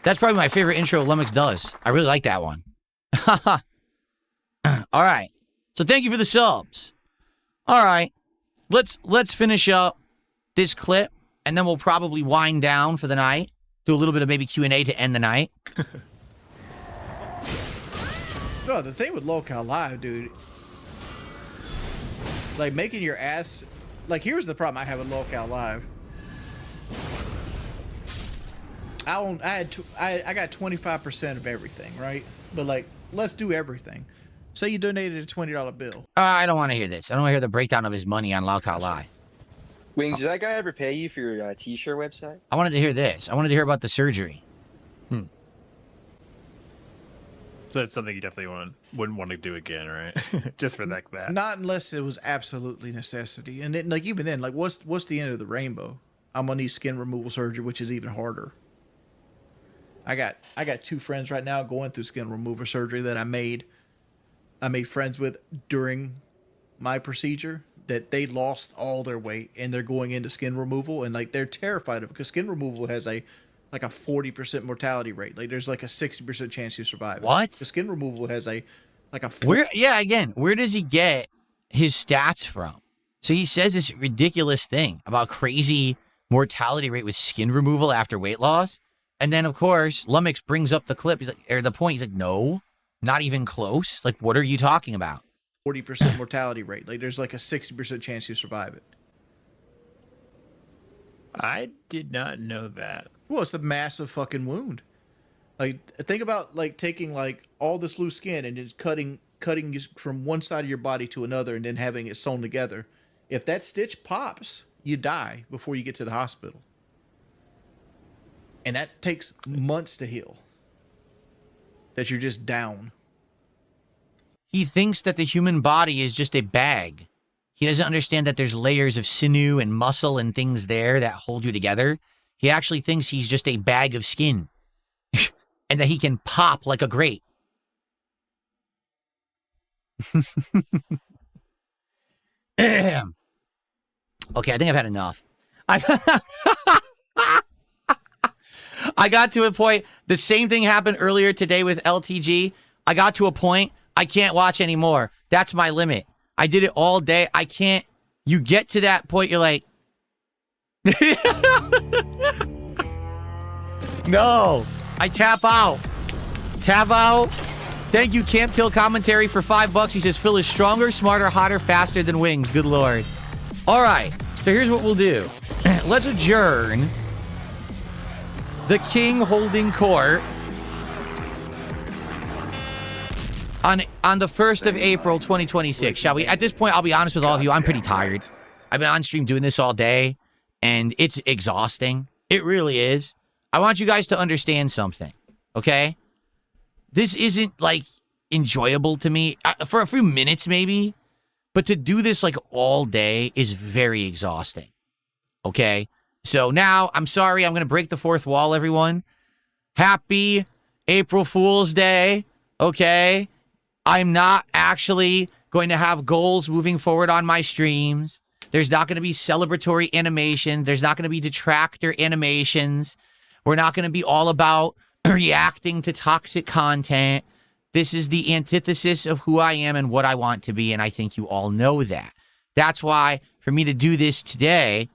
probably my favorite intro Lumix does. I really like that one. All right. So thank you for the subs. All right. Let's finish up this clip, and then we'll probably wind down for the night. Do a little bit of maybe Q&A to end the night. No, the thing with Locale Live, dude, like making your ass, like here's the problem I have with Locale Live. I got 25% of everything, right? But like, let's do everything. Say you donated a $20 bill. I don't want to hear this. I don't want to hear the breakdown of his money on Locale Live. Wings, did that guy ever pay you for your t-shirt website? I wanted to hear this. I wanted to hear about the surgery. So that's something you definitely wouldn't want to do again, right? Just for that. Not unless it was absolutely necessity. And then, like even then, like what's the end of the rainbow? I'm gonna need skin removal surgery, which is even harder. I got 2 friends right now going through skin removal surgery that I made friends with during my procedure, that they lost all their weight and they're going into skin removal, and like they're terrified of it because skin removal has a 40% mortality rate. Like there's like a 60% chance you survive. What? The skin removal has a where does he get his stats from? So he says this ridiculous thing about crazy mortality rate with skin removal after weight loss. And then, of course, Lumix brings up the clip. He's like, or the point. He's like, no, not even close. Like, what are you talking about? 40% mortality rate. Like, there's like a 60% chance you survive it. I did not know that. Well, it's a massive fucking wound. Like, think about like taking like all this loose skin and just cutting from one side of your body to another, and then having it sewn together. If that stitch pops, you die before you get to the hospital. And that takes months to heal. That you're just down. He thinks that the human body is just a bag. He doesn't understand that there's layers of sinew and muscle and things there that hold you together. He actually thinks he's just a bag of skin. And that he can pop like a grape. Okay, I think I've had enough. I got to a point, the same thing happened earlier today with LTG. I got to a point, I can't watch anymore. That's my limit. I did it all day. I can't. You get to that point, you're like, no, I tap out. Tap out. Thank you, Camp Kill Commentary, for $5. He says, Phil is stronger, smarter, hotter, faster than Wings. Good Lord. All right. So here's what we'll do. Let's adjourn the king holding court on the 1st of April, 2026, shall we? At this point, I'll be honest with all of you. I'm pretty tired. I've been on stream doing this all day, and it's exhausting. It really is. I want you guys to understand something, okay? This isn't, like, enjoyable to me. For a few minutes, maybe. But to do this, like, all day is very exhausting, okay? So now, I'm sorry. I'm going to break the fourth wall, everyone. Happy April Fool's Day, okay? I'm not actually going to have goals moving forward on my streams. There's not going to be celebratory animation. There's not going to be detractor animations. We're not going to be all about reacting to toxic content. This is the antithesis of who I am and what I want to be, and I think you all know that. That's why, for me to do this today,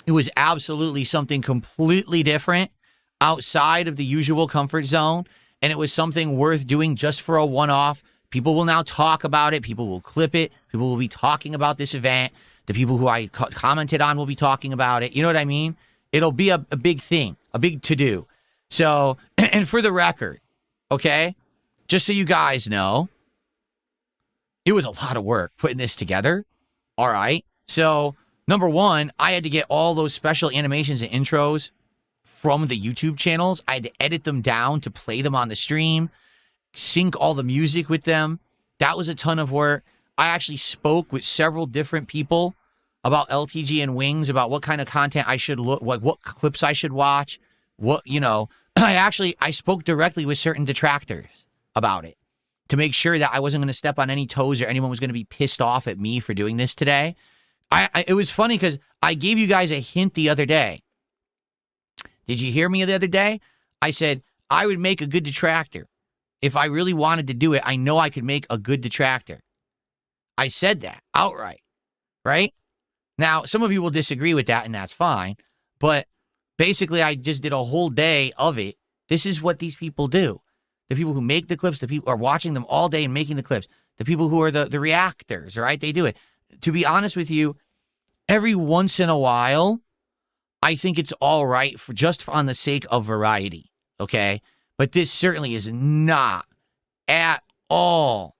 it was absolutely something completely different outside of the usual comfort zone, and it was something worth doing just for a one-off. People will now talk about it. People will clip it. People will be talking about this event. The people who I commented on will be talking about it. You know what I mean? It'll be a big thing, a big to-do. So, and for the record, okay, just so you guys know, it was a lot of work putting this together, all right? So, number one, I had to get all those special animations and intros from the YouTube channels. I had to edit them down to play them on the stream, sync all the music with them. That was a ton of work. I actually spoke with several different people about LTG and Wings, about what kind of content I should look, what clips I should watch, what, you know. I spoke directly with certain detractors about it to make sure that I wasn't going to step on any toes or anyone was going to be pissed off at me for doing this today. It was funny because I gave you guys a hint the other day. Did you hear me the other day? I said I would make a good detractor. If I really wanted to do it, I know I could make a good detractor. I said that outright, right? Now, some of you will disagree with that, and that's fine. But basically, I just did a whole day of it. This is what these people do. The people who make the clips, the people who are watching them all day and making the clips, the people who are the reactors, right? They do it. To be honest with you, every once in a while, I think it's all right for just on the sake of variety, okay? But this certainly is not at all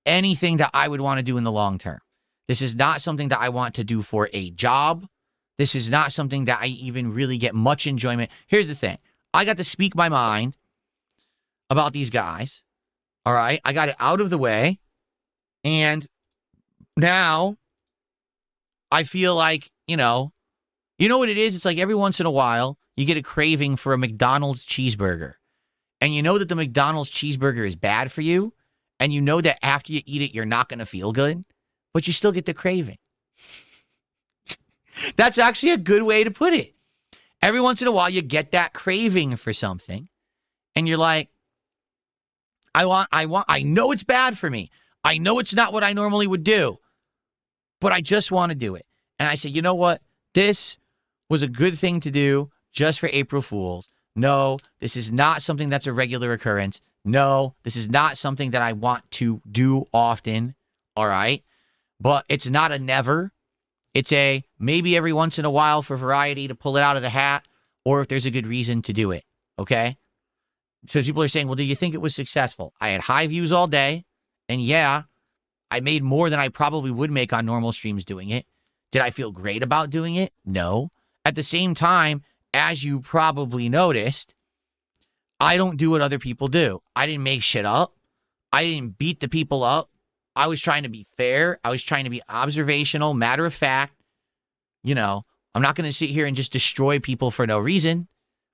anything that I would want to do in the long term. This is not something that I want to do for a job. This is not something that I even really get much enjoyment. Here's the thing. I got to speak my mind about these guys, all right? I got it out of the way, and now I feel like, you know what it is? It's like every once in a while, you get a craving for a McDonald's cheeseburger. And you know that the McDonald's cheeseburger is bad for you. And you know that after you eat it, you're not going to feel good. But you still get the craving. That's actually a good way to put it. Every once in a while, you get that craving for something. And you're like, I know it's bad for me. I know it's not what I normally would do. But I just want to do it. And I said, you know what? This was a good thing to do just for April Fools. No, this is not something that's a regular occurrence. No, this is not something that I want to do often. All right. But it's not a never. It's a maybe every once in a while for variety to pull it out of the hat, or if there's a good reason to do it. Okay. So people are saying, well, do you think it was successful? I had high views all day. And yeah, I made more than I probably would make on normal streams doing it. Did I feel great about doing it? No. At the same time, as you probably noticed, I don't do what other people do. I didn't make shit up. I didn't beat the people up. I was trying to be fair. I was trying to be observational, matter of fact. You know, I'm not going to sit here and just destroy people for no reason.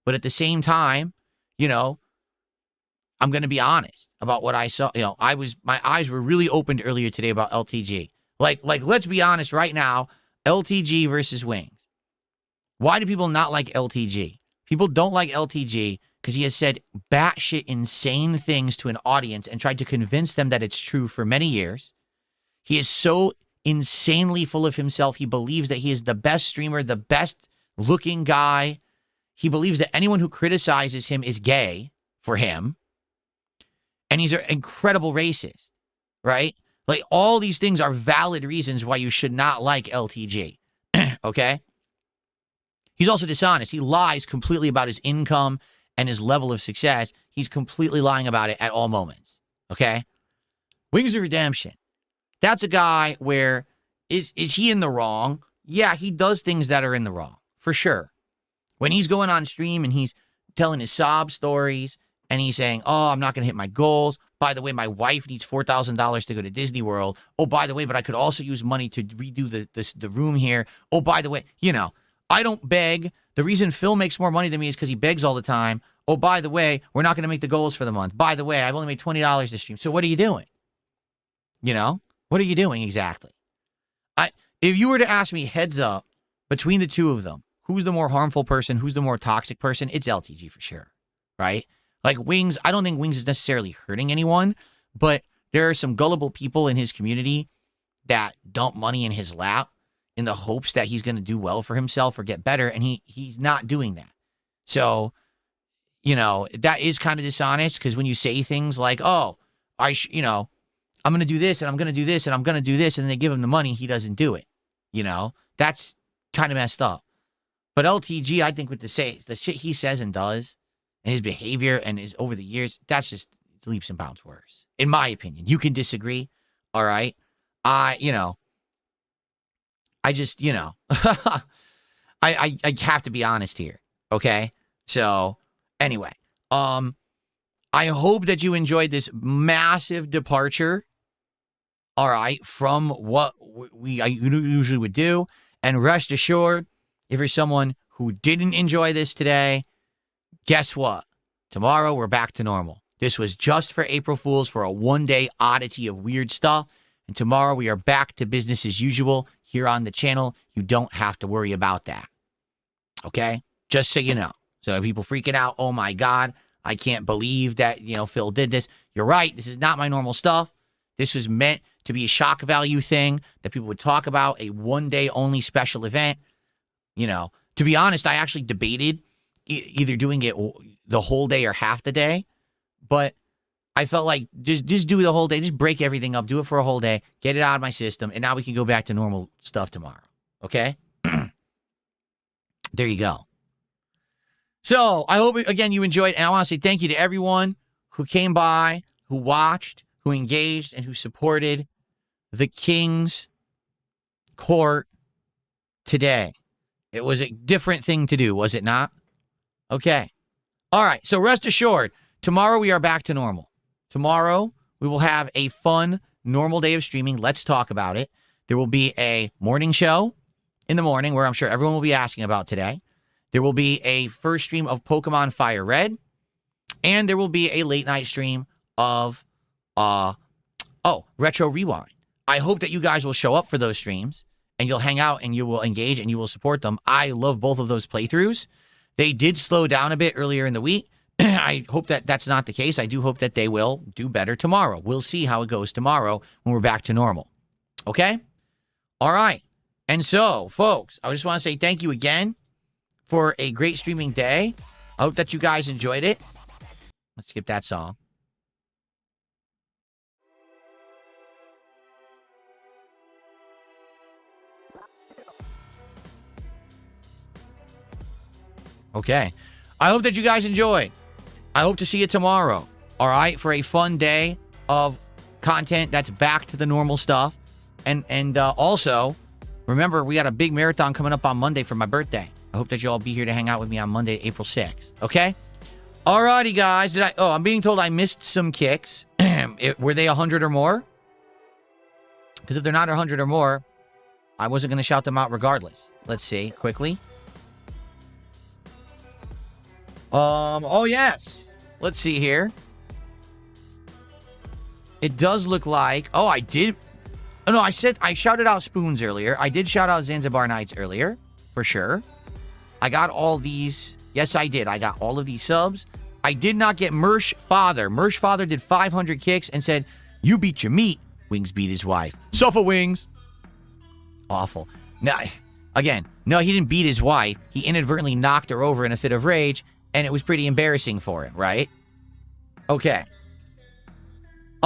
But at the same time, you know, I'm going to be honest about what I saw. You know, my eyes were really opened earlier today about LTG. Like, let's be honest right now, LTG versus Wings. Why do people not like LTG? People don't like LTG because he has said batshit insane things to an audience and tried to convince them that it's true for many years. He is so insanely full of himself. He believes that he is the best streamer, the best looking guy. He believes that anyone who criticizes him is gay for him. And he's an incredible racist, right? Like, all these things are valid reasons why you should not like LTG, okay? He's also dishonest. He lies completely about his income and his level of success. He's completely lying about it at all moments, okay? Wings of Redemption. That's a guy where, is he in the wrong? Yeah, he does things that are in the wrong, for sure. When he's going on stream and he's telling his sob stories and he's saying, oh, I'm not going to hit my goals. By the way, my wife needs $4,000 to go to Disney World. Oh, by the way, but I could also use money to redo the room here. Oh, by the way, you know, I don't beg. The reason Phil makes more money than me is because he begs all the time. Oh, by the way, we're not going to make the goals for the month. By the way, I've only made $20 this stream. So what are you doing? You know, what are you doing exactly? If you were to ask me heads up between the two of them, who's the more harmful person, who's the more toxic person, it's LTG for sure, right? Like Wings, I don't think Wings is necessarily hurting anyone, but there are some gullible people in his community that dump money in his lap in the hopes that he's going to do well for himself or get better, and he's not doing that. So, you know, that is kind of dishonest, because when you say things like, oh, you know, I'm going to do this, and I'm going to do this, and I'm going to do this, and then they give him the money, he doesn't do it. You know, that's kind of messed up. But LTG, I think with the shit he says and does, and his behavior and his over the years, that's just leaps and bounds worse, in my opinion. You can disagree, all right? You know, I just, you know, I have to be honest here, okay? So, anyway, I hope that you enjoyed this massive departure, all right, from what I usually would do. And rest assured, if you're someone who didn't enjoy this today, guess what? Tomorrow, we're back to normal. This was just for April Fools, for a one-day oddity of weird stuff. And tomorrow, we are back to business as usual here on the channel. You don't have to worry about that, okay? Just so you know. So people freaking out, oh my God, I can't believe that, you know, Phil did this. You're right. This is not my normal stuff. This was meant to be a shock value thing that people would talk about, a one-day only special event. You know, to be honest, I actually debated either doing it the whole day or half the day, but I felt like just do the whole day, just break everything up, do it for a whole day, get it out of my system, and now we can go back to normal stuff tomorrow, okay? There you go. So, I hope, again, you enjoyed, and I want to say thank you to everyone who came by, who watched, who engaged, and who supported the King's Court today. It was a different thing to do, was it not? Okay. All right, so rest assured, tomorrow we are back to normal. Tomorrow, we will have a fun, normal day of streaming. Let's talk about it. There will be a morning show in the morning where I'm sure everyone will be asking about today. There will be a first stream of Pokemon Fire Red. And there will be a late night stream of Retro Rewind. I hope that you guys will show up for those streams and you'll hang out and you will engage and you will support them. I love both of those playthroughs. They did slow down a bit earlier in the week. I hope that that's not the case. I do hope that they will do better tomorrow. We'll see how it goes tomorrow when we're back to normal. Okay? All right. And so, folks, I just want to say thank you again for a great streaming day. I hope that you guys enjoyed it. Let's skip that song. Okay. I hope that you guys enjoyed. I hope to see you tomorrow. All right? For a fun day of content that's back to the normal stuff. And also, remember, we got a big marathon coming up on Monday for my birthday. I hope that you all be here to hang out with me on Monday, April 6th. Okay? Alrighty, guys. I'm being told I missed some kicks. Were they 100 or more? Because if they're not 100 or more, I wasn't going to shout them out regardless. Let's see, quickly. Oh, yes. Let's see here. It does look like... Oh, I did... Oh, no, I shouted out Spoons earlier. I did shout out Zanzibar Nights earlier, for sure. I got all these... Yes, I did. I got all of these subs. I did not get Mersh Father. Mersh Father did 500 kicks and said, you beat your meat. Wings beat his wife. Suffer, Wings. Awful. Now, again, no, he didn't beat his wife. He inadvertently knocked her over in a fit of rage, and it was pretty embarrassing for him, right? Okay.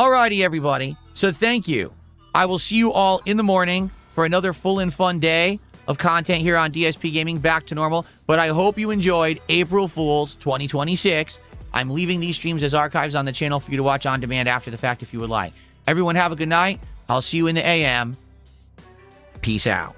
Alrighty, everybody. So thank you. I will see you all in the morning for another full and fun day of content here on DSP Gaming, back to normal. But I hope you enjoyed April Fool's 2026. I'm leaving these streams as archives on the channel for you to watch on demand after the fact if you would like. Everyone have a good night. I'll see you in the AM. Peace out.